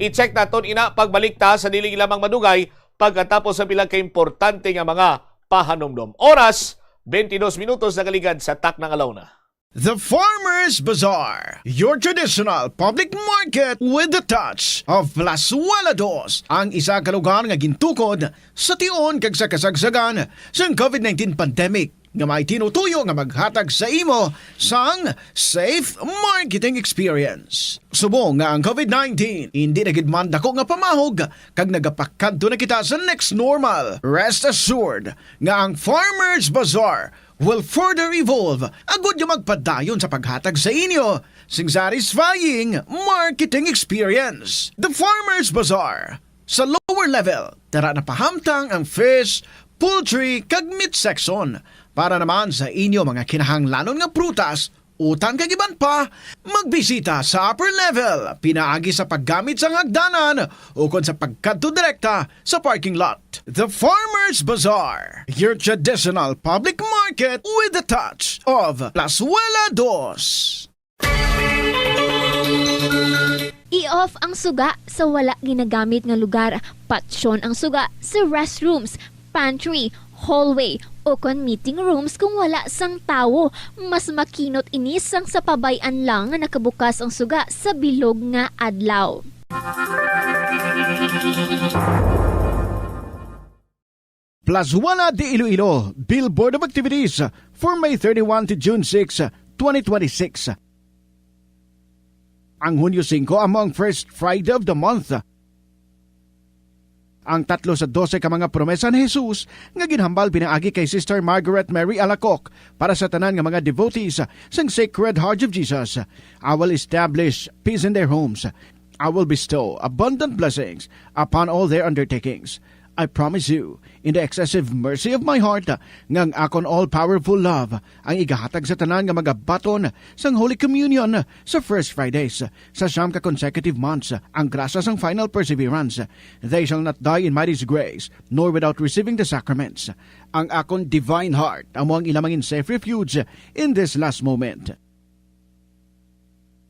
I-check naton ina pagbalik ta sa dili lamang madugay pagkatapos sa pila ka importante nga mga pahanumdom. Oras 22 minutos na kaligad sa tak ng alauna. The Farmers Bazaar, your traditional public market with the touch of Plazuela Dos, ang isa ka lugar nga gintukod sa tion kag sa kasagsagan sa COVID-19 pandemic nga may tinutuyo nga maghatag sa imo sang safe marketing experience. Subong nga ang COVID-19 hindi na gid man dako nga pamahog kag nagapakadto na kita sa next normal. Rest assured nga ang Farmers Bazaar will further evolve agud yung magpadayon sa paghatag sa inyo sing satisfying marketing experience. The Farmers Bazaar. Sa lower level, tara na pahamtang ang fish, poultry, kag meat section. Para naman sa inyo mga kinahanglanon nga prutas, utan kag iban pa, magbisita sa upper level, pinaagi sa paggamit sa hagdanan o kon sa pagkadto direkta sa parking lot. The Farmers Bazaar, your traditional public market with the touch of Plazuela Dos. I-off ang suga sa wala ginagamit nga lugar. Patsyon ang suga sa restrooms, pantry, hallway, o kon meeting rooms kung wala sang tawo. Mas makinot ini sang sa pabayan lang nga nakabukas ang suga sa bilog nga adlaw. Plazuela de Iloilo, Billboard of Activities for May 31 to June 6, 2026. Ang Hunyo 5 among first Friday of the month. Ang 3 sa 12 ka mga promesa ni Jesus nga ginhambal pinaagi kay Sister Margaret Mary Alacoc para sa tanan nga mga devotees sang Sacred Heart of Jesus. I will establish peace in their homes. I will bestow abundant blessings upon all their undertakings. I promise you, in the excessive mercy of my heart, ngang akon all-powerful love, ang igahatag sa tanan nga magabaton sang Holy Communion sa First Fridays, sa siyam ka consecutive months, ang grasa sang final perseverance. They shall not die in my disgrace, nor without receiving the sacraments. Ang akon divine heart, amo ang ilamangin safe refuge in this last moment.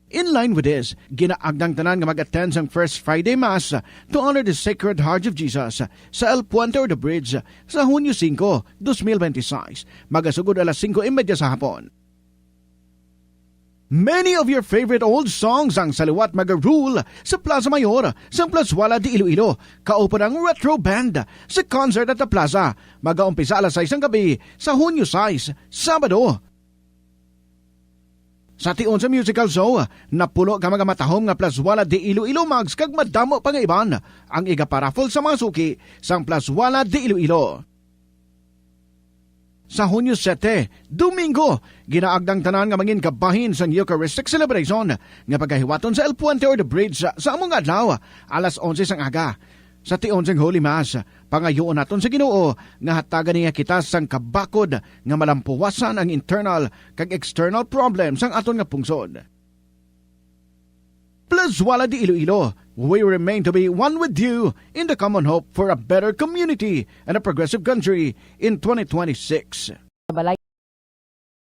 In line with this, ginaagdang tanan nga mag-attend sang First Friday Mass to honor the Sacred Heart of Jesus sa El Puente or the Bridge sa Hunyo 5, 2026, magasugod alas 5:30 sa hapon. Many of your favorite old songs ang saliwat magarule sa Plaza Mayor sa Plazuela de Iloilo. Kaupan ang Retro Band sa concert at the Plaza. Mag-aumpisa alas 6 ng gabi sa Hunyo 6, Sabado. Sa tion sa musical show, napulo ka mga matahom nga Plazuela de Iloilo mags kag madamo pa nga iban ang iga-paraffle sa mga suki sang Plazuela de Iloilo. Sa Hunyo 7, Domingo, ginaagdang tanan nga mangin kabahin sa Eucharistic celebration nga pagkahiwaton sa El Puente or the Bridge sa among adlaw, alas 11 sang aga. Sa tion sang Holy Mass, pangayoon naton sa Ginoo nga hatagan niya kita sang kabakod nga malampuwasan ang internal kag external problems sang aton nga pungsod. Plazuela de Iloilo, we remain to be one with you in the common hope for a better community and a progressive country in 2026.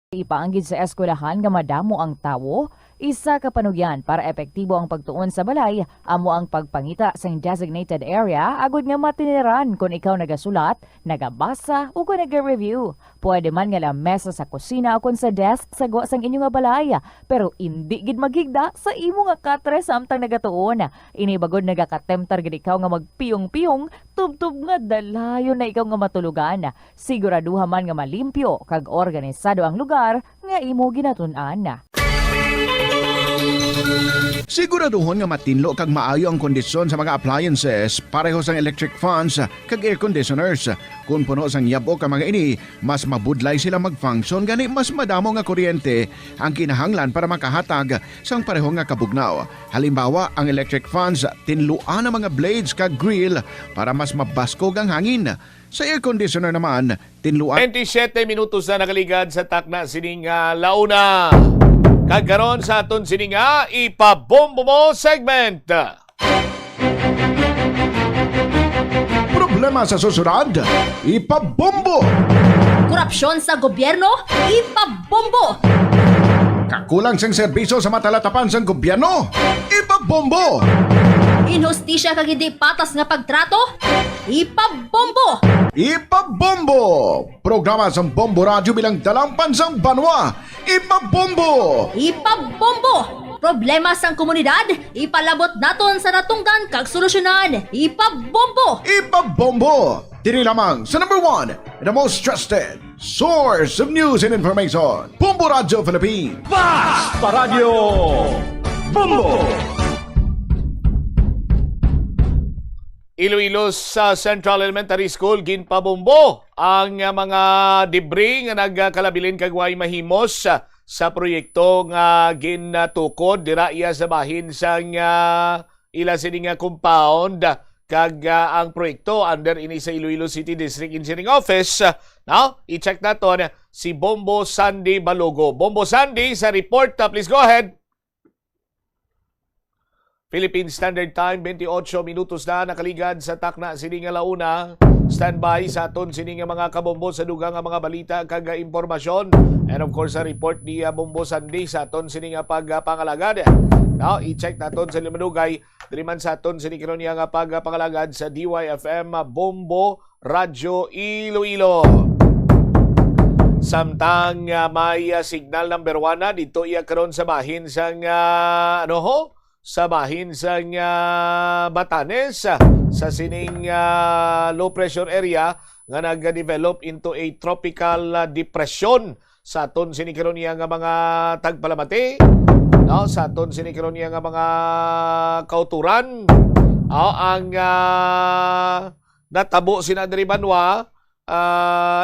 Ipaanggid sa eskwelahan nga madamo ang tawo, isa ka panugyan para epektibo ang pagtuon sa balay, amo ang pagpangita sa designated area agud nga matiniran kung ikaw nagasulat, nagabasa o kung nag-review. Pwede man nga lamesa sa kusina o kon sa desk sa sang inyo nga balay. Pero hindi gid magigda sa imo nga katre samtang nagatuon. Inibagod nagakatemptar gid ikaw nga magpiyong-piyong tubtub nga dalayon na ikaw nga matulugan. Siguraduha man nga malimpyo kag organisado ang lugar nga imo ginatun-an. Siguraduhon nga matinlo kag maayo ang kondisyon sa mga appliances pareho sang electric fans kag air conditioners. Kung puno sang yabok ang mga ini, mas mabudlay sila mag-function gani mas madamo nga kuryente ang kinahanglan para makahatag sang pareho nga kabugnaw. Halimbawa, ang electric fans tinluan ang mga blades kag grill para mas mabaskog ang hangin. Sa air conditioner naman, tinluan 27 minutos na nakaligad sa takna sining launa. Kagkaroon sa aton sining ipabombo mo segment. Problema sa susunod, ipabombo! Korupsyon sa gobyerno, ipabombo! Kakulang sang serbisyo sa matalatapan sang gobyerno, ipabombo! Inhustisya kag hindi patas nga pagtrato, ipabombo! Ipabombo! Programa sa Bombo Radio bilang dalampan sang banwa, ipabombo! Ipabombo! Problema sang komunidad, ipalabot naton sa natunggan kag solusyonan, ipabombo! Ipabombo! Diri lamang sa number 1 and the most trusted source of news and information, Bombo Radio Philippines. Basta Radio Bombo! Iloilo sa Central Elementary School ginpabombo ang mga debris nga nagkalabilin kag way mahimos sa proyekto nga gintukod dira iya sa bahin sang ila sini nga compound kag ang proyekto under ini sa Iloilo City District Engineering Office. Now, i-check naton si Bombo Sandy Balogo. Bombo Sandy sa report, please go ahead. Philippine Standard Time, 28 minutos na nakaligad sa takna sining nga launa. Standby sa aton sining nga mga kabombo sa dugang nga mga balita kag impormasyon. And of course, sa report ni Bombo Sandy sa aton sining nga pagpangalagad. Now, i-check naton sa limanugay. Dili man sa aton sining karon nga pagpangalagad sa DYFM Bombo Radio Iloilo. Samtang may signal number 1 na dito iya karon sa bahin sang sa bahin sang Batanes sa sining low pressure area nga nag-develop into a tropical depression sa aton sining karon nga mga tagpalamati, sa aton sining karon nga mga kauturan, ang natabo sina diri banwa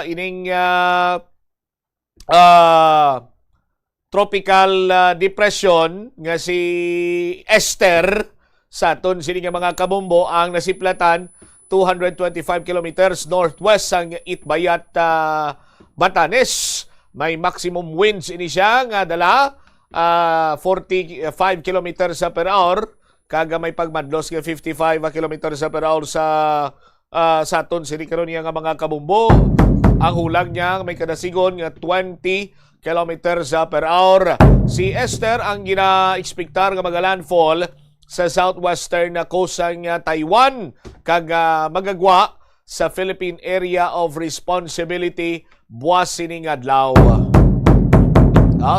ining tropical depression nga si Esther sa aton sini nga mga kabombo ang nasiplatan 225 kilometers northwest sang Itbayat, Batanes. May maximum winds ini siya nga dala 45 kilometers per hour kaga may pagmadlos nga 55 kilometers per hour sa aton sini karon nga mga kabombo. Ang hulang niya may kadasigon nga 20 kilometers per hour. Si Esther ang gina-expectar nga mag-landfall sa southwestern coast ng Taiwan kag magagwa sa Philippine Area of Responsibility buwas sining adlaw.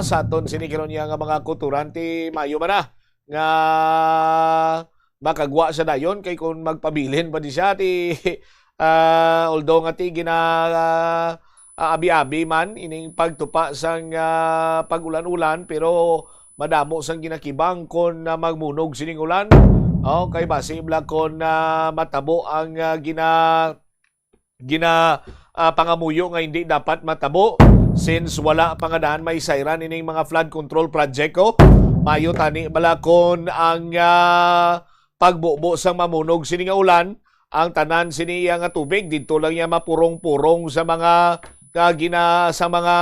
Sa aton sinikiron niya nga mga kuturanti mayo man na nga makagwa sa dayon kay kung magpabilin pa di siya ti although nga ti abi-abi man ining pagtupa sang pag-ulan-ulan pero madamo sang ginakibang kon magmunog sining ulan. Kay base ibla kon matabo ang pangamuyo nga hindi dapat matabo since wala pangadahan may sayran ining mga flood control project ko. Mayo tani bala kon ang pagbubo sang mamunog sining ulan ang tanan sini nga tubig dito lang ya mapurong-purong sa mga sa mga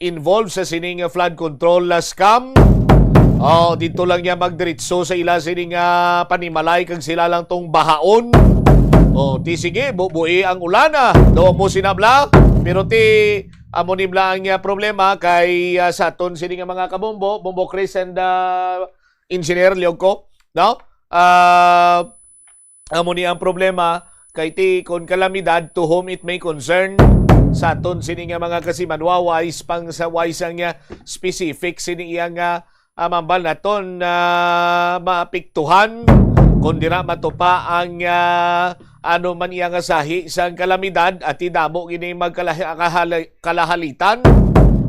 involved sa sining flood control scam. Dito lang niya magdiritso sa ila sining panimalay kag sila lang tong bahaon. Ti sige, bubuhi ang ulana. Do mo sinabla, pero ti amo nimla ang problema kay sa aton sining mga kabombo, Bombo Chris and Engineer Leoco, no? Amo ni ang problema kay ti kon kalamidad to whom it may concern. sa aton sini nga mga kasimanwa wise pang sa wise ang specific sini iya nga mambal naton maapektuhan kung dira matupa ang ano man iya nga sahi sa kalamidad at idamo gini magkalahalitan.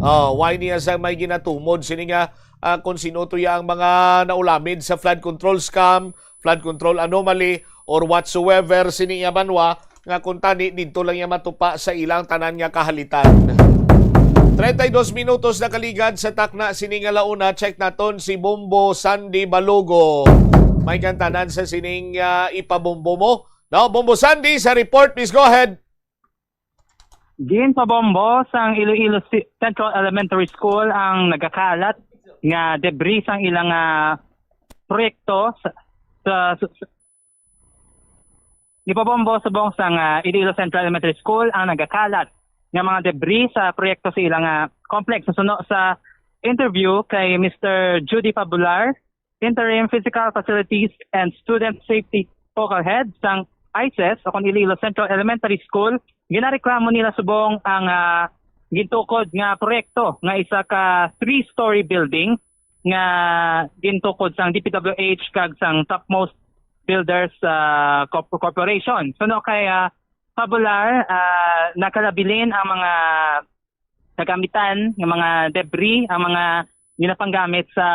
Why niya sa may ginatumod sini nga kung sino to ang mga naulamid sa flood control scam, flood control anomaly, or whatsoever sini nga banwa nga kung tani dito lang niya matupa sa ilang tanan nga kahalitan. 32 minutos na kaligad sa takna sini nga launa. Check naton si Bombo Sandy Balogo. May kantanan sa sining ipabombo mo. Now, Bombo Sandy sa report, please go ahead. Gin pabombo sang Iloilo Central Elementary School ang nagkakalat nga debris ang ilang proyekto sa Ipabombo subong sang Iloilo Central Elementary School ang nagkakalat nga mga debris sa proyekto sa ilang complex. Sa interview kay Mr. Judy Pabular, Interim Physical Facilities and Student Safety Focal Head sang ICES o kung Iloilo Central Elementary School, ginareklamo nila subong ang gintukod nga proyekto nga isa ka 3-story building nga gintukod sang DPWH kag sang Topmost Builders Corporation. So no kay Pabular, nakalabilin ang mga kagamitan, ng mga debris, ang mga ginapanggamit sa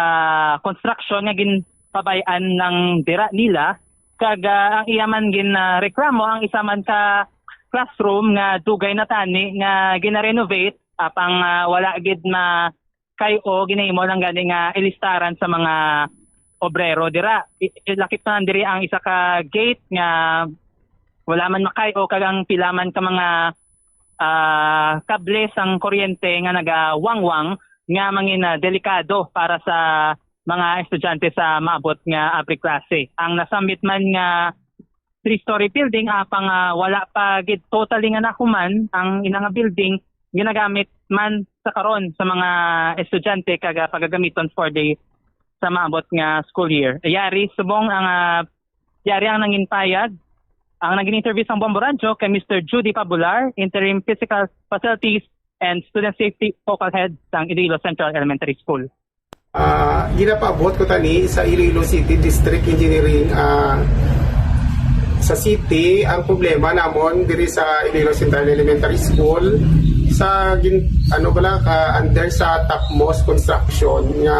construction nga ginpabayan ng dira nila. Kag ang iyaman reklamo ang isa man ka classroom nga dugay na tani nga gina-renovate apang wala gid kayo ginahimo lang gani nga ilistaran sa mga obrero dira. Lakip na diri ang isa ka gate nga wala man makayo kag ang pilaman ka mga kable sang kuryente nga nagawangwang nga mangin delikado para sa mga estudyante sa maabot nga abri klase. Ang nasambit man nga 3-story building apang wala pa gid totally nga nakuman ang inang building ginagamit man sa karon sa mga estudyante kag pagagamiton for the sa maabot nga school year. Yari subong ang yari ang nanginpayag ang naging interview sa Bombo Radio kay Mr. Judy Pabular, Interim Physical Facilities and Student Safety Focal Head ng Iloilo Central Elementary School. Ginapaabot ko tani sa Iloilo City District Engineering sa city. Ang problema namon diri sa Iloilo Central Elementary School sa under sa Topmost Construction nga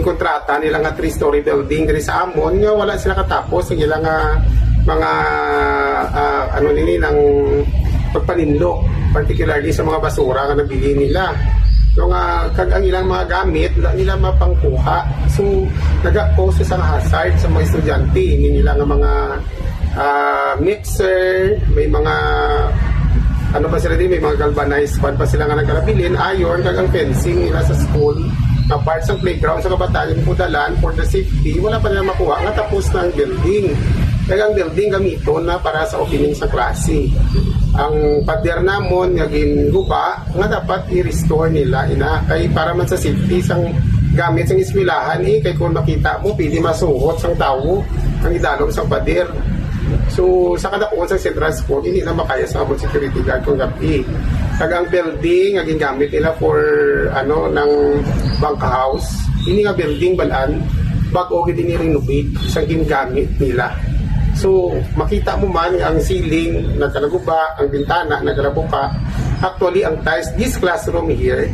kontrata nila nga 3-story building diri sa amon nga wala sila katapos ang ilang mga ng pagpaninlok, particularly sa mga basura nga nabili nila. So kag ang ilang mga gamit nila mapangkuha. So naga-pose sa hazard sa mga estudyante. Hindi nila nga mga mixer, may mga may mga galvanized pan pa sila nga nagkarabilin, iron, kag ang fencing nila sa school na parts ng playground sa kabataan yung pudalan for the safety, wala pa nila makuha nga tapos na ang building. Kaya ang building gamiton na para sa opening sa klase. Ang pader namon nga ginguba nga dapat i-restore nila kay para man sa safety sang gamit sang eskwelahan kay kung makita mo pwede masuhot sang tawo ang idalom sang pader. So sa kadakuan sa Central School hindi na makaya sa abot security guard kung gabi. Kag ang building nga gingamit nila for ng bank house, ini nga building balan bag-o gid ni-renovate sang gingamit nila. So, makita mo man ang ceiling nagkalaguba, ang bintana nagkalabuka. Actually, ang tiles, this classroom here,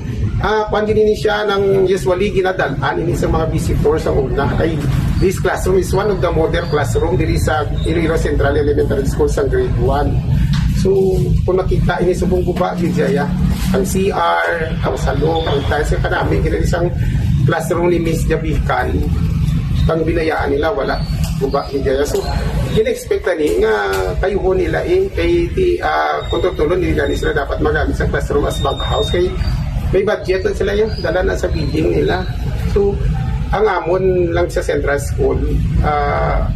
kung din siya ng usually ginadalaan ini sa mga visitors sa una. Ay, this classroom is one of the modern classroom diri sa Iloilo Central Elementary School sa grade 1. So, kung makita ini subong guba, gidjaya, ang CR, ang salong, ang tiles, yung kanami, isang classroom ni Miss Jabikan, pang binayaan nila, wala. Guba nila. So, gina-expect ni nga kayo nila kay kung tutulong nila sila dapat magamit sa classroom as bank house kay may budget na sila yung dala na sa bidding nila. So, ang amon lang sa Central School,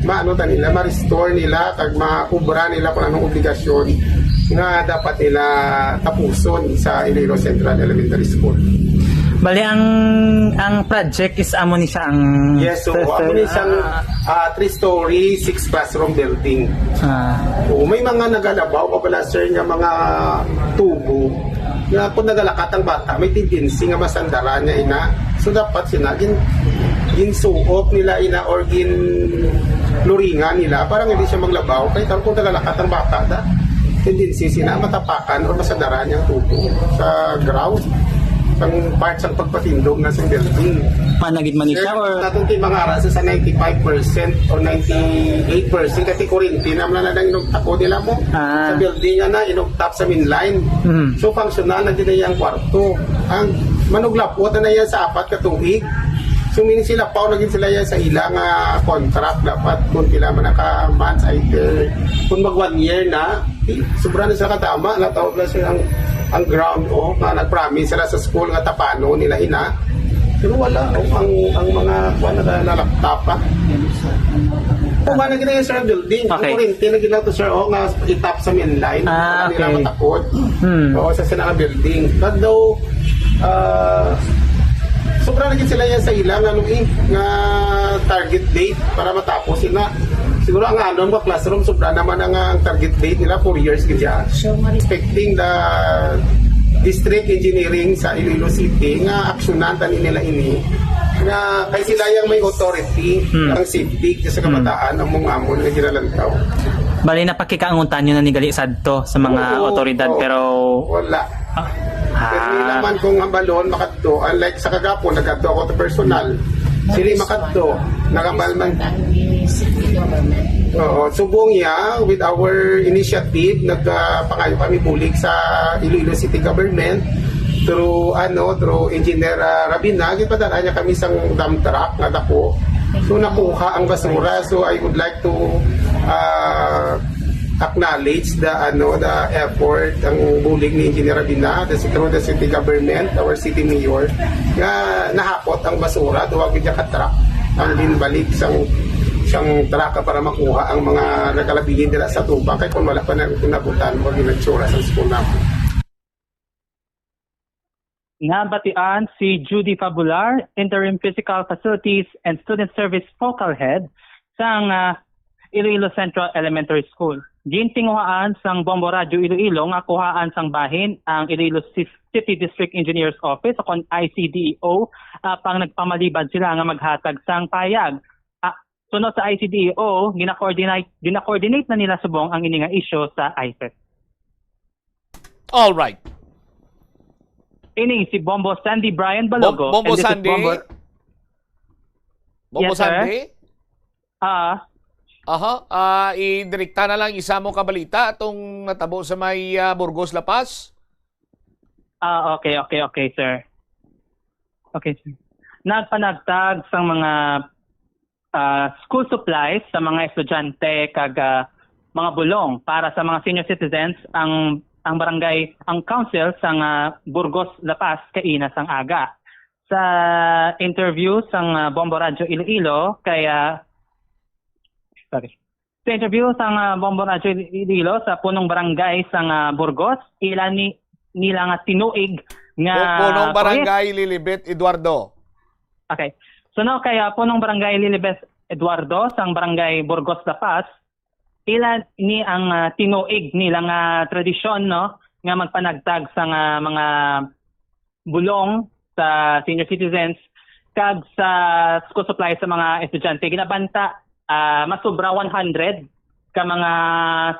ma-restore nila kag ma-ubra nila kung anong obligasyon nga dapat nila tapuson sa Iloilo Central Elementary School. Bali, ang project is amo ni siya ang... Yes, so amo ni siyang 3-story, 6 classroom building. May mga nagalabaw pa pala sir nga mga tubo nga kung nagalakat ang bata, may tendency nga masandaran niya ina. So dapat sila ginsuop nila ina or luringan nila parang hindi siya maglabaw. Kahit kung nagalakat ang bata, tendency sila matapakan o masandaran niyang tubo sa ground. Ang parts ang pagpatindog na sa building. Managid man siya or natong mga arasa sa 95% o 98% kasi kurinti naman na nang inugtako nila mo sa building na inugtap sa mainline. So functional na din ang kwarto. Ang manuglapot na yan sa 4 ka tuig. So meaning sila pa naging sila yan sa ilang contract dapat kung sila man naka-months either kung mag 1 year na sobra na sila katama natawag na sila ang ground nga nag-promise sila sa school nga tapano nila ina pero wala ang mga nalalaptop pa kung na ginaya sa building kung kurinti na ginawa to sir nga itap sa mainline nila matakot sa sinaka building but though sobra na sila yan sa ilang nga target date para matapos sila. Siguro ang classroom sobra naman ang target date nila 4 years kaya. Expecting the district engineering sa Iloilo City nga aksyonan tani nila ini nga kay sila yang may authority ang safety sa kabataan ang mga amon nga ginalantaw. Bali napakikaangutan nyo na ni gali sadto sa mga otoridad pero wala. Pero naman kung ang balon makadto unlike sa kagapon nagkadto ako to personal sili makadto nakabalman subong niya with our initiative nagpangayo kami bulig sa Iloilo City Government through Engineer Rabina gipadala niya kami sang dump truck nga dako so nakuha ang basura so I would like to acknowledge the effort ang bulig ni Engineer Rabina through the city government our city mayor nga nahapot ang basura duwag niya ka truck ang dinbalik siyang truck para makuha ang mga nakalabingin nila sa tubang kaya kung wala pa na kinabutan o ginagtsura sa school namin. Nabatian si Judy Fabular, Interim Physical Facilities and Student Service Focal Head sang Iloilo Central Elementary School. Gintinguhaan sang Bombo Radio Iloilo nga kuhaan sang bahin ang Iloilo City District Engineer's Office o ICDEO pang nagpamalibad sila nga maghatag sang payag. Sunod sa ICDEO, gina-coordinate na nila subong ang ini nga issue sa ICES. All right. Ini si Bombo Sandy Brian Balogo. Bombo Sandy. Bombo Yes, Sandy. Sir? Idirekta na lang isa mo kabalita atong natabo sa may Burgos La Paz. Okay, sir. Okay, sir. Nagpanagtag sa mga school supplies sa mga estudyante kag mga bulong para sa mga senior citizens ang barangay ang council sa Burgos La Paz kaina sang aga. Sa interview sang Bombo Radio Iloilo sa interview sang Bombo Radio Iloilo sa punong barangay sang Burgos nila nga tinuig nga punong barangay Lilibet Eduardo. Okay. So kaya punong barangay Lilibet Eduardo sang barangay Burgos La Paz ilan ni ang tinuig nila nga tradisyon nga magpanagtag sa mga bulong sa senior citizens kag sa school supply sa mga estudyante ginabanta masubra 100 ka mga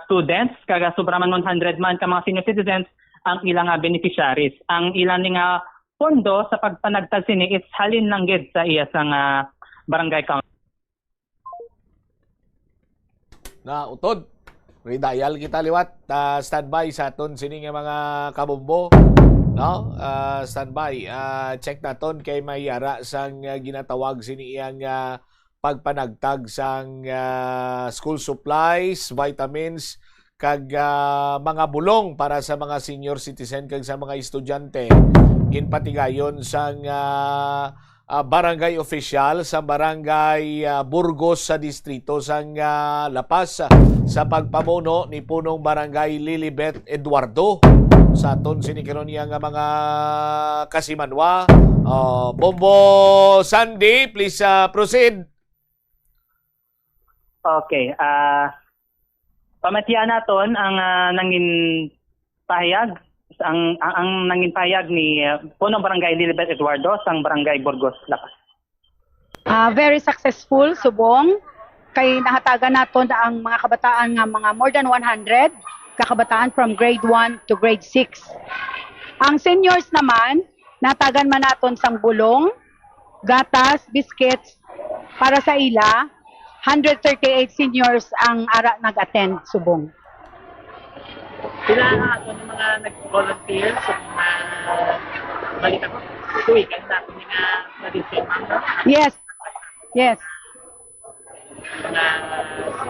students kag sobra man 100 man ka mga senior citizens ang ilang beneficiaries ang ilan nga pondo sa pagpanagtag sini is halin lang gid sa iya sang barangay council. Na utod. Dial kita liwat. Standby sa aton sini nga mga kabumbo. No? Standby. Check naton kay may yara sang ginatawag sini iyang pagpanagtag sang school supplies, vitamins, kag mga bulong para sa mga senior citizen kag sa mga estudyante ginpatigayon sang barangay official sa barangay Burgos sa distrito sang Lapas sa pagpamuno ni punong barangay Lilibet Eduardo. Sa aton sinikaron niya nga mga kasimanwa. Bombo Sandy, please proceed. Okay. Pamatian naton ang nangin pahayag ang nangin pahayag ni punong barangay Lilibet Eduardo sang barangay Burgos Lapas. Very successful subong kay nahatagan naton ang mga kabataan nga mga more than 100 kakabataan from grade 1 to grade 6. Ang seniors naman natagan man naton sang bulong, gatas, biscuits para sa ila. 138 seniors ang ara nag-attend subong. Sila ato ng mga nag-volunteer sa mga balita ko. Tuwigan natin nga medicine. Yes. Yes. Mga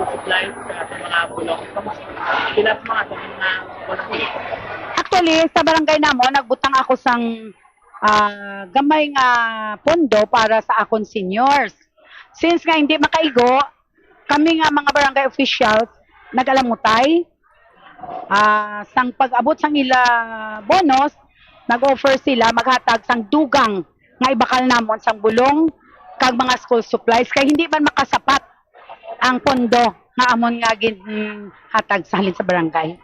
supplies sa mga bulong. Sila sa mga volunteer. Actually, sa barangay namo nagbutang ako sang gamay nga pondo para sa akon seniors. Since nga hindi makaigo, kami nga mga barangay officials nag-alamutay. Sang pag-abot sang ila bonus, nag-offer sila maghatag sang dugang nga ibakal namon sang bulong kag mga school supplies kay hindi man makasapat ang pondo nga amon nga ginhatag sa halin sa barangay.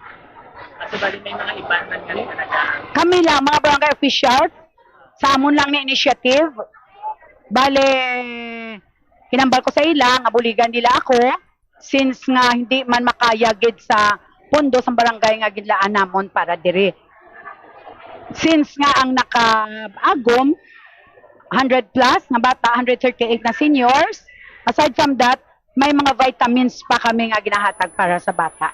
At bali may mga iban man gali na Kami lang mga barangay officials sa amon lang ni initiative. Bale kinambal ko sa ila nga buligan nila ako since nga hindi man makayagid sa pondo sa barangay nga ginlaan namon para diri. Since nga ang nakaagom 100 plus na bata, 138 na seniors, aside from that, may mga vitamins pa kami nga ginahatag para sa bata.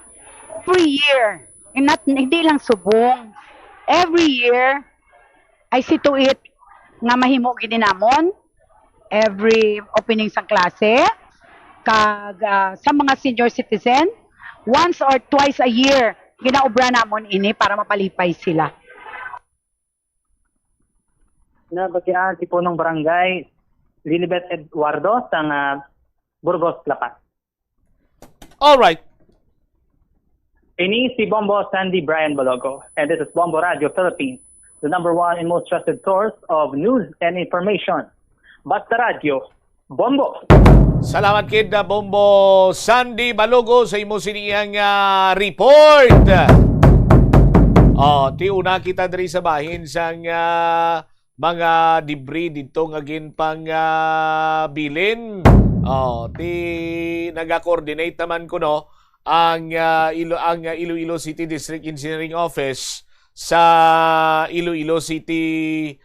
Every year, hindi lang subong. Every year, I see to it nga mahimo gini namon every opening sa klase kag sa mga senior citizen once or twice a year ginaobra namon ini para mapalipay sila. Nabatian si punong barangay Lilibet Eduardo sang Burgos Lapas. All right. Ini si Bombo Sandy Brian Balogo and this is Bombo Radio Philippines, the number one and most trusted source of news and information. Basta Radio, Bombo. Salamat kid Bombo Sandy Balogo sa imo siniyang report. Tiuna kita diri sa bahin sang mga debris dito nga ginpang bilin. Naga-coordinate naman ko no ang Iloilo City District Engineering Office sa Iloilo City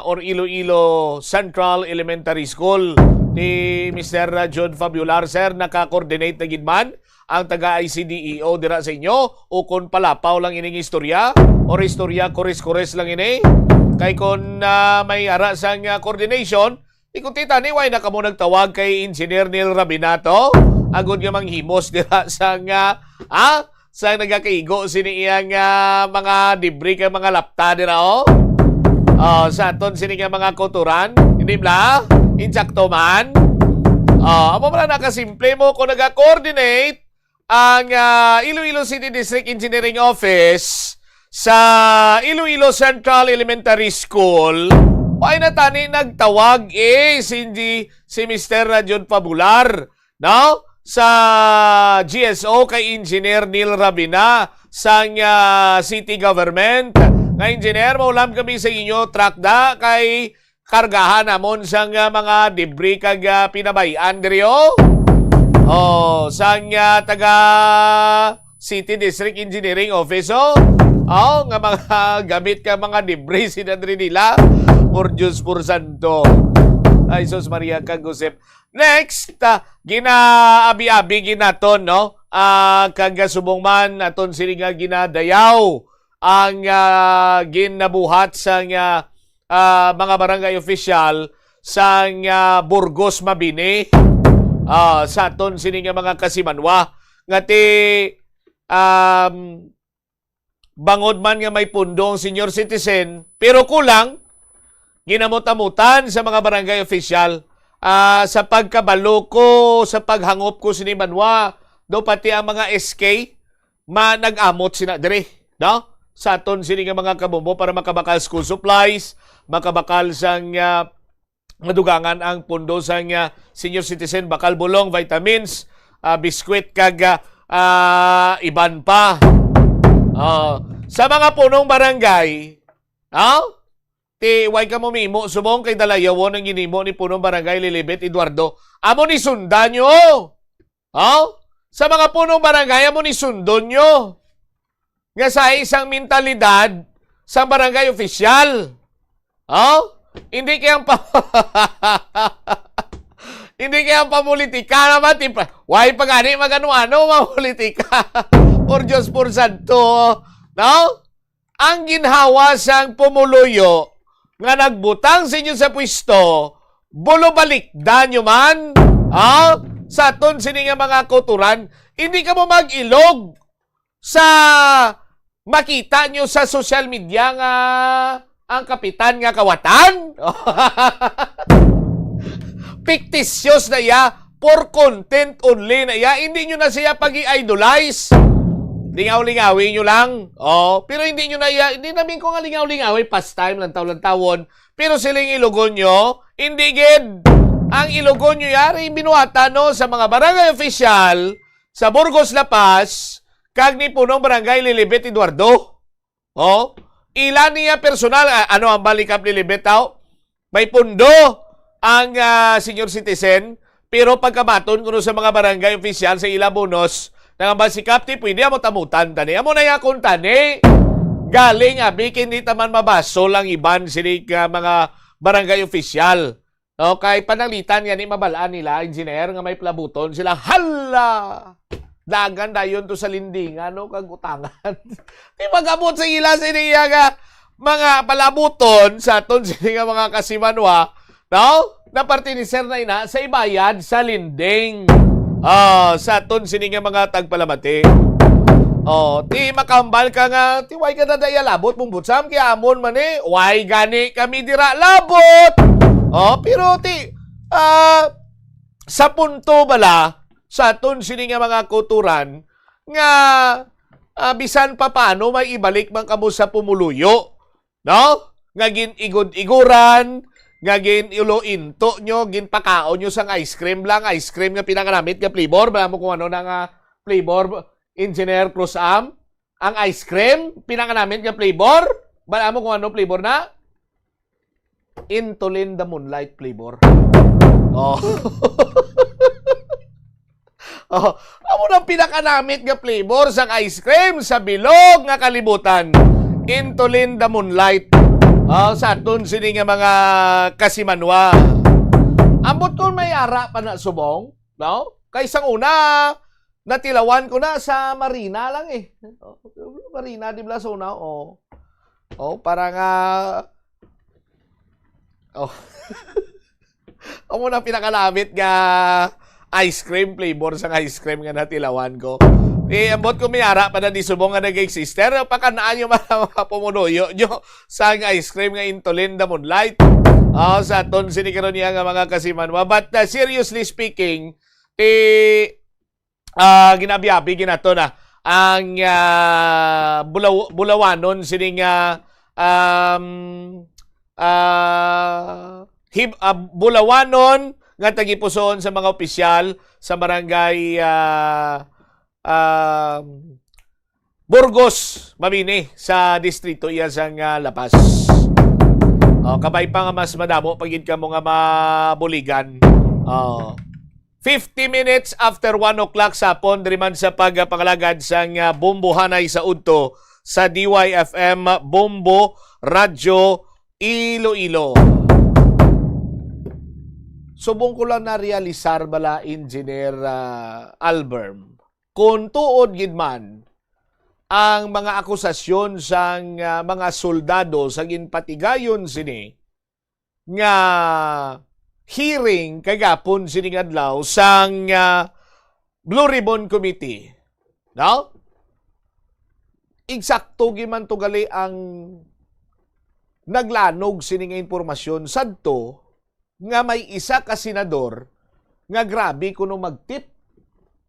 or Iloilo Central Elementary School ni Mr. John Fabular. Sir, naka-coordinate na gidman ang taga-ICDEO dira sa inyo o kung palapaw lang ining istorya or istorya kores-kores lang ini kay kung may ara sang coordination ikot tita ni way na kamo nagtawag kay Engineer Neil Rabinato agud nga manghimos dira sang sang nagakaigo sini iyang mga debris kay mga lapta dira sa aton sini nga mga kuturan hindi bla insakto man amo man nakasimple mo kung naga-coordinate ang Iloilo City District Engineering Office sa Iloilo Central Elementary School ay natani nagtawag si Mr. John Fabular no sa GSO kay Engineer Neil Rabina sang city government nga engineer maulam kami sa inyo trakda kay kargahan namon sang mga debris kag pinabayan diri sang taga City District Engineering Office nga mga gamit ka mga debris sinadri nila por Diyos por Santo ay sus Maria kagusep. Next ginaabi-abi ginaton no kag subong man aton sini nga ginadayaw ang ginabuhat sang mga barangay official sang Burgos Mabini sa aton sini nga mga kasimanwa ngati bangod man nga may pundong senior citizen pero kulang ginamot-amutan sa mga barangay official sa pagkabalo ko, sa paghangop ko sini Manwa, do pati ang mga SK nag-amot sina dire, no? Sa aton sini nga mga kabombo para makabakal school supplies, makabakal sang madugangan ang pundo sang senior citizen, bakal bulong, vitamins, biskwit kag iban pa. Sa mga punong barangay, way ka mo mimo, subong kay dalayawon ang ginimo ni punong barangay Lilibet Eduardo. Amo ni sundan nyo. Sa mga punong barangay, amo ni sundon nyo. Nga sa isang mentalidad sa barangay official. Hindi kayang hindi kayang pamulitika naman. Why pagani magano-ano mamulitika. Por Diyos, por Santo. No? Ang ginhawa sang pumuluyo nga nagbutang sa inyo sa pwesto, bulo-balikdan nyo man. Sa aton sini nga mga kuturan, hindi ka mo mag-ilog sa makita nyo sa social media nga ang kapitan nga kawatan. Fictitious na ya, for content only na ya, hindi nyo na siya pag-i-idolize. Lingaw-lingawin nyo lang. Pero hindi nyo na ya, hindi namin ko nga lingaw-lingawin, pastime, lantaw-lantawon. Pero siling ilugon nyo, hindi gid. Ang ilugon nyo yari, binuhata no, sa mga barangay official, sa Burgos La Paz, kag ni punong barangay Lilibet Eduardo. Ilan niya personal, ano ang balikap Lilibet tao? May pundo ang senior citizen, pero pagkamaton kuno sa mga barangay official sa ila bonus, nang si Kapti, pwede mo tamutan tani. Amo na yakon tani. Galing bikin di taman mabaso lang iban sini mga barangay official. Kay panalitan nga ni mabalaan nila, engineer nga may plabuton sila, hala! Dagan dayon to sa lindingan, kag utangan. Di magabot sa ila siniya nga mga palabuton sa aton sini nga mga kasimanwa, na parte ni Sir na ina sa ibayad sa linding. Sa aton sini nga mga tagpalamati. Ti makambal ka nga, ti way ka na daya labot mong butsam, kaya amon man way gani kami dira labot. Pero sa punto bala, sa aton sini nga mga kuturan, nga bisan pa paano may ibalik man kamo sa pumuluyo. No? Nga gin-igod-iguran, nga gin-ilo-into nyo, gin-pakao nyo sang ice cream lang, ice cream nga pinanganamit nga flavor. Bala mo kung ano na flavor, Engineer Cruz Am? Ang ice cream, pinanganamit nga flavor? Bala mo kung ano flavor na? Intulin the Moonlight flavor. Amo nang pinakanamit nga flavor sang ice cream sa bilog nga kalibutan. Intulin the Moonlight. Sa aton sini nga mga kasimanwa. Ambot ko may ara pa na subong, no? Kaysang una, natilawan ko na sa Marina lang Marina di ba sa una? Parang amo na pinakalabit nga ice cream flavor sa ice cream nga natilawan ko. Ambot ko may ara pa na di subong nga nag-exister. Pakanaan nyo mga pumunuyo nyo sa ice cream nga Intulin the Moonlight. Sa aton sinikaroon niya nga mga kasimanwa. But seriously speaking, ginabiyabi ginato na ang bulawanon sining bulawanon nga tagipuson sa mga opisyal sa barangay Burgos, Mabini sa distrito iya sang La Paz. Kabay pa nga mas madamo pagid ka mo nga mabuligan. 50 minutes after 1 o'clock sapon diri man sa pagpangalagad sang Bombohanay sa udto sa DYFM Bombo Radyo Iloilo. Subong ko lang na-realisar bala Engineer Alberm. Kung tuod gid man ang mga akusasyon sang mga soldado sa ginpatigayon sini nga hearing kagapon sining adlaw sang Blue Ribbon Committee. No? Eksakto giman tugali ang naglanog sini nga informasyon sadto nga may isa ka senador nga grabe kuno magtip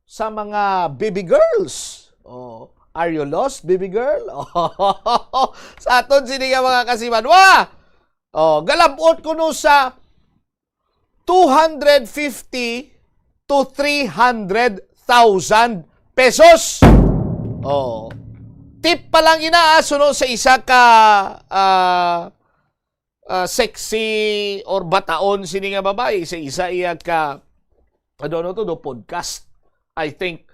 sa mga baby girls. Oh, are you lost, baby girl? Oh, sa aton sini nga mga kasimanwa. Oh, galabot kuno sa 250 to 300,000 pesos. Oh. Tip pa lang inaaso sa isa ka sexy or bataon sini nga babae sa isa iya ka podcast. I think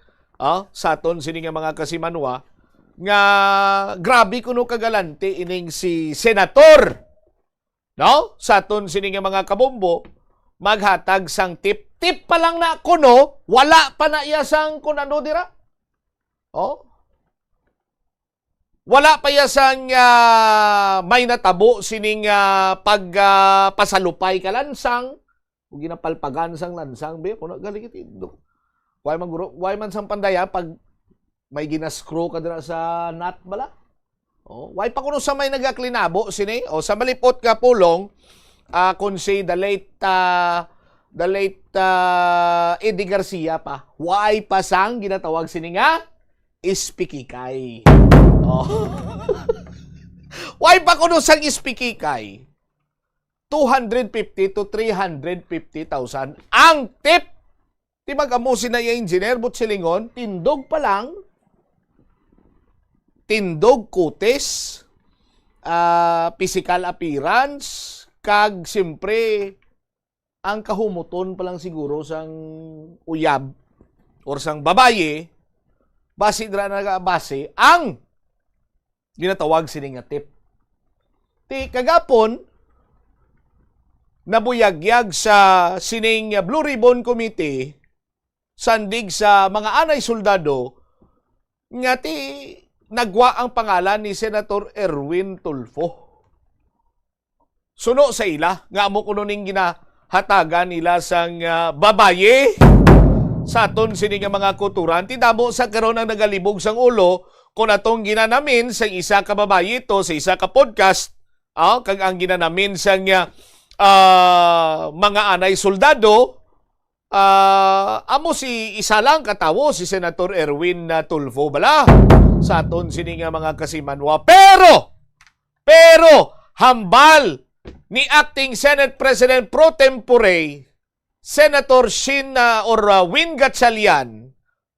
sa aton sini nga mga kasimanwa nga grabe kuno kagalante ining si senator. No? Sa aton sini nga mga kabombo maghatag sang tip. Tip pa lang na kuno, wala pa na iya sang kunano dira. Oh. Wala pa iya sang may natabo sining pagpasalupay ka lansang o ginapalpagan sang lansang be kuno galigit indo. Why man sang pandaya pag may ginascrew ka dira sa nut bala. Oh, why pa kuno sa may nagaklinabo sini o sa malipot ka pulong kung si the late Eddie Garcia pa. Why pa sang ginatawag sini nga ispikikay. Oh. Why pa kuno sang ispikikay? 250 to 350,000 ang tip. Di magamusin na yung engineer but silingon, tindog pa lang. Tindog kutis, physical appearance, kag siyempre ang kahumuton pa lang siguro sang uyab or sang babaye, base dra na base ang ginatawag sining nga tip. Ti kagapon nabuyagyag sa sining Blue Ribbon Committee sandig sa mga anay soldado nga ti nagwa ang pangalan ni Senator Erwin Tulfo. Suno sa ila nga amo kuno ning ginahatagan nila sang babaye sa aton sini nga mga kuturan ti damo sa karon ang nagalibog sang ulo kung atong ginanamin sa isa ka babaye to sa isa ka podcast kag ang ginanamin sang mga anay soldado amo si isa lang katawo si Senator Erwin Tulfo bala sa aton sini nga mga kasimanwa pero hambal ni acting Senate President pro tempore Senator Win Gatchalian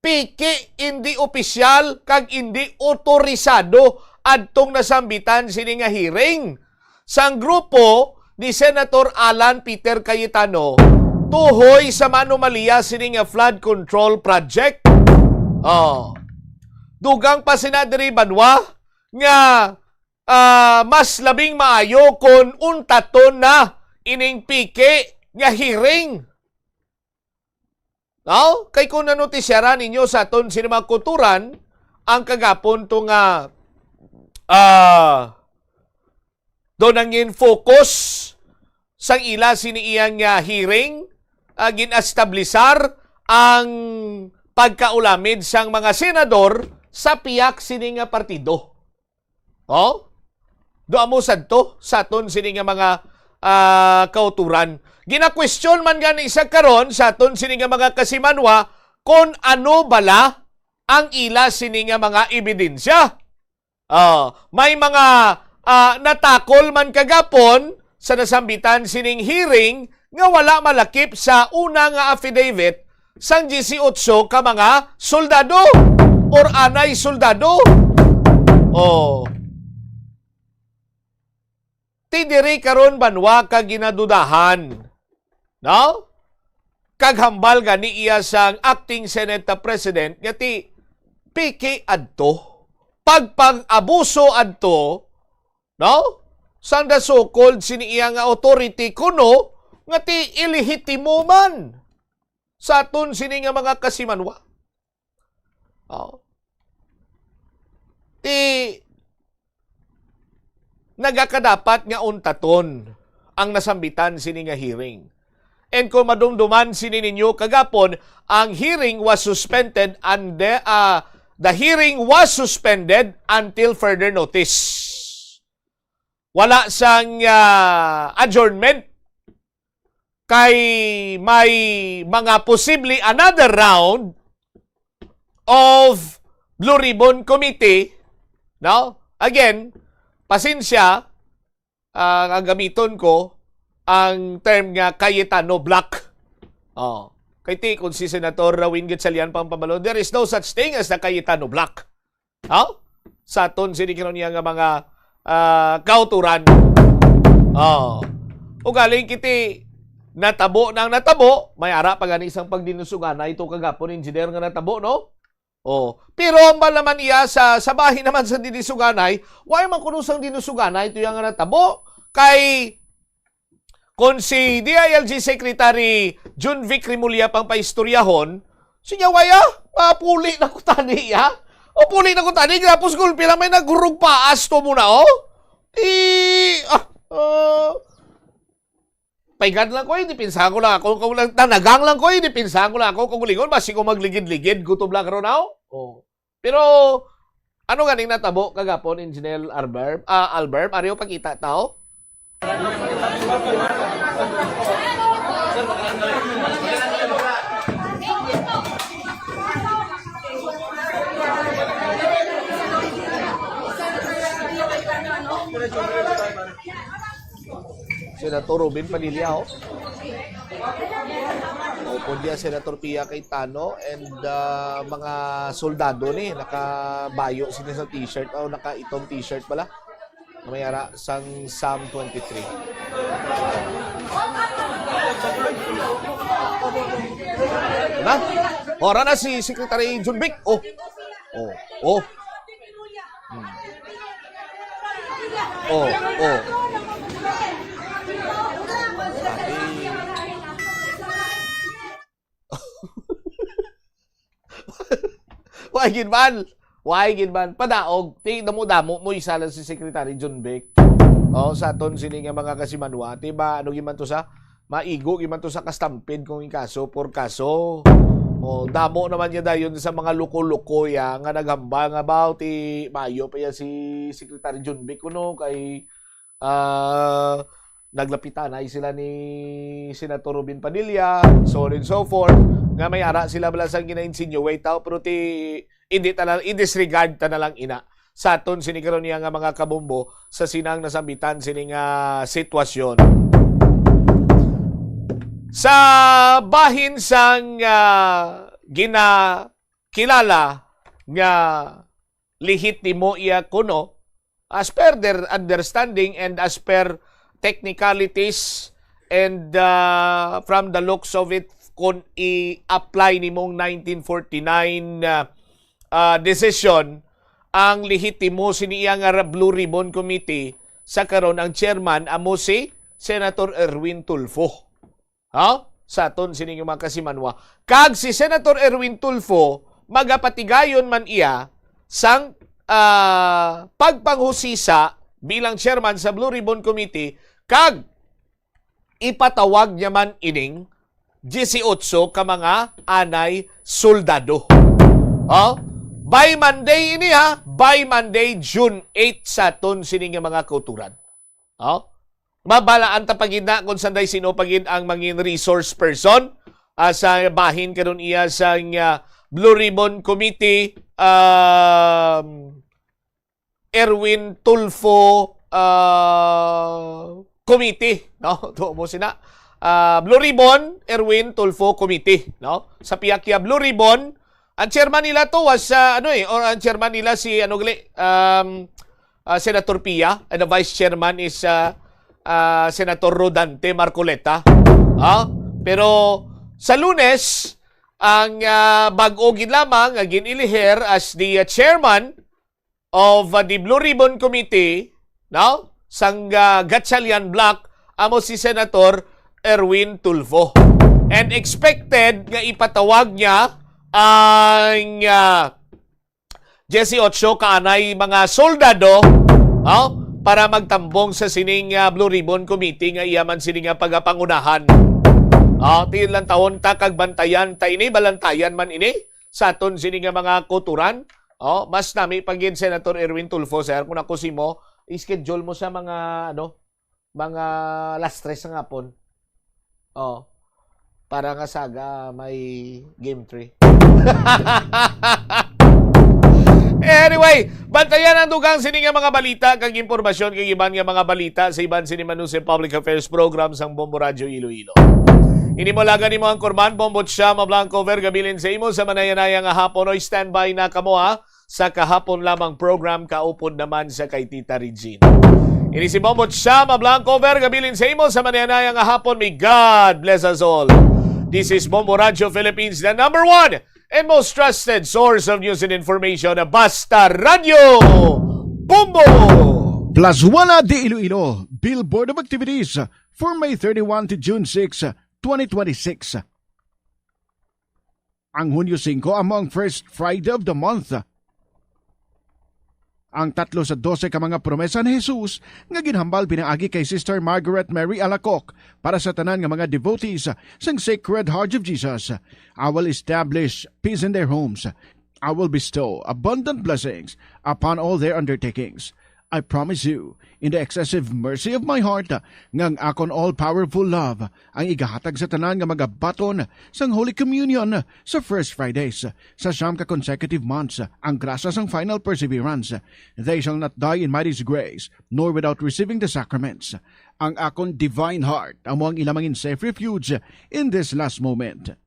piki hindi opisyal kag hindi otorisado adtong nasambitan sini nga hearing sang grupo ni Senator Alan Peter Cayetano tuhoy sa manomalya sini nga flood control project. Dugang pa sinadiri banwa nga mas labing maayo kung untaton na ining pike nga hearing. Kay kung nanotisyaran ninyo sa aton sinima kuturan ang kagapon to nga doon ang focus sang ila siniiyang hearing ginastablisar ang pagkaulamid sang mga senador sa piyak sini nga partido. Doon mo sadto sa aton sini nga mga kauturan. Gina-question man gani isa karon sa aton sini nga mga kasimanwa kung ano bala ang ila sini nga mga ebidensya. May mga natakol man kagapon sa nasambitan sining hearing nga wala malakip sa una nga affidavit sang 18 ka mga soldado or anay soldado. Ti diri karon banwa ka ginadudahan. No? Kaghambal gani iya sang acting Senate President nga ti piki adto. Pagpang-abuso adto, no? Sang da so-called siniya nga authority kuno nga ti ilehitimo man sa aton sini nga mga kasimanwa. Ti nagakadapat nga untaton ang nasambitan sini nga hearing. And kung madumduman sini ninyo kagapon, ang hearing was suspended and the hearing was suspended until further notice. wala sang adjournment kay may mga posibly another round of Blue Ribbon Committee. No? Again, pasensya, ang gamiton ko ang term nga Cayetano Block. Oh. Kay ti kung si Senator Win Gatchalian pampabalo, there is no such thing as the Cayetano Block. Oh? Sa aton sinikiron niya nga mga kauturan. Oh. O galing kiti natabo nang natabo, may ara pa gani isang pagdinusugan na ito kagapon engineer nga natabo, no? Oh, pero ang malaman iya sa bahin naman sa dinisuganay, why man kunusang dinusuganay ito yung nga natabo kay kung si DILG Secretary Jun Vic Rimulya pang paistoryahon, siya waya, puli na kutani ya. O puli na kutani, grapos gulpi lang may nagurug paas to muna, oh. Paigad lang ko, hindi pinsahan ko lang ako. Kung tanagang lang ko, hindi pinsahan ko lang ako. Kung lingon, basi ko magligid-ligid, gutom lang karon now. Oh. Pero, ano ganing natabo kagapon, Engineer Albert, ariyo pakita tao? Senator Robin Padilla, oh. Opo diya, Senator Pia Cayetano and mga soldado ni nakabayo sila sa t-shirt o naka-itong t-shirt pala. Mayara sang Psalm 23. Na? Ora na si Secretary Jun Vic. Oh. Oh. Why ginban? Padaog. Tingnan mo damo mo isa lang si Secretary Jun Vic. Oh, sa aton sini nga mga kasimanwa, tiba ano giman to sa maigo giman to sa kastampid kung kaso por kaso. Oh, damo naman niya dayon sa mga luko-luko ya nga naghambang about mayo pa ya si Secretary Jun Vic kuno kay naglapitan ay sila ni Senator Robin Padilla, so on and so forth. Nga may ara sila balasang gina-insinuate tao pero i-disregard ta na lang ina. Sa aton sinikaron niya nga mga kabumbo sa sinang nasambitan sining sitwasyon. Sa bahin sang ginakilala nga lehitimo iya kuno as per their understanding and as per technicalities and from the looks of it kung i-apply ni mong 1949 decision ang lehitimo siniya nga Blue Ribbon Committee sa karon ang chairman amo si Senator Erwin Tulfo. Sa aton sining mga kasimanwa. Kag si Senator Erwin Tulfo magapatigayon man iya sang pagpanghusisa bilang chairman sa Blue Ribbon Committee kag ipatawag niya man ining 18 ka mga anay soldado. By Monday ini by Monday June 8 sa aton sining mga kauturan. Mabalaan ta pagid na kung sanday sino pagid ang mangin resource person sa bahin karon iya sa Blue Ribbon Committee Erwin Tulfo Committee, no? To mo sina Blue Ribbon Erwin Tulfo Committee, no? Sa Piakya Blue Ribbon, ang chairman nila to was or ang chairman nila si Senator Pia, and the vice chairman is Senator Rodante Marcoleta. Pero sa Lunes, ang bag-o gid lamang giniliher as the chairman of the Blue Ribbon Committee, no? Sang Gatchalian Block, amo si Senator Erwin Tulfo. And expected nga ipatawag niya ang 18 kaanay mga soldado para magtambong sa sining Blue Ribbon Committee nga iyaman sining pagapangunahan. Tiyon lang taon ta kag bantayan ta ini balantayan man ini sa aton sining mga kuturan. Mas nami pagin Senator Erwin Tulfo sir kung ako simo i-schedule mo sa mga mga last stress nga hapon. Oh. Para nga saga may game 3. Anyway, bantayan ang dugang sini nga mga balita kag impormasyon kag iban nga mga balita sa iban sini Manusip Public Affairs Program sang Bombo Radio Iloilo. Ini mo laga nimo ang kurman Bombot Shama Blanco Vergabilin sa imo sa manayanaya nga hapon oy standby na kamo sa kahapon lamang program kaupod naman sa kay Tita Regine. Ini si Bombot Shama Blanco Vergabilin sa imo sa manayanaya nga hapon. May God bless us all. This is Bombo Radio Philippines, the number one and most trusted source of news and information, Basta Radio Bombo! Plazuela de Iloilo, Billboard of Activities for May 31 to June 6, 2026. Ang Hunyo 5 among first Friday of the month. Ang 3 sa 12 ka mga promesa ni Jesus nga ginhambal pinaagi kay Sister Margaret Mary Alacoc para sa tanan nga mga devotees sang Sacred Heart of Jesus. I will establish peace in their homes. I will bestow abundant blessings upon all their undertakings. I promise you, in the excessive mercy of my heart, ngang akon all-powerful love, ang igahatag sa tanan nga magabaton sang Holy Communion sa First Fridays, sa siyam ka consecutive months, ang grasa sang final perseverance. They shall not die in my disgrace, nor without receiving the sacraments. Ang akon divine heart, amo ang ilamangin safe refuge in this last moment.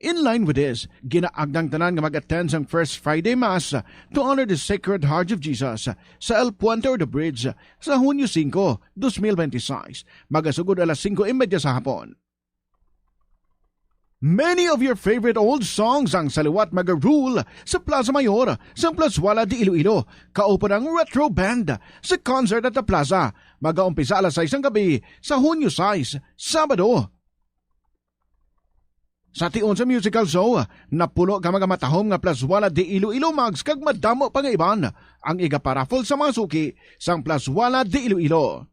In line with this, ginaagdang tanan nga mag-attend sang First Friday Mass to honor the Sacred Heart of Jesus sa El Puente or the Bridge sa Hunyo 5, 2026, magasugod alas 5:30 sa hapon. Many of your favorite old songs ang saliwat magarule sa Plaza Mayor sa Plazuela de Iloilo, kaupo ng Retro Band sa concert at the Plaza, mag-aumpisa alas 6 ng gabi sa Hunyo 6, Sabado. Sa tion sa musical show, napuno ka mga matahom nga Plazuela de Iloilo mags kag madamo pa nga iban ang iga-paraffle sa mga suki sang Plazuela de Iloilo.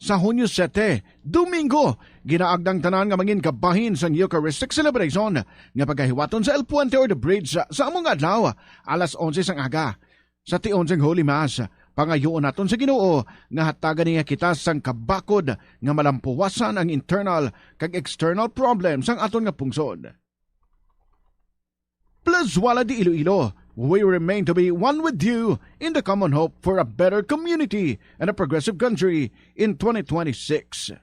Sa Hunyo 7, Domingo, ginaagdang tanan nga mangin kabahin sang Eucharistic celebration nga pagahiwaton sa El Puente or the Bridge sa among adlaw alas 11 sang aga. Sa tion sang Holy Mass, pangayoon naton sa Ginoo nga hatagan niya kita sang kabakod nga malampuwasan ang internal kag external problems sang aton nga pungsod. Plazuela de Iloilo, we remain to be one with you in the common hope for a better community and a progressive country in 2026.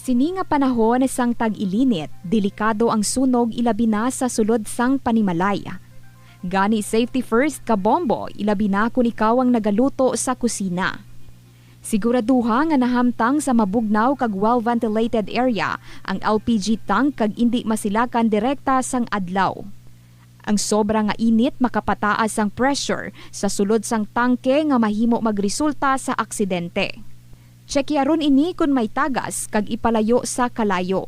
Sini nga panahon sang tag-ilinit, delikado ang sunog ilabi na sa sulod sang panimalay. Gani safety first ka Bombo, ilabi na kung ikaw ang nagaluto sa kusina. Siguraduha nga nahamtang sa mabugnaw kag well-ventilated area ang LPG tank kag indi masilakan direkta sang adlaw. Ang sobra nga init makapataas ang pressure sa sulod sang tangke nga mahimo magresulta sa aksidente. Tsekyaron ini kung may tagas kag ipalayo sa kalayo.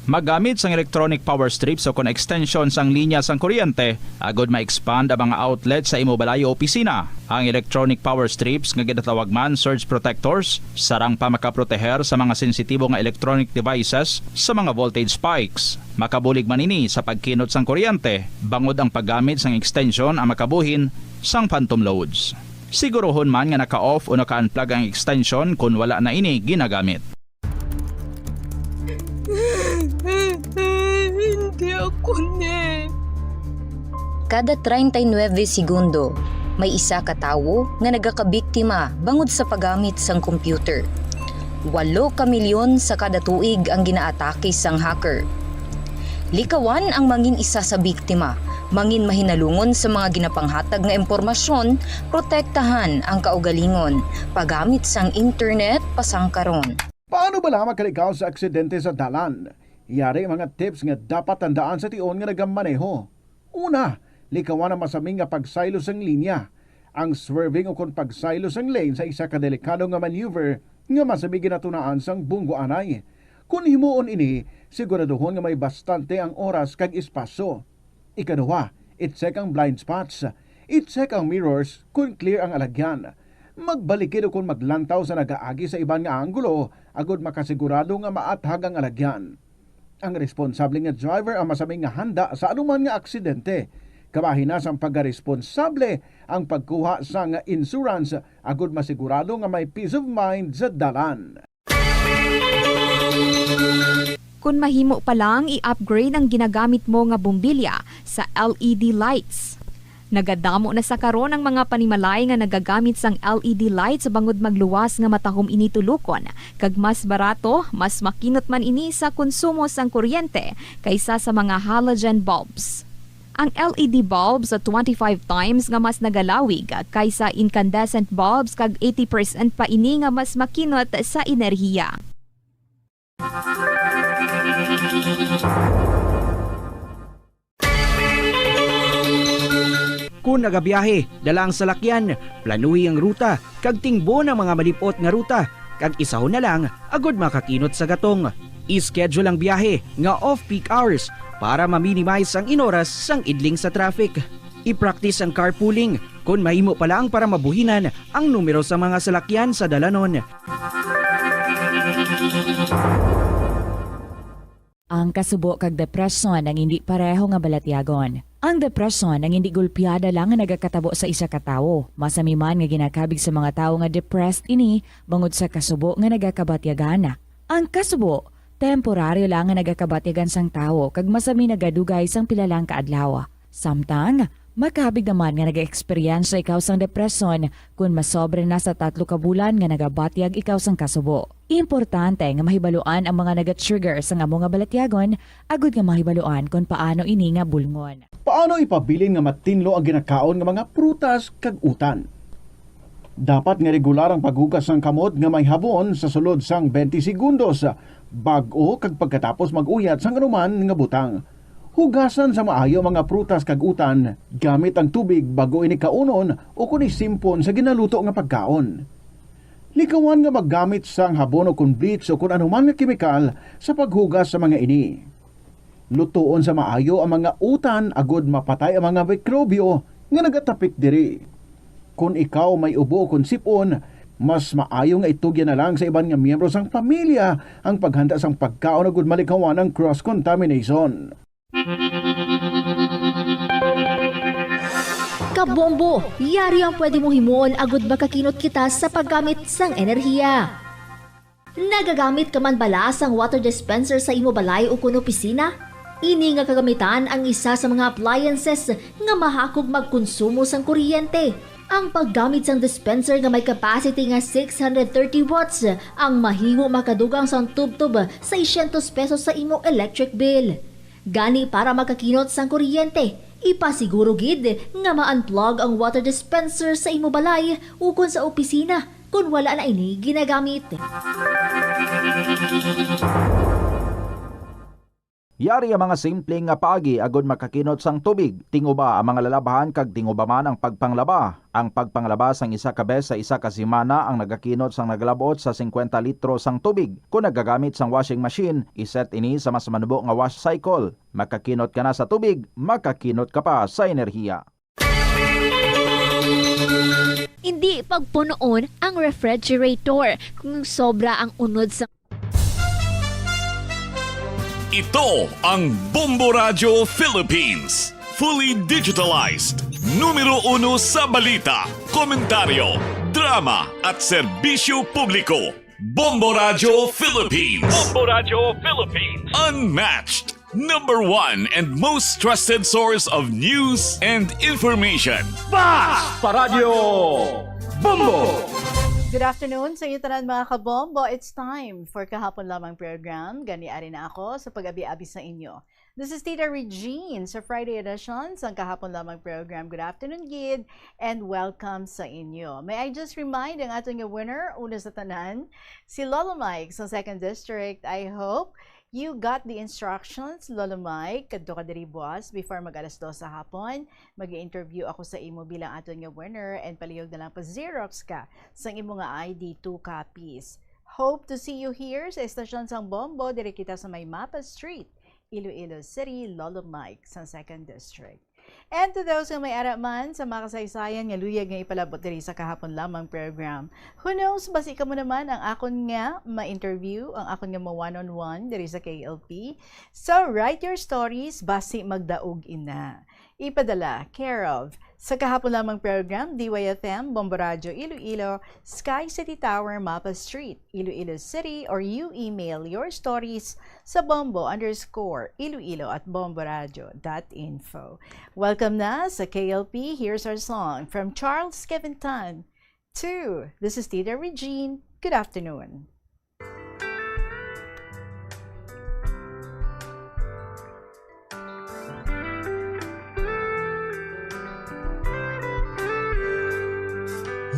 Magamit sang electronic power strips o kon extension sang linya sang kuryente agod ma-expand ang mga outlet sa imo balayo opisina. Ang electronic power strips nga ginatawag man surge protectors sarang pa makaproteher sa mga sensitibo nga electronic devices sa mga voltage spikes. Makabulig man ini sa pagkinot sang kuryente, bangod ang paggamit sang extension ang makabuhin sang phantom loads. Sigurohon man nga naka-off o naka-unplug ang extension kung wala na ini ginagamit. Hindi ako ne. Kada 39 segundo, may isa ka tawo nga nagakabiktima bangod sa paggamit sang computer. 8 ka milyon sa kada tuig ang ginaatake sang hacker. Likawan ang mangin isa sa biktima, mangin mahinalungon sa mga ginapanghatag nga impormasyon, protektahan ang kaugalingon, paggamit sang internet pasangkaron. Paano ba lamang kalikaw sa aksidente sa dalan? Yari mga tips nga dapat tandaan sa tion nga nagamaneho. Una, likawan ang masaming nga pagsaylo sang linya. Ang swerving o kon pagsaylo sang lane sa isa ka delikado nga maneuver nga masabi ginatunaan sang bunggo anay. Kung himuon ini, siguraduhon nga may bastante ang oras kag espasyo. Ikaduha, i-check ang blind spots. I-check ang mirrors kung clear ang alagyan. Magbalikid kung maglantaw sa nagaagi sa ibang nga anggulo, agod makasigurado nga maathag ang alagyan. Ang responsable nga driver ang masaming nga handa sa anuman nga aksidente. Kabahinas ang pagkaresponsable ang pagkuha sa nga insurance agod masigurado nga may peace of mind sa dalan. Kung mahimo pa lang i-upgrade ang ginagamit mo nga bumbilya sa LED lights. Nagadamo na sa karon ang mga panimalay nga nagagamit sang LED lights bangod magluwas nga matahom ini tulukon. Kag mas barato, mas makinot man ini sa konsumo sang kuryente kaysa sa mga halogen bulbs. Ang LED bulbs sa 25 times nga mas nagalawig kaysa incandescent bulbs kag 80% pa ini nga mas makinot sa enerhiya. Kung nagabiyahe, dalang salakyan, planuhi ang ruta, kag tingbo ng mga malipot nga ruta, kag isahon na lang, agod makakinot sa gatong. I-schedule ang biyahe nga off-peak hours para ma-minimize ang inoras sang idling sa traffic. I-practice ang carpooling kung mahimo pa lang para mabuhinan ang numero sa mga salakyan sa dalanon. Ang kasubo kag depresyon ang hindi pareho nga balatyagon. Ang depresyon ang hindi gulpiyada lang nga nagakatabo sa isa ka tawo. Masami man nga ginakabig sa mga tawo nga depressed ini bangod sa kasubo nga nagakabatyagan. Ang kasubo, temporaryo lang nga nagakabatyagan sang tawo kag masami nagadugay sang pilalang kaadlaw. Samtang, makabig naman nga nag-experience ikaw sang depresyon kung masobre na sa 3 ka bulan nga nagabatyag ikaw sang kasubo. Importante nga mahibaluan ang mga naga-trigger sa nga mga balatyagon, agud nga mahibaluan kung paano ini nga bulngon. Paano ipabilin nga matinlo ang ginakaon nga mga prutas kag utan? Dapat nga regular ang paghugas ng kamot nga may habon sa sulod sang 20 segundos bag-o kag pagkatapos mag-uyat sang anuman nga butang. Hugasan sa maayo mga prutas kag utan gamit ang tubig bago ini kaunon o kun isimpon sa ginaluto nga pagkaon. Likawan nga maggamit sang habon o kun bleach o kun anuman nga kemikal sa paghugas sa mga ini. Lutuon sa maayo ang mga utan agod mapatay ang mga mikrobyo nga nagatapik diri. Kung ikaw may ubo o kun sipon, mas maayo nga itugyan na lang sa iban nga miyembro sang pamilya ang paghanda sang pagkaon agud malikawan ang cross-contamination. Kabombo, yari ang pwede mong himuon agud makakinot kita sa paggamit sang enerhiya. Nagagamit ka man bala sang water dispenser sa imo balay o kun opisina? Ini nga kagamitan ang isa sa mga appliances nga mahakog magkonsumo sang kuryente. Ang paggamit sang dispenser nga may capacity nga 630 watts ang mahingo makadugang sang tubtub sa 600 pesos sa imo electric bill. Gani para makakinot sang kuryente, ipasiguro gid nga ma-unplug ang water dispenser sa imo balay ukon sa opisina kung wala na ini ginagamit. Yari ang mga simpleng nga paagi agod makakinot sang tubig. Tinguba ang mga lalabahan kag tinguba man ang pagpanglaba. Ang pagpanglaba sang isa ka bes sa isa ka semana ang nagakinot sang naglabot sa 50 litro sang tubig. Kung nagagamit sang washing machine, iset ini sa mas manubo nga wash cycle. Makakinot ka na sa tubig, makakinot ka pa sa enerhiya. Hindi pagpunoon ang refrigerator kung sobra ang unod sa Ito ang Bombo Radio Philippines. Fully digitalized. Numero 1 sa balita, komentaryo, drama at serbisyo publiko. Bombo Radio Philippines. Bombo Radio Philippines. Unmatched. Number 1 and most trusted source of news and information. Fast Paradyo Bombo! Good afternoon sa iyo tanan mga kabombo. It's time for Kahapon Lamang program. Gani-ari na ako sa pag-abi-abi sa inyo. This is Tita Regine sa Friday edition sa Kahapon Lamang program. Good afternoon, Gid, and welcome sa inyo. May I just remind ang ating winner, una sa tanan, si Lolo Mike sa 2nd District. I hope you got the instructions, Lolo Mike, kadto ka diri buwas before mag-alas 2 sa hapon. Mag-i-interview ako sa imo bilang ato nga winner and palihog na lang pa Xerox ka sa imo nga ID 2 copies. Hope to see you here sa estasyon sang Bombo, diri kita sa May Mapa Street, Iloilo City, Lolo Mike sa 2nd District. And to those who may ara man sa makasaysayan nga luyag nga ipalabot diri sa kahapon lamang program. Who knows, basi ka mo naman ang akon nga ma-interview, ang akon nga ma-one-on-one diri sa KLP. So, write your stories, basi magdaog ina. Ipadala, care of, sa kahapon lamang program, DYFM, Bombo Radio, Iloilo, Sky City Tower, Mapa Street, Iloilo City, or you email your stories sa bombo_iloilo@bomboradio.info. Welcome na sa KLP. Here's our song from Charles Kevinton. 2. This is Tita Regine. Good afternoon.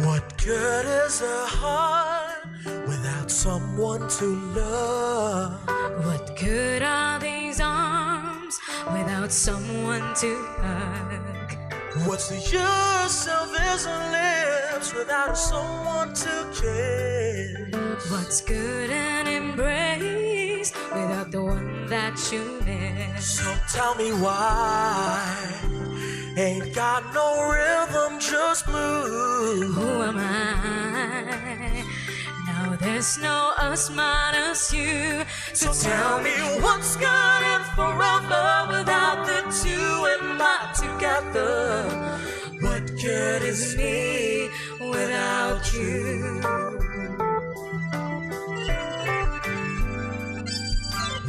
What good is a heart without someone to love? What good are these arms without someone to hug? What's the use of these lips without someone to kiss? What's good an embrace without the one that you miss? So tell me why ain't got no rhythm, just blues. Who am I? Now there's no us minus you. So tell me what's good and forever without the two and not together. What good is me without you?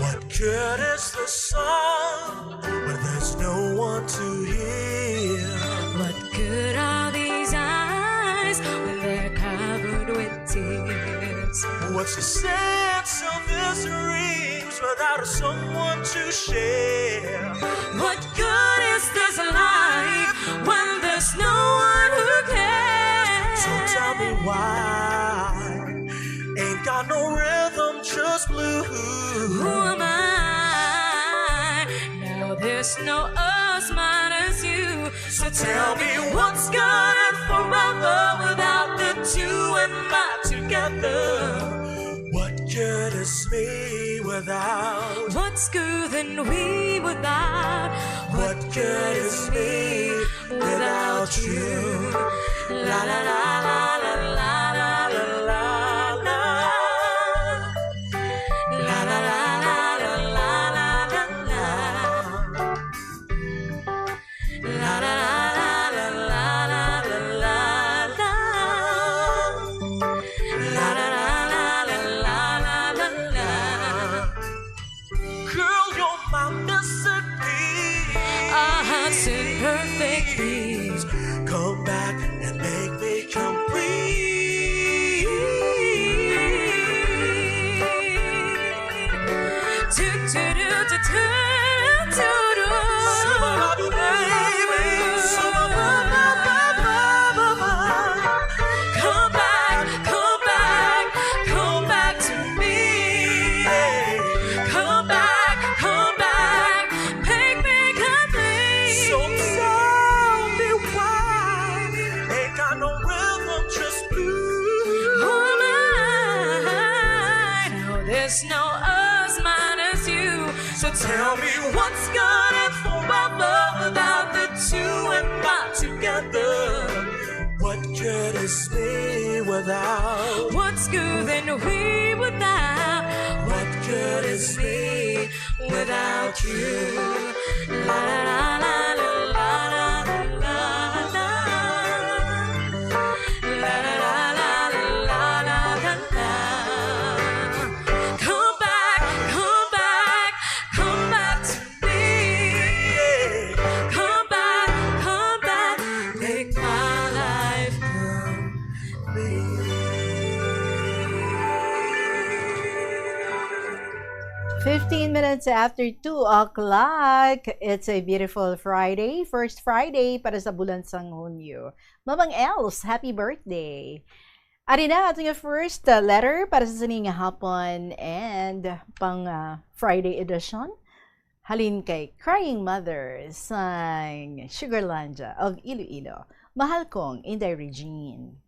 What good is the song when there's no one to hear? What good are these eyes when they're covered with tears? What's the sense of these dreams without someone to share? What good is this life when there's no one who cares? So tell me why ain't got no rhythm, just blues. Who am I? Now there's no us minus you. So tell me what's good and forever without the two and not together. What good is me without? What's good than we without? What good is me without you? La la la la la la la la la. La la la la la la la la la. La la la la la la la la la. La la la la la la la la la. Girl, you're my missing piece. Our hearts in perfect peace. Come back and make me complete. Come back, come back, come back to me. Come back, make me complete. So tell me why ain't got no rhythm, just blues. Who am I? Now there's no us minus you. So tell me what's good and forever without the two and not together. What good is me without? What's good than we without? What good is me without you? La la la la la la la la la. La la la la la la la la. Come back, come back, come back to me. Come back, make my life complete. 15 minutes after 2 o'clock. It's a beautiful Friday. First Friday para sa bulan sang Hunyo. Mamang Els, happy birthday. Ari na ating first letter para sa sining hapon and pang Friday edition. Halin kay Crying Mother sang Sugarlandia of Iloilo. Mahal kong Inday Regine.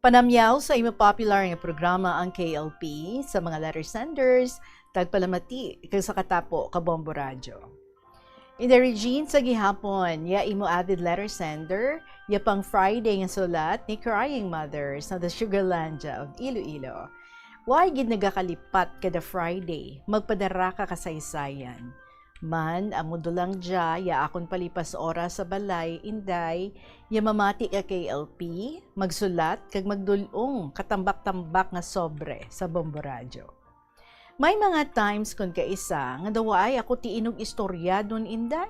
Panamyaw sa imo popular nga programa ang KLP sa mga letter senders, tagpalamati kag sa katapo ka Bombo Radyo. In the Regine sa gihapon, ya imo avid letter sender, ya pang Friday nga sulat ni Crying Mothers na the Sugarlandia of Iloilo. Why gid nagakalipat kada Friday, magpadara ka kasaysayan. Man, amo dulang dya, ya akon palipas oras sa balay, inday, ya mamati ka KLP, magsulat, kag magdulong, katambak-tambak nga sobre sa Bombo Radyo. May mga times kon kaisa, nga dawaay ako tiinog istorya dun inday.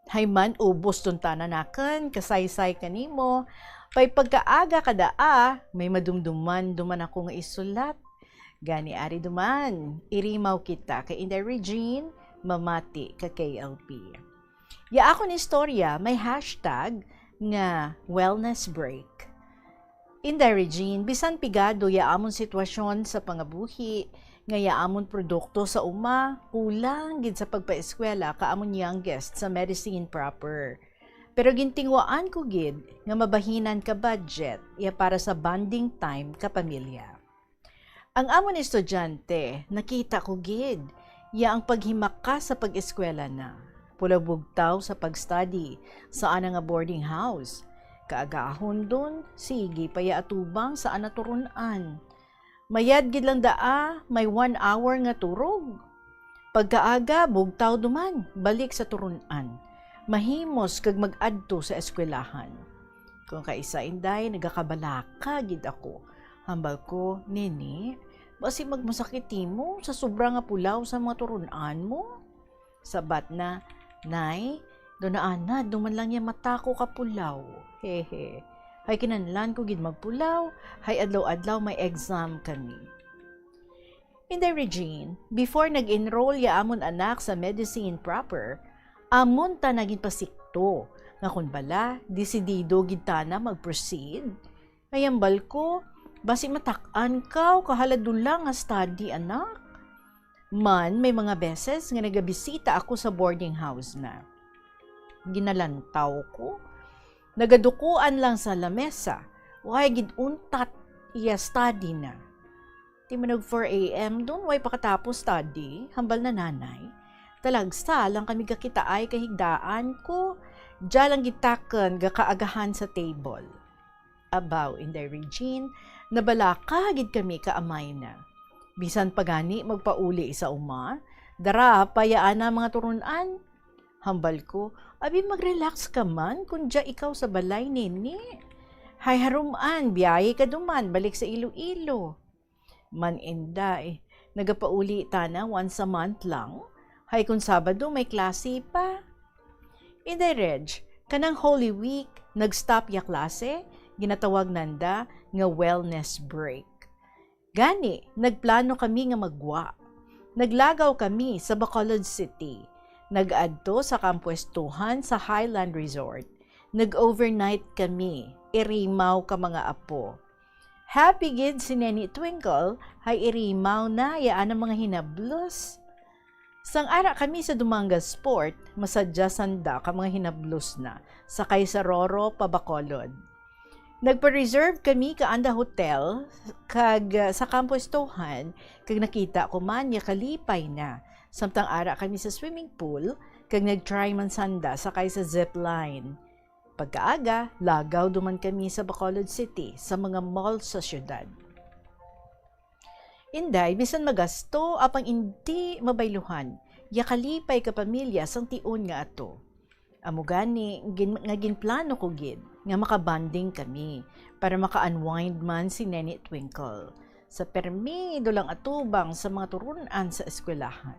Hay man, ubos dun tananakan, kasaysay kanimo, pay pagkaaga kadaa, may madumduman duman ako nga isulat. Gani ari duman, irimaw kita kay Inday Regine, mamati ka KLP. Ya akon istorya may hashtag nga wellness break. Inday Regine, bisan pigado ya amon sitwasyon sa pangabuhi, nga ya amon produkto sa uma, kulang gid sa pagpaeskwela ka amon youngest sa medicine proper. Pero gintingwaan ko gid nga mabahinan ka budget ya para sa bonding time ka pamilya. Ang amon estudyante, nakita ko gid ya ang paghimaka sa pag-eskwela na, pulabugtaw sa pag-study, saan nga boarding house. Kaagahon dun, sige pa ya atubang saan naturunan. Mayad gid lang daa, may 1 hour nga turog. Pagkaaga, bugtaw duman, balik sa turunan. Mahimos kag mag-adto sa eskwelahan. Kung kaisa inday, nagakabalaka gid ako. Hambal ko, nini, basi magmasakit mo sa sobrang nga pulaw sa mga turunan mo. Sabat na, nay, doon na duman lang niya mata ko kapulaw. Hehe. Hay kinanlan ko gid magpulaw, hay adlaw-adlaw may exam kami. Inday Regine, before nag-enroll ya amon anak sa medicine proper, amon ta naging pasikto, nga kun bala, desidido gid ta na mag-proceed. Ayambal ko, basi matak-an ka, kahaladun lang nga study anak. Man, may mga beses nga nagabisita ako sa boarding house na. Ginalantaw ko, nagadukuan lang sa lamesa, way gid untat iya study na. Di manog 4 a.m. dun, way pakatapos study, hambal na nanay. Talagsa lang kami gakitaay kahigdaan ko, dya lang gitaken gakaagahan sa table. Abaw, Inday Regine, nabalaka gid kami kaamay na. Bisan pagani magpauli sa uma, dara payaan na mga turunan. Hambal ko, abi mag-relax ka man kung dya ikaw sa balay nini. Hay haruman, biyahe ka duman, balik sa Iloilo. Man inday, nagapauli ta na once a month lang. Hay kung Sabado may klase pa. Inday Reg, kanang Holy Week, nag-stop ya klase, ginatawag nanda nga wellness break. Gani, nagplano kami nga magwa. Naglagaw kami sa Bacolod City. Nag-adto sa kampwestuhan sa Highland Resort. Nag-overnight kami. Irimaw ka mga apo. Happy gid si Neni Twinkle, hay irimaw na yaan ang mga hinablos. Sang-ara kami sa Dumangas Sport, masadya sanda ka mga hinablos na, sakay sa Roro pa Bacolod. Nagpa-reserve kami kaanda hotel, kag sa kampwestuhan, kag nakita ko man ya kalipay na. Samtang ara kami sa swimming pool, kag nag-try man sanda sakay sa zipline. Pagkaaga, lagaw duman kami sa Bacolod City sa mga mall sa syudad. Inday, bisan magasto, apang hindi mabayluhan, yakalipay ka pamilya sang tion nga ato. Amo gani, nga ginplano ko gid, nga makabanding kami, para maka-unwind man si Neni Twinkle. Sa permido lang atubang sa mga turunan sa eskwelahan.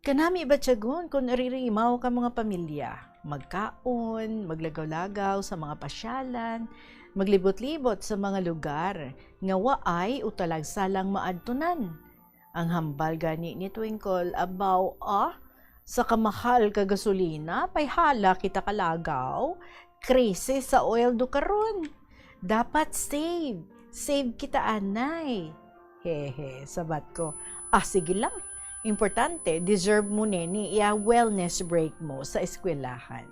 Kanami ba tiyagon kung naririmaw ka mga pamilya? Magkaon, maglagaw-lagaw sa mga pasyalan, maglibot-libot sa mga lugar, nga waay o talagsalang maadtunan. Ang hambal gani ni Twinkle, abaw sa kamahal ka gasolina, pay hala kita kalagaw, krisis sa oil do karon. Dapat save kita anay. Hehe, sabat ko, sige lang. Importante, deserve mo neni wellness break mo sa eskwelahan.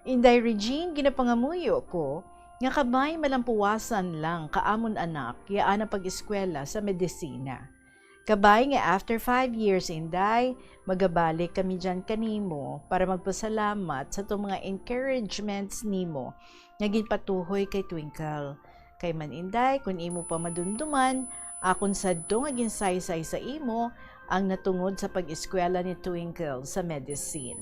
Inday Regine, ginapangamuyo ko, Nga kabay malampuwasan lang kaamon anak yaan ang pag-eskwela sa medisina. Kabay nga after 5 years inday, magabalik kami dyan kanimo para magpasalamat sa itong mga encouragements nimo nga ginpatuhoy kay Twinkle. Kay man inday, kung imo pa madunduman, akon sadto nga ginsaysay sa imo ang natungod sa pag-eskwela ni Twinkle sa medicine.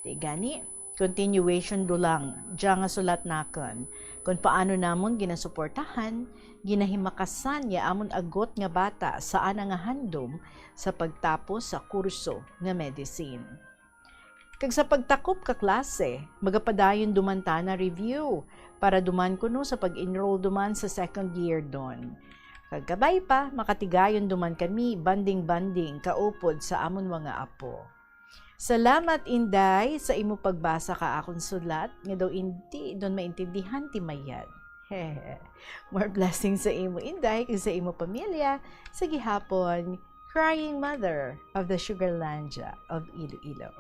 Di gani, continuation do lang, diyan nga sulat nakon, kung paano namon ginasuportahan, ginahimakasan ya amon agot nga bata saan nga handom sa pagtapos sa kurso nga medicine. Kag sa pagtakop ka klase, magapadayon dumanta na review para duman kuno sa pag-enroll duman sa second year don. Kagabay pa, makatigayon duman kami banding-banding kaupod sa amon mga apo. Salamat inday sa imo pagbasa ka akong sulat nga daw hindi don maintindihan ti mayad. More blessings sa imo inday kag sa imo pamilya sa gihapon, crying mother of the Sugarlandia of Iloilo.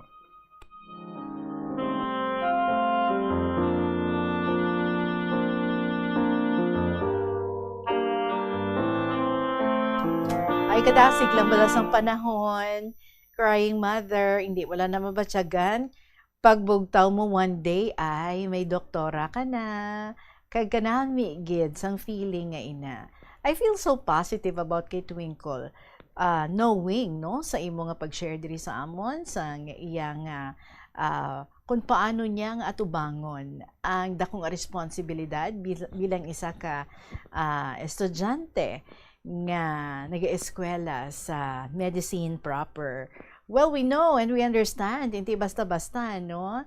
Ay kadasig lang balas ang panahon. Crying mother, hindi wala na mabatyagan. Pagbugtaw mo one day ay may doktora ka na. Kag kanang miigid sang feeling nga ina. I feel so positive about kay Twinkle. Knowing no sa imo nga pag-share diri sa amon sa iyang kung paano niya nga atubangon ang dakong responsibilidad bilang isa ka estudyante nga nag-eskwela sa medicine proper. Well, we know and we understand, hindi basta-basta, no?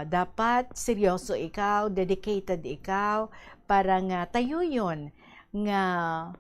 Dapat seryoso ikaw, dedicated ikaw, para nga tayo yun nga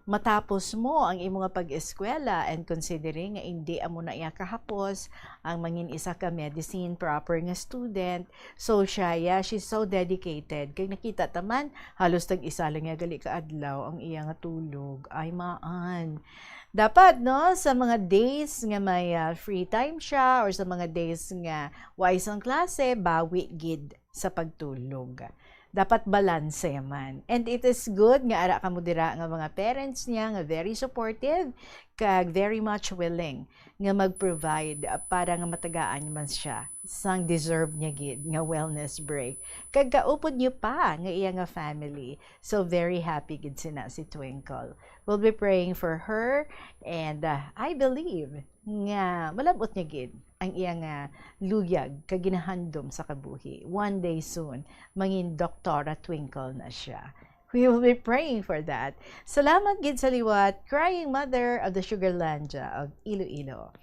matapos mo ang imong pag-eskwela and considering nga hindi amo na iya kahapos ang mangin isa ka medicine proper nga student. So she's so dedicated. Kaya nakita taman, halos tag-isa lang nga gali ka adlaw ang iya nga tulog. Ay maan. Dapat no sa mga days nga may free time siya or sa mga days nga wise ang klase, bawi gid sa pagtulog. Dapat balanse man. And it is good nga ara ka mo dira nga mga parents niya nga very supportive kag very much willing nga mag-provide para nga matagaan man siya sang deserve niya gid nga wellness break. Kag kaupod niyo pa nga iya nga family. So very happy gid sina si Twinkle. We'll be praying for her and I believe nga malabot niya gid ang iya nga luyag kag ginahandom sa kabuhi. One day soon, mangin Doktora Twinkle na siya. We will be praying for that. Salamat gid sa liwat, crying mother of the Sugarlandia of Iloilo.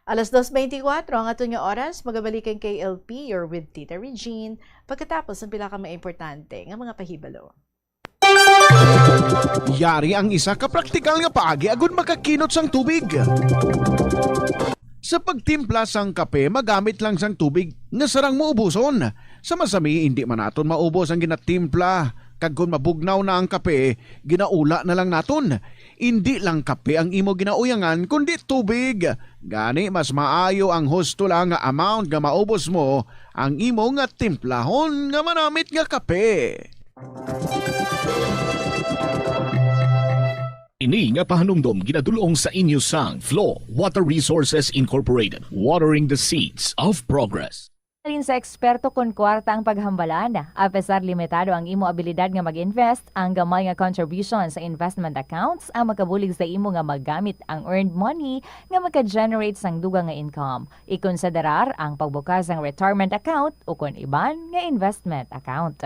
Alas 2:24 ang ato nga oras, magabalikan kay LP or with Tita Regine pagkatapos ng pila ka maimportante nga mga pahibalo. Yari ang isa ka praktikal nga paagi agud makakinot sang tubig. Sa pagtimpla sang kape, magamit lang sang tubig nga sarang maubuson. Sa masami, hindi man naton maubos ang ginatimpla. Kag kung mabugnaw na ang kape, ginaula na lang naton. Hindi lang kape ang imo ginauyangan, kundi tubig. Gani, mas maayo ang husto lang nga amount nga maubos mo ang imo nga timplahon nga manamit nga kape. Ini nga pahanumdom ginadulong sa inyo sang Flow Water Resources Incorporated, watering the seeds of progress. Rin sa eksperto kon kwarta ang paghambalan, apesar limitado ang imo abilidad nga mag-invest, ang gamay nga contribution sa investment accounts ang makabulig sa imo nga maggamit ang earned money nga maka-generate sang dugang nga income. Ikonsiderar ang pagbukas ng retirement account o kon iban nga investment account.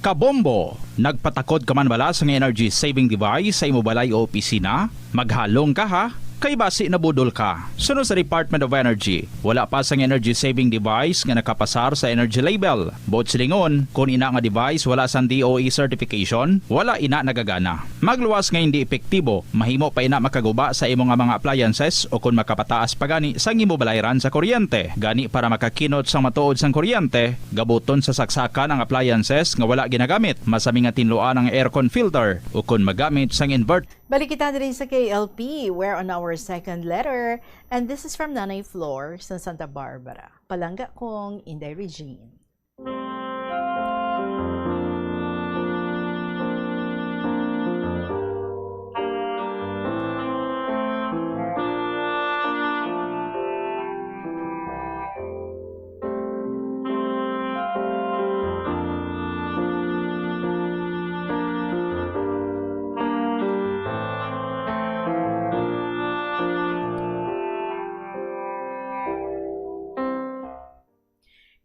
Kabombo, nagpatakod ka man bala sa energy saving device sa imo balay o opisina? Maghalong ka ha? Kay basi na budol ka. Sunod sa Department of Energy, wala pa sang energy saving device nga nakapasar sa energy label. Bot silingon, kung ina nga device wala sang DOE certification, wala ina nagagana. Magluwas nga hindi epektibo, mahimo pa ina makaguba sa imo nga mga appliances o kung makapataas pa gani sang imo balayran sa kuryente. Gani para makakinot sang matuod sang kuryente, gabuton sa saksakan ang appliances nga wala ginagamit. Masami nga tinluan ang aircon filter o kung magamit sang invert. Balik kita din sa KLP, we're on our second letter, and this is from Nanay Flor sa Santa Barbara. Palangga kong Inday Regine.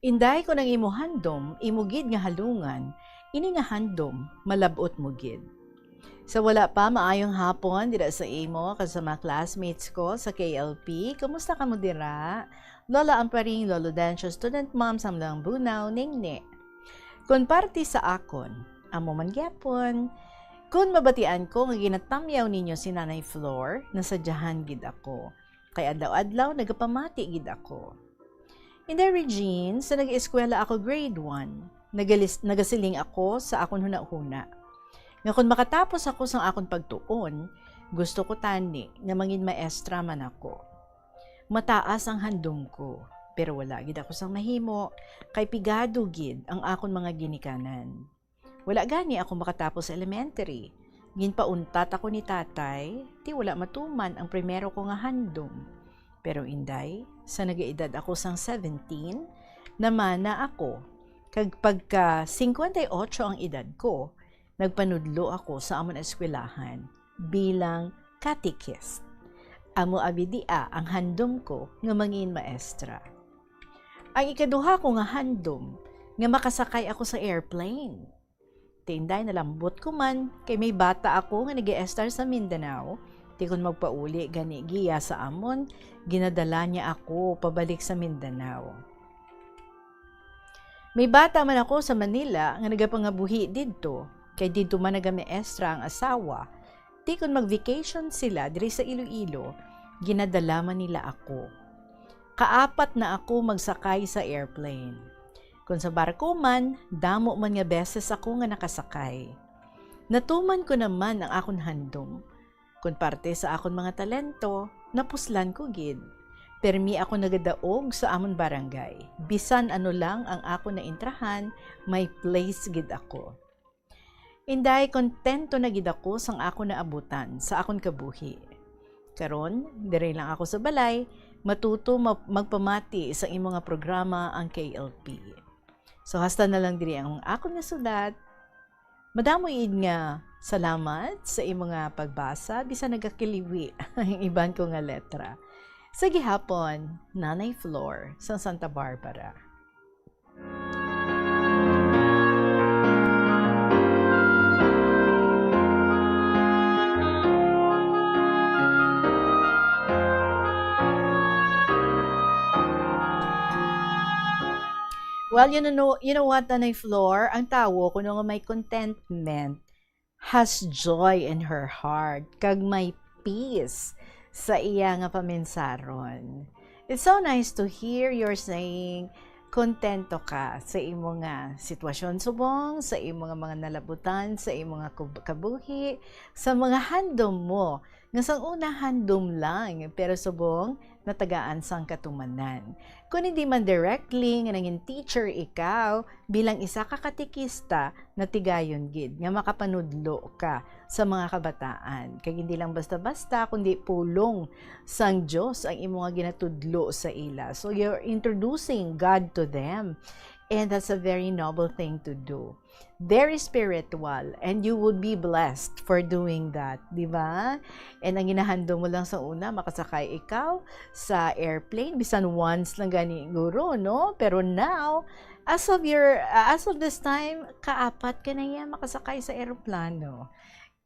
Inday ko nang imo handom, imugid nga halungan, ini nga handom, malabot mugid. Sa wala pa maayong hapon dira sa imo kasama classmates ko sa KLP, kumusta ka mo dira? Lola Amparing, Lolo Dancio, student mom samlang bunaw, ningni. Kung party sa akon, amo man gyapon. Kung mabatian ko nga ginatamyaw ninyo si Nanay Flor, nasadyahan gid ako. Kay adlaw-adlaw nagapamati gid ako. In the Regine, sa nag-eskwela ako grade 1, nagasiling ako sa akon huna-huna. Nga kung makatapos ako sa akon pagtuon, gusto ko tani nga mangin maestra man ako. Mataas ang handom ko, pero wala gid ako sang mahimo, kay pigado gid ang akon mga ginikanan. Wala gani ako makatapos elementary. Ginpauntat ako ni tatay, ti wala matuman ang primero ko nga handom. Pero inday, sa nagaedad ako sang 17, namana ako. Kag pagka 58 ang edad ko, nagpanudlo ako sa amon eskwelahan bilang catechist. Amo abidia ang handom ko nga mangin maestra. Ang ikaduha ko nga handom nga makasakay ako sa airplane. Tinday nalambot ko man kay may bata ako nga nag-e-estar sa Mindanao. Di kon magpauli gani giya sa amon, ginadala niya ako pabalik sa Mindanao. May bata man ako sa Manila nga nagapangabuhi didto, kay didto man naga-maestra ang asawa. Di kon mag-vacation sila diri sa Iloilo, ginadala man nila ako. Kaapat na ako magsakay sa airplane. Kung sa barko man, damo man nga beses ako nga nakasakay. Natuman ko naman ang akon handom. Kung parte sa akon mga talento, napuslan ko gid. Permi ako nagadaog sa amon barangay. Bisan ano lang ang ako na intrahan, may place gid ako. Inday, kontento na gid ako sang ako na abutan sa akon kabuhi. Karon, dire lang ako sa balay, matuto magpamati sa imong nga programa ang KLP. So hasta na lang diri ang akon nga sulat. Madamo id nga salamat sa imong nga pagbasa bisan nagakiliwi ang iban ko nga letra. Sa gihapon, Nanay Flor sa Santa Barbara. Well, you know what, Nanay Flor? Ang tawo, kung nga may contentment, has joy in her heart, kag may peace sa iya nga paminsaron. It's so nice to hear you're saying, kontento ka sa imo nga sitwasyon subong, sa imo nga mga nalabutan, sa imo nga kabuhi, sa mga handom mo, nga sang una handom lang, pero subong, natagaan sang katumanan. Kung hindi man directly nga naging teacher ikaw, bilang isa ka katikista, natigayon gid nga makapanudlo ka sa mga kabataan. Kaya hindi lang basta-basta, kundi pulong sang Diyos ang imo nga ginatudlo sa ila. So you're introducing God to them. And that's a very noble thing to do. Very spiritual, and you would be blessed for doing that, di ba? And ang ginahando mo lang sa una, makasakay ikaw sa airplane, bisan once lang gani guro, no? Pero now, as of this time, kaapat ka na yan makasakay sa aeroplano.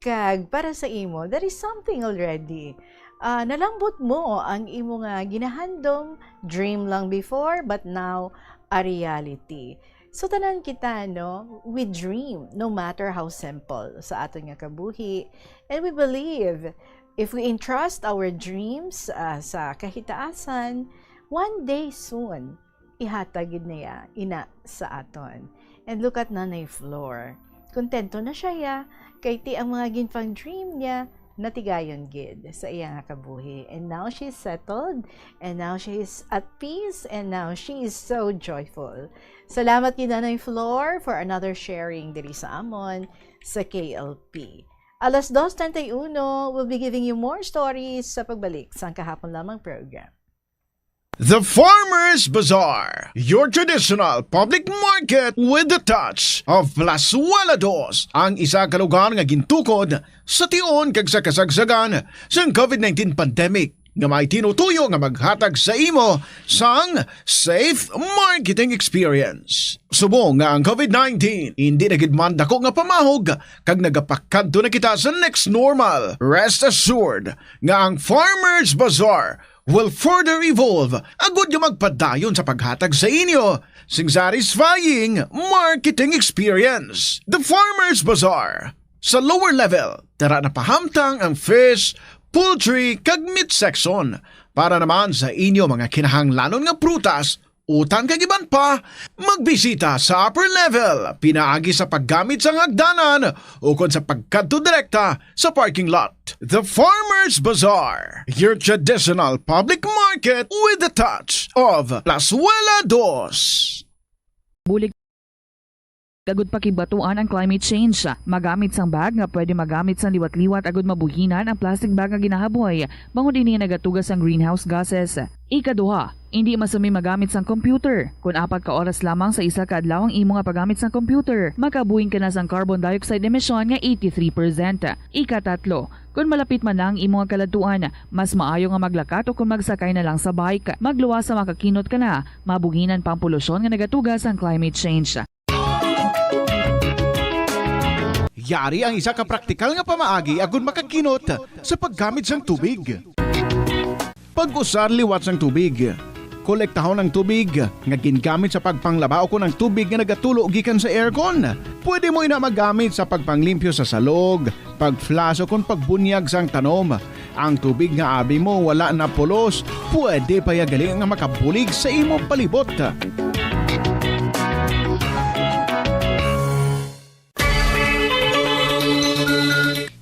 Kag para sa imo, there is something already. Nalambot mo ang imo nga ginahandom, dream lang before, but now, a reality. So tanan kita, no, we dream no matter how simple sa aton nga kabuhi, and we believe if we entrust our dreams sa kahitaasan, one day soon ihatagid niya ina sa aton. And look at Nanay Flor, kontento na siya kay ti ang mga ginpang dream niya natigayon gid sa iya nga kabuhi. And now she's settled, and now she's at peace, and now she is so joyful. Salamat kay Nanay Flor for another sharing diri sa amon sa KLP. Alas 2:31, we'll be giving you more stories sa pagbalik sa Kahapon Lamang program. The Farmer's Bazaar, your traditional public market with the touch of Plazuela Dos, ang isa ka lugar nga gintukod sa tion kag sa kasagsagan sa COVID-19 pandemic. nga may tinutuyo nga maghatag sa imo sang safe marketing experience. Subong nga ang COVID-19 hindi na gid man dako nga pamahog kag nagapakadto na kita sa next normal. Rest assured nga ang Farmers Bazaar will further evolve agud nga magpadayon sa paghatag sa inyo sing satisfying marketing experience. The Farmers Bazaar. Sa lower level, tara na pahamtang ang fish, poultry, kag meat section. Para naman sa inyo mga kinahanglanon nga prutas, utang kag iban pa, magbisita sa upper level, pinaagi sa paggamit sa hagdanan o kon sa pagkadto direkta sa parking lot. The Farmers Bazaar, your traditional public market with a touch of Plazuela Dos. Bulig agud pakibatuan ang climate change. Magamit sang bag nga pwede magamit sang liwat-liwat agud mabuhinan ang plastic bag nga ginahaboy bangod ini nagatugas ang greenhouse gases. Ikaduha, hindi masumi magamit sang computer. Kung 4 ka oras lamang sa isa ka adlaw ang imo nga paggamit sang computer, makabuhing ka na sang carbon dioxide emission nga 83%. Ikatatlo, kung malapit man lang imo nga kaladuan, mas maayo nga maglakat o kung magsakay na lang sa bike. Magluwas sa makakinot ka na, mabuhinan pang polusyon nga nagatugas ang climate change. Yari ang isa ka praktikal nga pamaagi agud makakinot sa paggamit sang tubig. Pag-usar liwat sang tubig. Kolektahon ng tubig nga gingamit sa pagpanglaba o kung ang tubig nga nagatulo gikan sa aircon. Pwede mo ina magamit sa pagpanglimpyo sa salog, pagflash o kung pagbunyag sang tanom. Ang tubig nga abi mo wala na pulos, pwede pa yagaling nga makabulig sa imong palibot.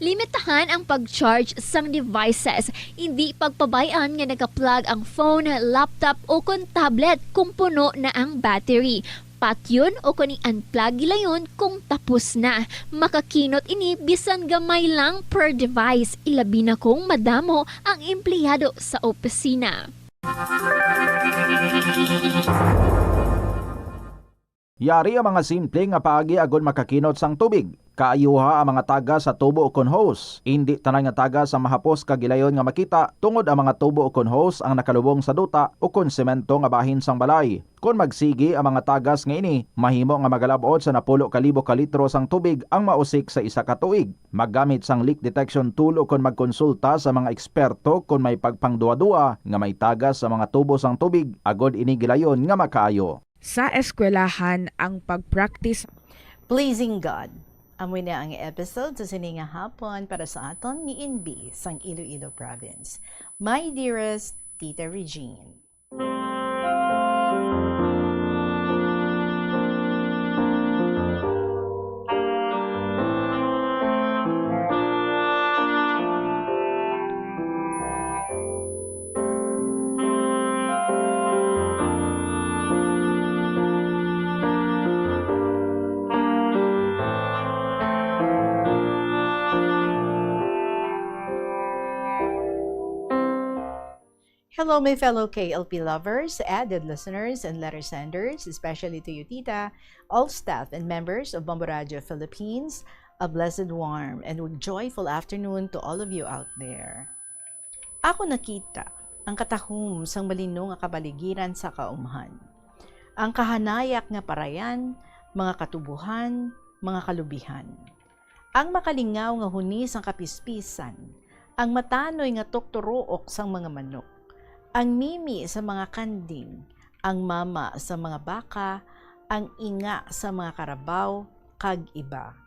Limitahan ang pag-charge sang devices. Hindi pagpabayaan nga naka-plug ang phone, laptop o kon tablet kung puno na ang battery. Patyon o kung i-unplug gilayon kung tapos na. Makakinot ini bisan gamay lang per device. Ilabi na kung madamo ang empleyado sa opisina. Yari ang mga simple nga paagi agud makakinot sang tubig. Kaayuha ang mga taga sa tubo o kon hose. Hindi tanan nga taga sa mahapos kagilayon nga makita tungod ang mga tubo o kon hose ang nakalubong sa duta o kon semento nga bahin sang balay. Kung magsigi ang mga tagas nga ini, mahimo nga magalabot sa 10,000 ka litro sang tubig ang mausik sa isa ka tuig. Maggamit sang leak detection tool o kung magkonsulta sa mga eksperto kung may pagpangduwa-duwa nga may tagas sa mga tubo sang tubig, agod ini gilayon nga makaayo. Sa eskwelahan ang pag-practice Pleasing God. Amoy na ang episode sa sininga hapon para sa aton ni Inbi sang Iloilo Province. My dearest Tita Regine. Hello, my fellow KLP lovers, added listeners, and letter senders, especially to you, Tita, all staff and members of Bombo Radio Philippines. A blessed, warm, and joyful afternoon to all of you out there. Ako nakita ang katahum sang malino nga kabaligiran sa kaumhan. Ang kahanayak nga parayan, mga katubuhan, mga kalubihan. Ang makalingaw nga hunis ang kapispisan, ang matanoy nga tukturuok sang mga manok. Ang mimi sa mga kanding, ang mama sa mga baka, ang inga sa mga karabaw, kag iba.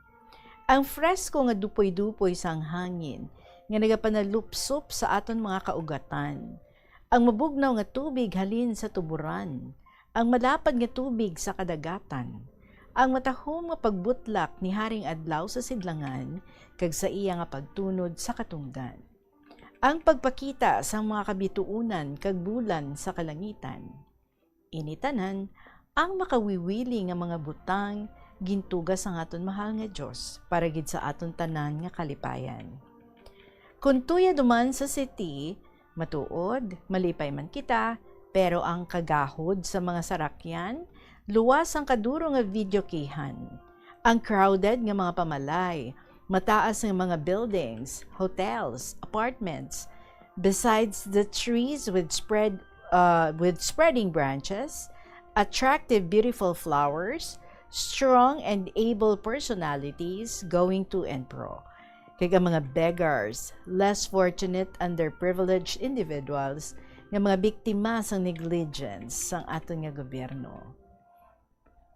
Ang fresko nga dupoy-dupoy sang hangin, nga nagapanalupsop sa aton mga kaugatan. Ang mabugnaw nga tubig halin sa tuburan, ang malapad nga tubig sa kadagatan. Ang matahom nga pagbutlak ni Haring Adlaw sa sidlangan, kag sa iya nga pagtunod sa katungdan. Ang pagpakita sa mga kabituunan kag bulan sa kalangitan. Initanan, ang makawiwili nga mga butang, gintugas ang aton mahal nga Diyos, para gid sa aton tanan nga kalipayan. Kung tuya duman sa city, matuod, malipay man kita, pero ang kagahod sa mga sarakyan, luwas ang kaduro nga videokehan. Ang crowded nga mga pamalay, mataas ng mga buildings, hotels, apartments, Besides the trees with spreading branches, attractive, beautiful flowers, strong and able personalities going to and fro. Kaya mga beggars, less fortunate, underprivileged individuals, nga mga biktima sa negligence sang aton nga gobyerno.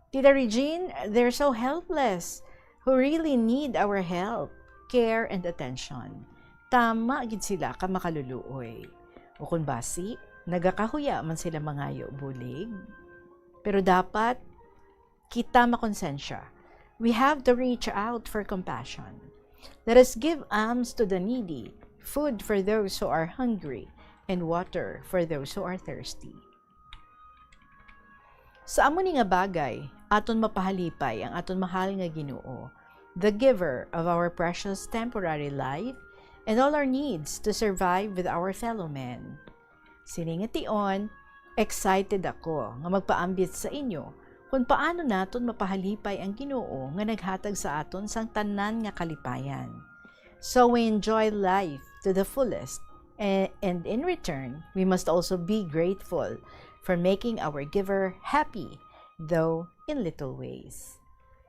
Tita Regine, they're so helpless, who really need our help, care, and attention. Tama gid sila ka makaluluoy. O kung basi, nagakahuya man sila mangayo bulig. Pero dapat kita makonsensya. We have to reach out for compassion. Let us give alms to the needy, food for those who are hungry, and water for those who are thirsty. Sa amo ni nga bagay, aton mapahalipay ang aton mahal nga Ginoo, the giver of our precious temporary life and all our needs to survive with our fellow men. Siningation, excited ako nga magpaambit sa inyo kung paano naton mapahalipay ang Ginoo nga naghatag sa aton sang tanan nga kalipayan. So we enjoy life to the fullest, and in return, we must also be grateful for making our giver happy, though in little ways.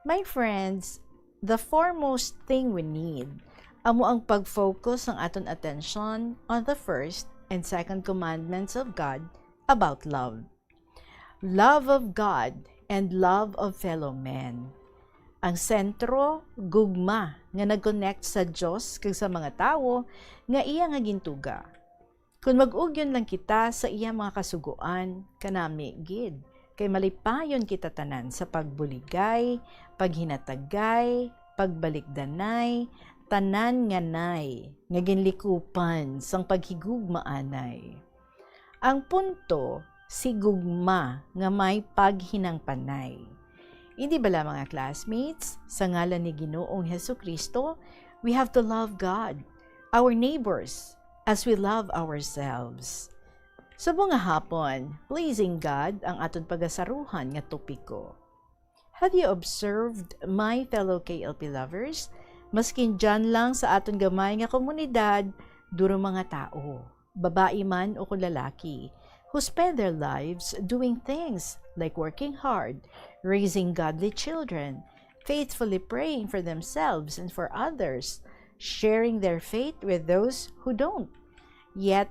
My friends, the foremost thing we need amo ang pag-focus ng aton attention on the first and second commandments of God about love. Love of God and love of fellow men. Ang sentro, gugma nga nag-connect sa Diyos kag sa mga tawo nga iya nga gintuga. Kung mag-ugyon lang kita sa iya mga kasuguan, kanami gid, kay malipayon kita tanan sa pagbuligay, paghinatagay, pagbalikdanay, tanan nga nay, nga ginlikupan sang paghigugmaanay. Ang punto, si gugma nga may paghinangpanay. Hindi bala mga classmates, sa ngalan ni Ginoong Hesukristo, we have to love God, our neighbors, as we love ourselves. Sa mga hapon, pleasing God ang aton pagasaruhan nga topiko. Have you observed, my fellow KLP lovers, maskin dyan lang sa aton gamay nga komunidad, duro mga tao, babae man o kung lalaki, who spend their lives doing things like working hard, raising godly children, faithfully praying for themselves and for others, sharing their faith with those who don't yet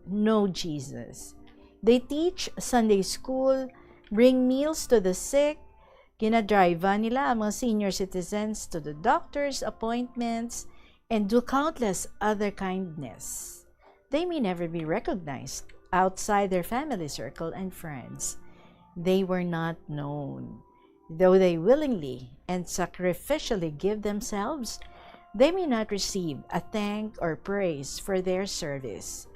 know Jesus. They teach Sunday school, bring meals to the sick, ginadrive nila ang mga senior citizens to the doctor's appointments, and do countless other kindness. They may never be recognized outside their family circle and friends. They were not known. Though they willingly and sacrificially give themselves, they may not receive a thank or praise for their service.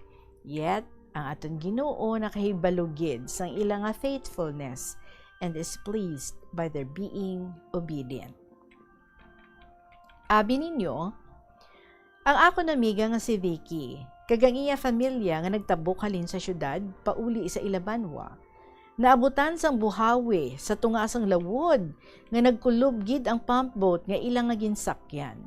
Yet, ang aton Ginoo nakahibalugid sang ilang faithfulness and is pleased by their being obedient. Abi ninyo, ang ako namiga nga si Vicky, kagang iya familya nga nagtabok halin sa syudad, pauli sa Ilabanwa. Naabutan sang buhawi sa tungasang lawod nga nagkulob gid ang pump boat nga ilang nga ginsakyan.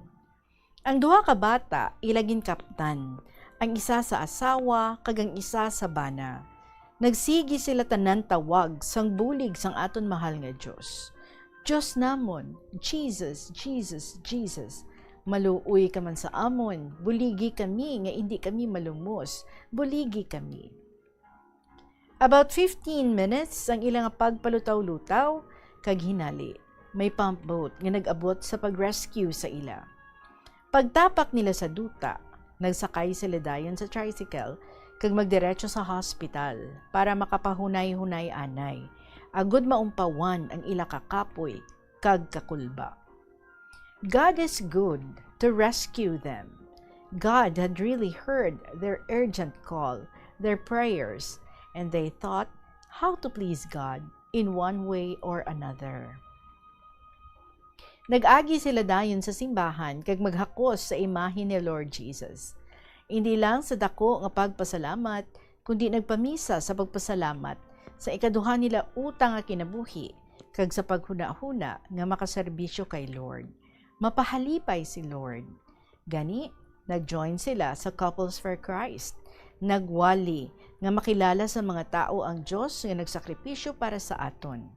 Ang duha ka bata ilagin kaptan, ang isa sa asawa kagang isa sa bana. Nagsigi sila tanan tawag sang bulig sang aton mahal nga Dios. Dios namon, Jesus, Jesus, Jesus. Maluoy ka man sa amon, buligi kami nga hindi kami malumos, buligi kami. About 15 minutes ang ilang pagpalutaw-lutaw, kag hinali. May pump boat nga nag-abot sa pag-rescue sa ila. Pagtapak nila sa duta, nagsakay sila dayon sa tricycle, kag magdiretso sa hospital para makapahunay-hunay anay. Agud maumpawan ang ila kakapoy, kag kakulba. God is good to rescue them. God had really heard their urgent call, their prayers, and they thought how to please God in one way or another. Nag-agi sila dayon sa simbahan kag maghakos sa imahe ni Lord Jesus. Hindi lang sa dako nga pagpasalamat, kundi nagpamisa sa pagpasalamat sa ikaduha nila utang nga kinabuhi kag sa paghuna-huna nga makaserbisyo kay Lord. Mapahalipay si Lord. Gani, Nag-join sila sa Couples for Christ. Nagwali nga makilala sa mga tao ang Diyos nga nagsakripisyo para sa aton.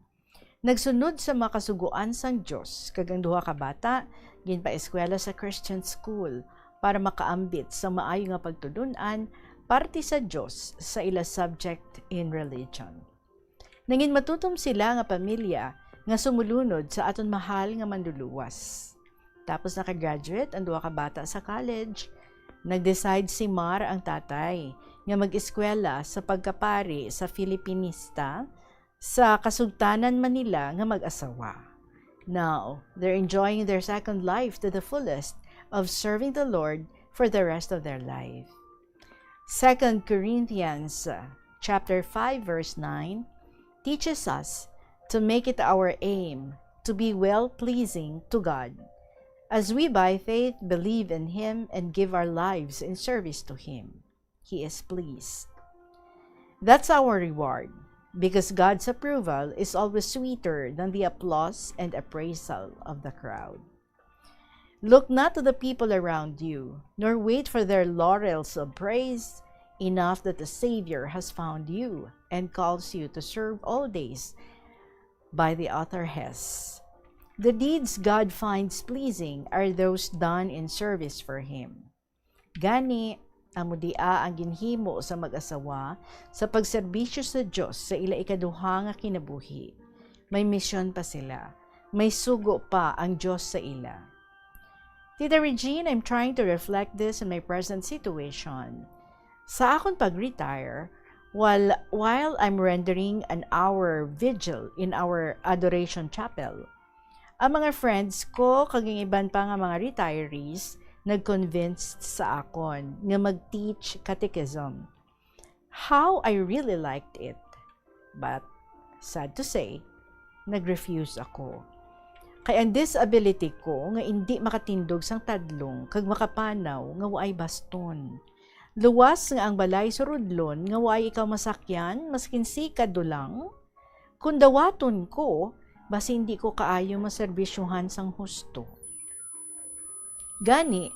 Nagsunod sa makasuguan sang Diyos, kag ang duha ka bata, ginpaeskwela sa Christian school para makaambit sa maayo nga pagtudun-an parte sa Diyos sa ila subject in religion. Nangin matutom sila nga pamilya nga sumulunod sa aton mahal nga manduluwas. Tapos nakagraduate ang duha ka bata sa college, nag-decide si Mar ang tatay nga mag-eskwela sa pagkapari sa Filipinista sa Kasugtanan, Manila nga mag-asawa. Now, they're enjoying their second life to the fullest of serving the Lord for the rest of their life. 2 Corinthians chapter 5 verse 9 teaches us to make it our aim to be well-pleasing to God, as we by faith believe in Him and give our lives in service to Him. He is pleased. That's our reward, because God's approval is always sweeter than the applause and appraisal of the crowd. Look not to the people around you, nor wait for their laurels of praise, enough that the Savior has found you and calls you to serve all days by the author Hess. The deeds God finds pleasing are those done in service for Him. Gani, amudia ang ginhimo sa mag-asawa sa pagserbisyo sa Diyos sa ila ikaduha nga kinabuhi. May misyon pa sila. May sugo pa ang Diyos sa ila. Tita Regine, I'm trying to reflect this in my present situation. Sa akong pag-retire, while I'm rendering an hour vigil in our adoration chapel, ang mga friends ko, kaging iban pa nga mga retirees, nag-convinced sa akon nga mag-teach catechism. How I really liked it. But, sad to say, nag-refuse ako. Kaya ang disability ko nga hindi makatindog sang tadlong kag makapanaw nga waay baston. Luwas nga ang balay surudlon nga waay ikaw masakyan maskin sikad lang. Kung dawaton ko, basi hindi ko kaayo maserbisyuhan sang husto. Gani,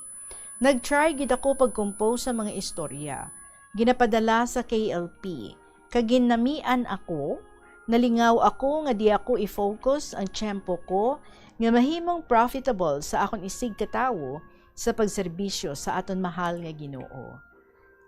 nag-try gid ako pag-compose sa mga istorya. Ginapadala sa KLP. Kaginamian ako, nalingaw ako nga di ako i-focus ang tiyempo ko nga mahimong profitable sa akon isig katawo sa pagserbisyo sa aton mahal nga Ginoo.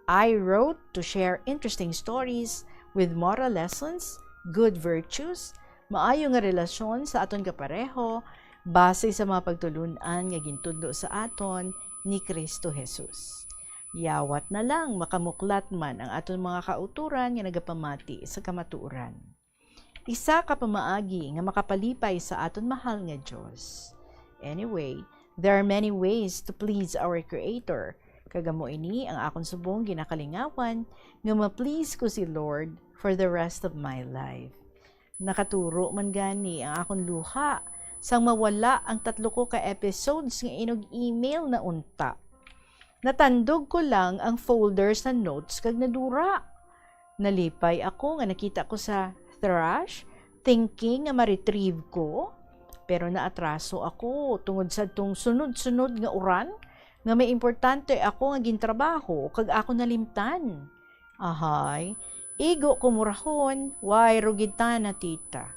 I wrote to share interesting stories with moral lessons, good virtues, maayo nga relasyon sa aton kapareho, base sa mga pagtulunan nga gintudlo sa aton ni Kristo Jesus. Yawat na lang makamuklat man ang aton mga kauturan nga nagapamati sa kamatuoran. Isa ka pamaagi nga makapalipay sa aton mahal nga Dios. Anyway, there are many ways to please our Creator. Kagamo ini ang akon subong ginakalingawan nga ma-please ko si Lord for the rest of my life. Nakaturo man gani ang akon luha sang mawala ang 3 ko ka episodes nga inog email na unta. Natandog ko lang ang folder sa notes kag nadura. Nalipay ako nga nakita ko sa trash, thinking nga ma-retrieve ko, pero naatraso ako tungod sa tong sunod-sunod nga uran nga may importante ako nga gintrabaho kag ako nalimtan. Ahay, igo kumurahon, why rugita na tita.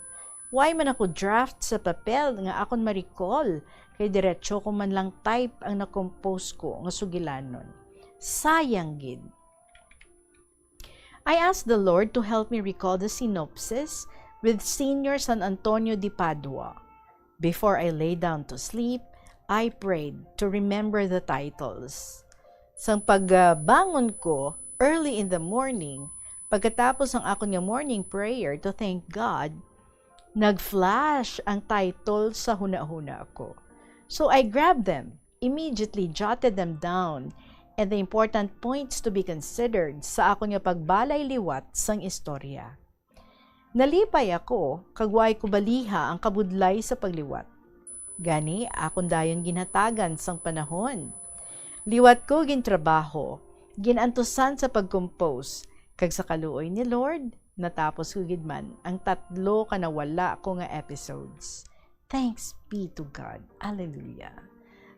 Why man ako draft sa papel nga akon ma-recall kay diretso ko man lang type ang na-compose ko nga sugilanon. Sayang gid. I asked the Lord to help me recall the synopsis with Senior San Antonio de Padua. Before I lay down to sleep, I prayed to remember the titles. Sang pagbangon ko early in the morning, pagkatapos ang akon nga morning prayer to thank God, nag-flash ang title sa huna-huna ko. So I grabbed them, immediately jotted them down, and the important points to be considered sa akon nga pagbalay liwat sang istorya. Nalipay ako, kagway ko baliha ang kabudlay sa pagliwat. Gani, akon dayon ginhatagan sang panahon. Liwat ko gintrabaho, ginantusan sa pag-compose, kag sa kaluoy ni Lord, natapos ko gidman ang 3 ka nawala ko nga episodes. Thanks be to God. Hallelujah.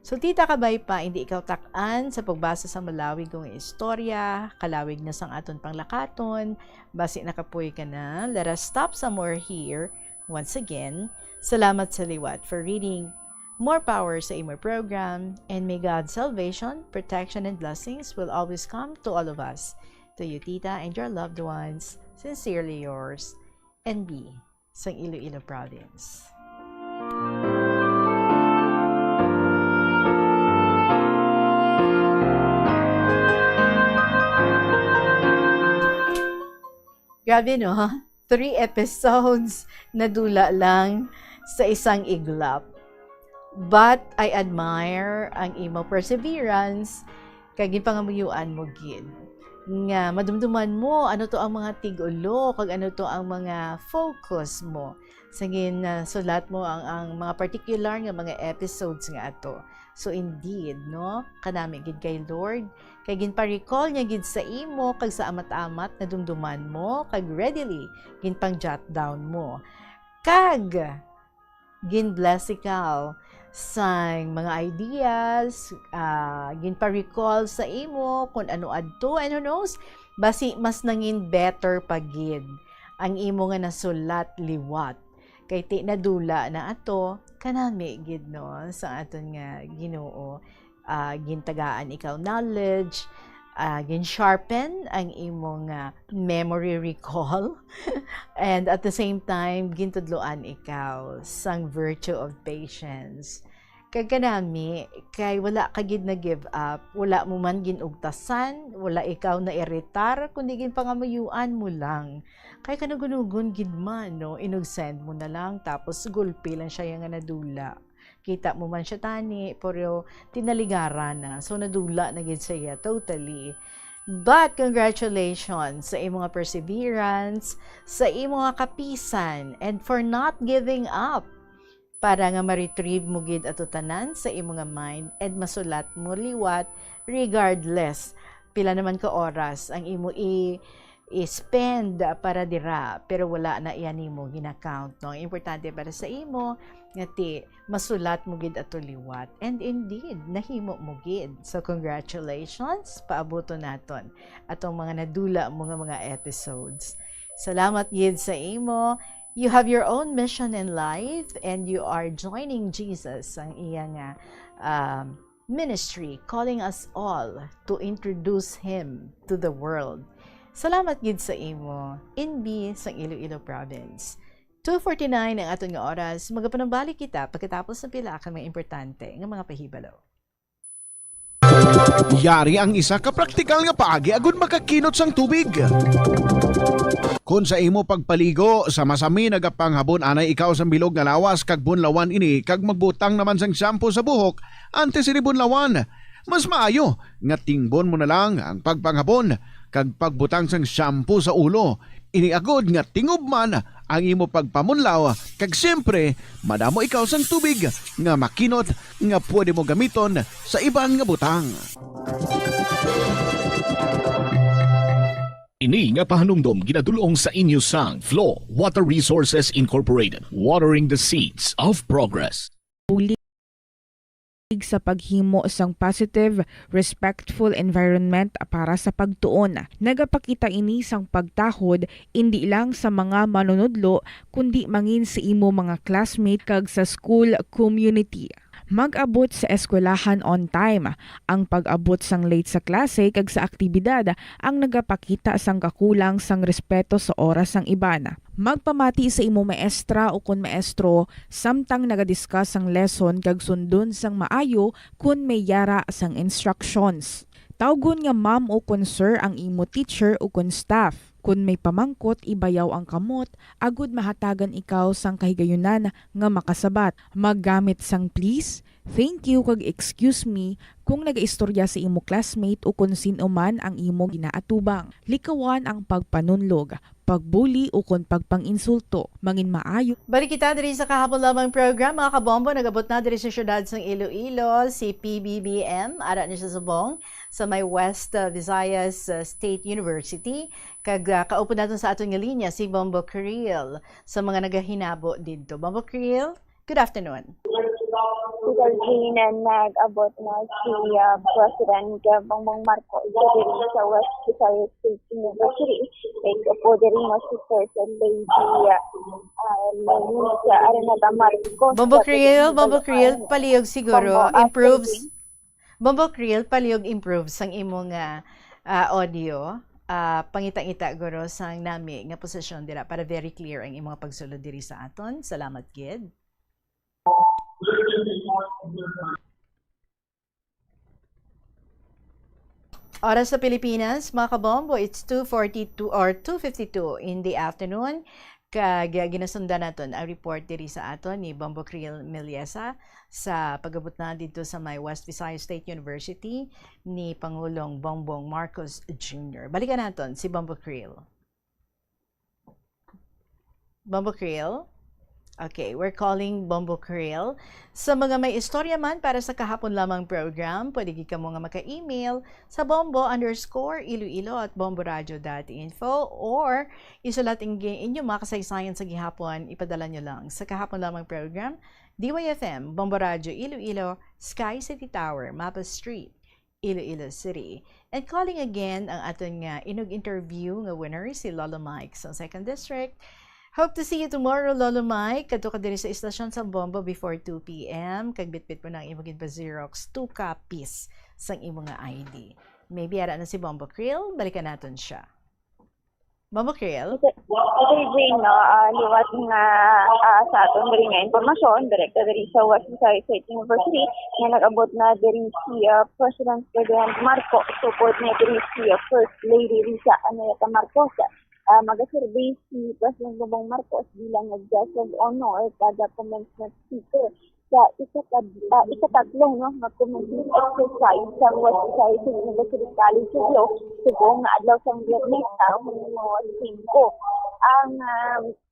Sultita kabay pa, hindi ikaw takan sa pagbasa sa malawig kong istorya, kalawig na sang aton panglakaton, basi nakapoy ka na. Let us stop somewhere here. Once again, salamat sa liwat for reading. More power sa imo program, and may God's salvation, protection, and blessings will always come to all of us. To you, Tita, and your loved ones, sincerely yours, NB, sa Iloilo Province. Grabe no, 3 episodes na dula lang sa isang iglap. But I admire ang imo perseverance kag ginpangamuyuan mo gid. Nga madumduman mo ano to ang mga tig-ulo kag ano to ang mga focus mo. Sagin sulat mo ang mga particular nga mga episodes nga ato. So indeed, no, kanami gid kay Lord, kay ginpa-recall niya gid sa imo kag sa amat-amat na dumduman mo kag readily ginpang-jot down mo. Kag gin-bless ikaw sa mga ideas, ginpa-recall sa imo kung ano adto, and who knows, basi mas nangin better pagid ang imo nga nasulat liwat. Kay ti nadula na ato, kanami gid no, sa aton nga Ginoo, gintagaan ikaw knowledge, gin-sharpen ang imong memory recall, and at the same time, gintudloan ikaw sang virtue of patience. Kay kanami, kay wala ka gid na give up, wala mo man ginugtasan, wala ikaw na iritar, kundi ginpangamuyuan mo lang. Kay kanagunugon gid man, no, inugsend mo na lang, tapos gulpi lang siya yung nadula. Kita mo man siya tani, pero tinaligara na. So, nadula na gid siya totally. But, congratulations sa imong perseverance, sa imong kapisan, and for not giving up. Para nga ma-retrieve mo gid ato tanan sa imong mind, and masulat mo liwat, regardless, pila naman ka oras ang imo i-spend para dira, pero wala na iyan nimo gina-count, no? Importante para sa imo ngati masulat mo gid ato liwat, and indeed nahimo mo gid. So congratulations, paaboto naton atong mga nadula mo nga mga episodes. Salamat gid sa imo. You have your own mission in life, and you are joining Jesus ang iyang ministry, calling us all to introduce Him to the world. Salamat gid sa imo, NB sa Iloilo Province. 2:49 ang aton nga oras. Magapanambalik kita pagkatapos ng pila ka mga importante nga mga pahibalo. Yari ang isa ka praktikal nga paagi agud makakinot sang tubig. Kung sa imo pagpaligo sa masami nagapanghabon anay ikaw sa bilog nga lawas kag bunlawan ini kag magbutang naman sang shampoo sa buhok antes ini bunlawan, mas maayo nga tingbon mo na lang ang pagpanghabon kag pagbutang sang shampoo sa ulo. Iniagod nga tingubman ang imo pagpamunlaw kag siyempre madamo ikaw sang tubig nga makinot nga pwede mo gamiton sa ibang nga butang. Ini nga pahanumdom ginadulong sa inyo sang Flow Water Resources Incorporated, watering the seeds of progress. Sa paghimo sang positive, respectful environment para sa pagtuon. Nagapakita ini sang pagtahod hindi lang sa mga manunudlo kundi mangin sa imo mga classmate kag sa school community. Mag-abot sa eskwelahan on time. Ang pag-abot sang late sa klase kag sa aktibidad ang nagapakita sang kakulang sang respeto sa oras sang iban. Magpamati sa imo maestra o kun maestro samtang nagadiscuss sang lesson kag sundon sang maayo kun may yara sang instructions. Tawgon nga ma'am o kun sir ang imo teacher o kun staff. Kun may pamangkot, ibayaw ang kamot, agud mahatagan ikaw sang kahigayunan nga makasabat. Maggamit sang please, thank you kag excuse me kung nagaistorya sa imo classmate o kung sino man ang imo ginaatubang. Likawan ang pagpanunlog, pagbuli o kung pagpanginsulto, mangin maayo. Balik kita diri sa kahapon lamang program, mga kabombo. Nagabot na diri sa syudad ng Iloilo, si PBBM, ara ni sa subong sa may West Visayas State University. Kag kaupo natin sa aton nga linya si Bombo Creel sa mga nagahinabo dito. Bombo Creel, good afternoon. Tita Jean, nag-abot na si President Bongbong Marcos diri sa West Visayas State University. Kaya po diri mo si First Lady Lenisa Araneta Marcos. Bombo Creel, palihog siguro, improves. Bombo Creel, palihog improves ang imong audio. Pangita-ngita guro sang nami nga posisyon dira para very clear ang imong pagsulod diri sa aton. Salamat gid. Oras sa Pilipinas, mga kabombo, it's 2:42 or 2:52 in the afternoon. Kag ginasundan naton ang report diri sa aton ni Bombo Creel Miliesa sa pagabot na dito sa may West Visayas State University ni Pangulong Bongbong Marcos Jr. Balikan naton si Bombo Creel. Bombo Creel? Okay, we're calling Bombo Creel. Sa mga may istorya man para sa kahapon lamang program, pwede ka mo nga maka-email sa bombo_iloilo@bomboradio.info or isulat inyo mga kasaysayan sa gihapon, ipadala nyo lang sa kahapon lamang program, DYFM, Bombo Radio Iloilo, Sky City Tower, Mapa Street, Iloilo City. And calling again ang aton nga inog interview nga winner si Lolo Mike sa 2nd District. Hope to see you tomorrow, Lolo Mike. Kadto ka diri sa istasyon sa Bombo before 2 p.m. Kag bitbit mo ng imong Xerox 2 copies sang imong ID. Maybe ara na si Bombo Creel, balikan naton siya. Bombo Creel? Ito Jane, no, liwat nga sa aton diri nga impormasyon, direkta diri sa West Visayas State University, nga nag-abot na diri si President Marcos, support na diri si First Lady Risa Araneta Marcos. Mag-survey si President Bongbong Marcos bilang nag-guest of honor kada commencement speaker sa ikatatlong na commencement exercise sa West Visayas University College of Law subong na adlaw sa Biyernes taong 5.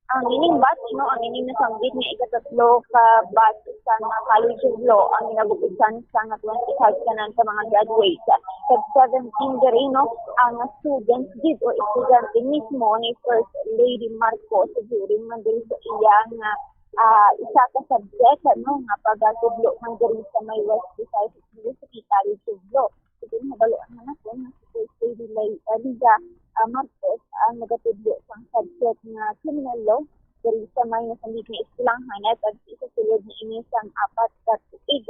Ang ining batch, no, ang ining nasanggit nga ikatatlo ka batch sa mga College of Law ang inabukusan sa nga 25 kanan sa mga graduates. Kag 17 diri, no, ang students did o estudyante mismo ni First Lady Marcos during man diri sa iyang isa ka subject, no, nga pagtudlo man diri sa may West Visayas University College of Law. Ito nabaloan na natin na si First Lady Liza Marcos ang nagatudlo sa subject nga criminal law diri sa may nasanggit nga eskwelahan at isa sulod ni inisang 4 ka tuig.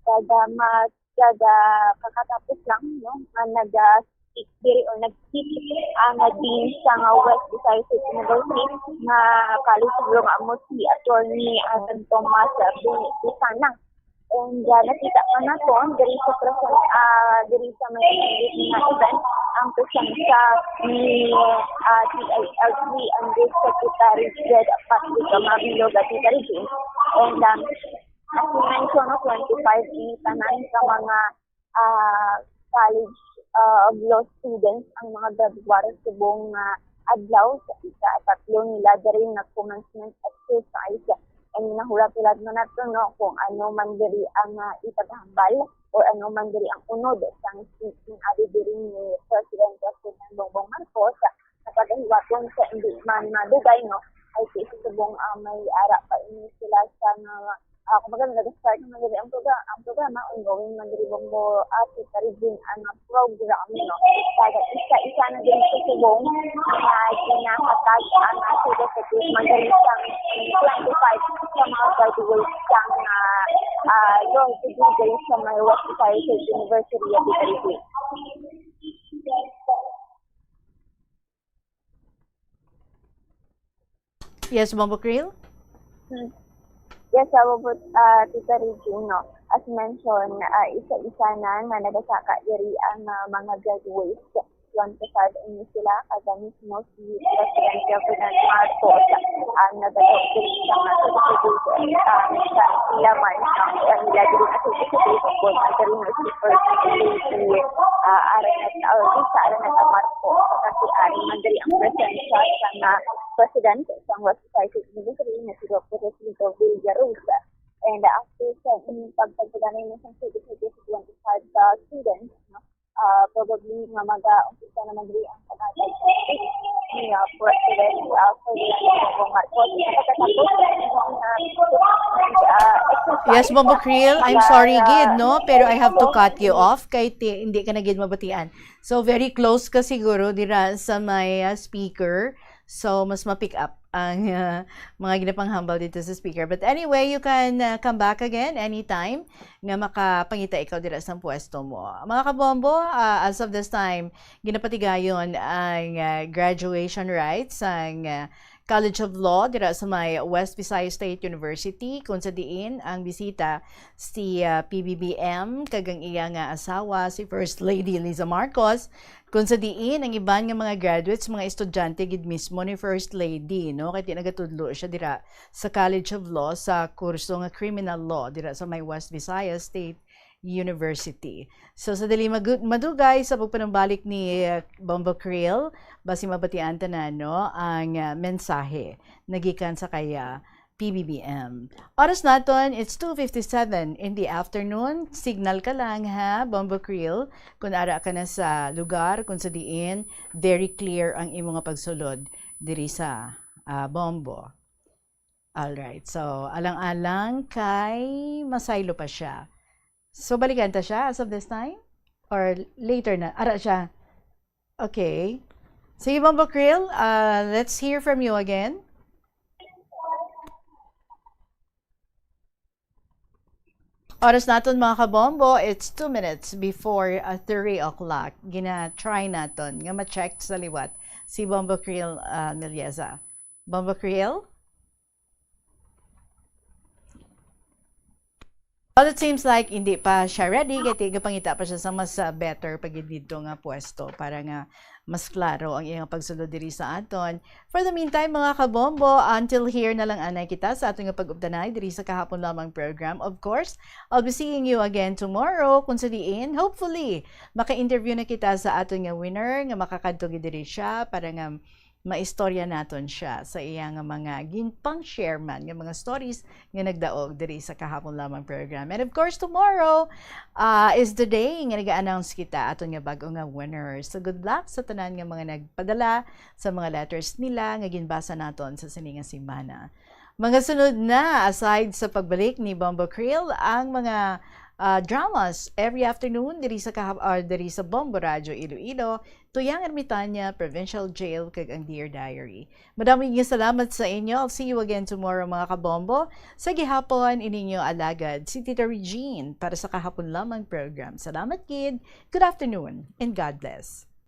Kada kakatapos lang, no, nga nag-speak diri o nag-speak ang dean sa West Visayas University na College of Law nga mo si Attorney Thomas Busanang. And nakita ka na po diri sa diri sa may event ang presensya ni TILC Undersecretary Jed Patrick Mabilog at Tita Regine. And as you mentioned, 25 tanan sa mga College of Law students ang mga graduates subong adlaw sa ika-tatlo nila diri na commencement exercise. And nahulat-hulat mo na ito, no, kung ano man diri ang itaghambal o ano man diri ang unod sa speaking adi diri ni President Bongbong Marcos na paghiwaton sa hindi man madugay, no, ay subong may ara pa ini sila sa kumbaga nag-start naman diri ang programa ongoing man diri Bombo at Tita Regine ang program, no, kaya isa na din sa subong na kinakatag ang certificate man diri sa 25 sa mga graduates sang law degree diri sa may West Visayas University at Tita Regine. Yes, Bombo Creel? Yes, about Tita Regine, no, as mentioned, isa-isa na nagasaka diri ang mga graduates. 25 ini sila, kada mismo si President Marcos ang nag-adopt diri sa mga certificate sa sila man ang nila diri na certificate kung ang diri na si First Lady Araneta Marcos kasi ari man diri ang presensya sa President sa West Visayas University na si Dr. Rodrigo Villarosa. And after sa pagpagdaganay ng certificate sa 25 students, no, probably nga mag-umpisa naman diri ang pag-adopt ni President Ferdinand Marcos. Yes, Bombo Creel, I'm sorry gid, no? Pero I have to cut you off kay hindi ka na gid mabatian. So very close ka siguro dira sa may speaker. So mas ma-pick up ang mga ginapanghambal dito sa speaker. But anyway, you can come back again anytime nga makapangita ikaw dira sa pwesto mo. Mga kabombo, as of this time, ginapatigayon ang graduation rites ang College of Law dira sa may West Visayas State University kung sa diin ang bisita si PBBM kagang iya nga asawa si First Lady Liza Marcos kung sa diin ang iban nga mga graduates mga estudyante gid mismo ni First Lady no kay nagatudlo siya dira sa College of Law sa kurso nga Criminal Law dira sa may West Visayas State University. So sa dali madugay sa pagpanumbalik ni Bombo Creel, basi mabatian tanan no ang mensahe nagikan sa kaya PBBM. Oras naton, it's 2:57 in the afternoon. Signal ka lang ha, Bombo Creel, kung ara ka na sa lugar, kung sa diin, very clear ang imong pagsulod diri sa Bombo. Alright, so alang-alang kay masaylo pa siya. So, balikan ta siya as of this time? Or later na? Ara siya. Okay. Sige, Bombo Creel, let's hear from you again. Oras naton mga kabombo, it's 2 minutes before 3 o'clock. Gina-try naton nga ma-check sa liwat si Bombo Creel Milieza. Bombo Creel? Well, it seems like hindi pa siya ready, kaya pangita pa siya sa mas better pag dito nga pwesto para nga mas klaro ang iyang pagsulod diri sa aton. For the meantime, mga kabombo, until here na lang anay kita sa aton nga pag-updanay diri sa kahapon lamang program. Of course, I'll be seeing you again tomorrow kung sa diin. Hopefully, maka-interview na kita sa aton nga winner nga makakadto diri siya para nga maistorya naton siya sa iyang mga ginpang share man ng mga stories nga nagdaog diri sa kahapon lamang program. And of course, tomorrow is the day nga nag-announce kita aton nga bag-o nga winners. So good luck sa tanan nga mga nagpadala sa mga letters nila nga ginbasa naton sa sininga semana. Mga sunod na, aside sa pagbalik ni Bombo Creel, ang mga dramas every afternoon diri sa Bombo Radio Iloilo, Tuyang Ermitanya, Provincial Jail, kag ang Dear Diary. Madaming salamat sa inyo. I'll see you again tomorrow mga kabombo. Sa gihapon, ininyo alagad si Tita Regine para sa kahapon lamang program. Salamat kid, good afternoon, and God bless.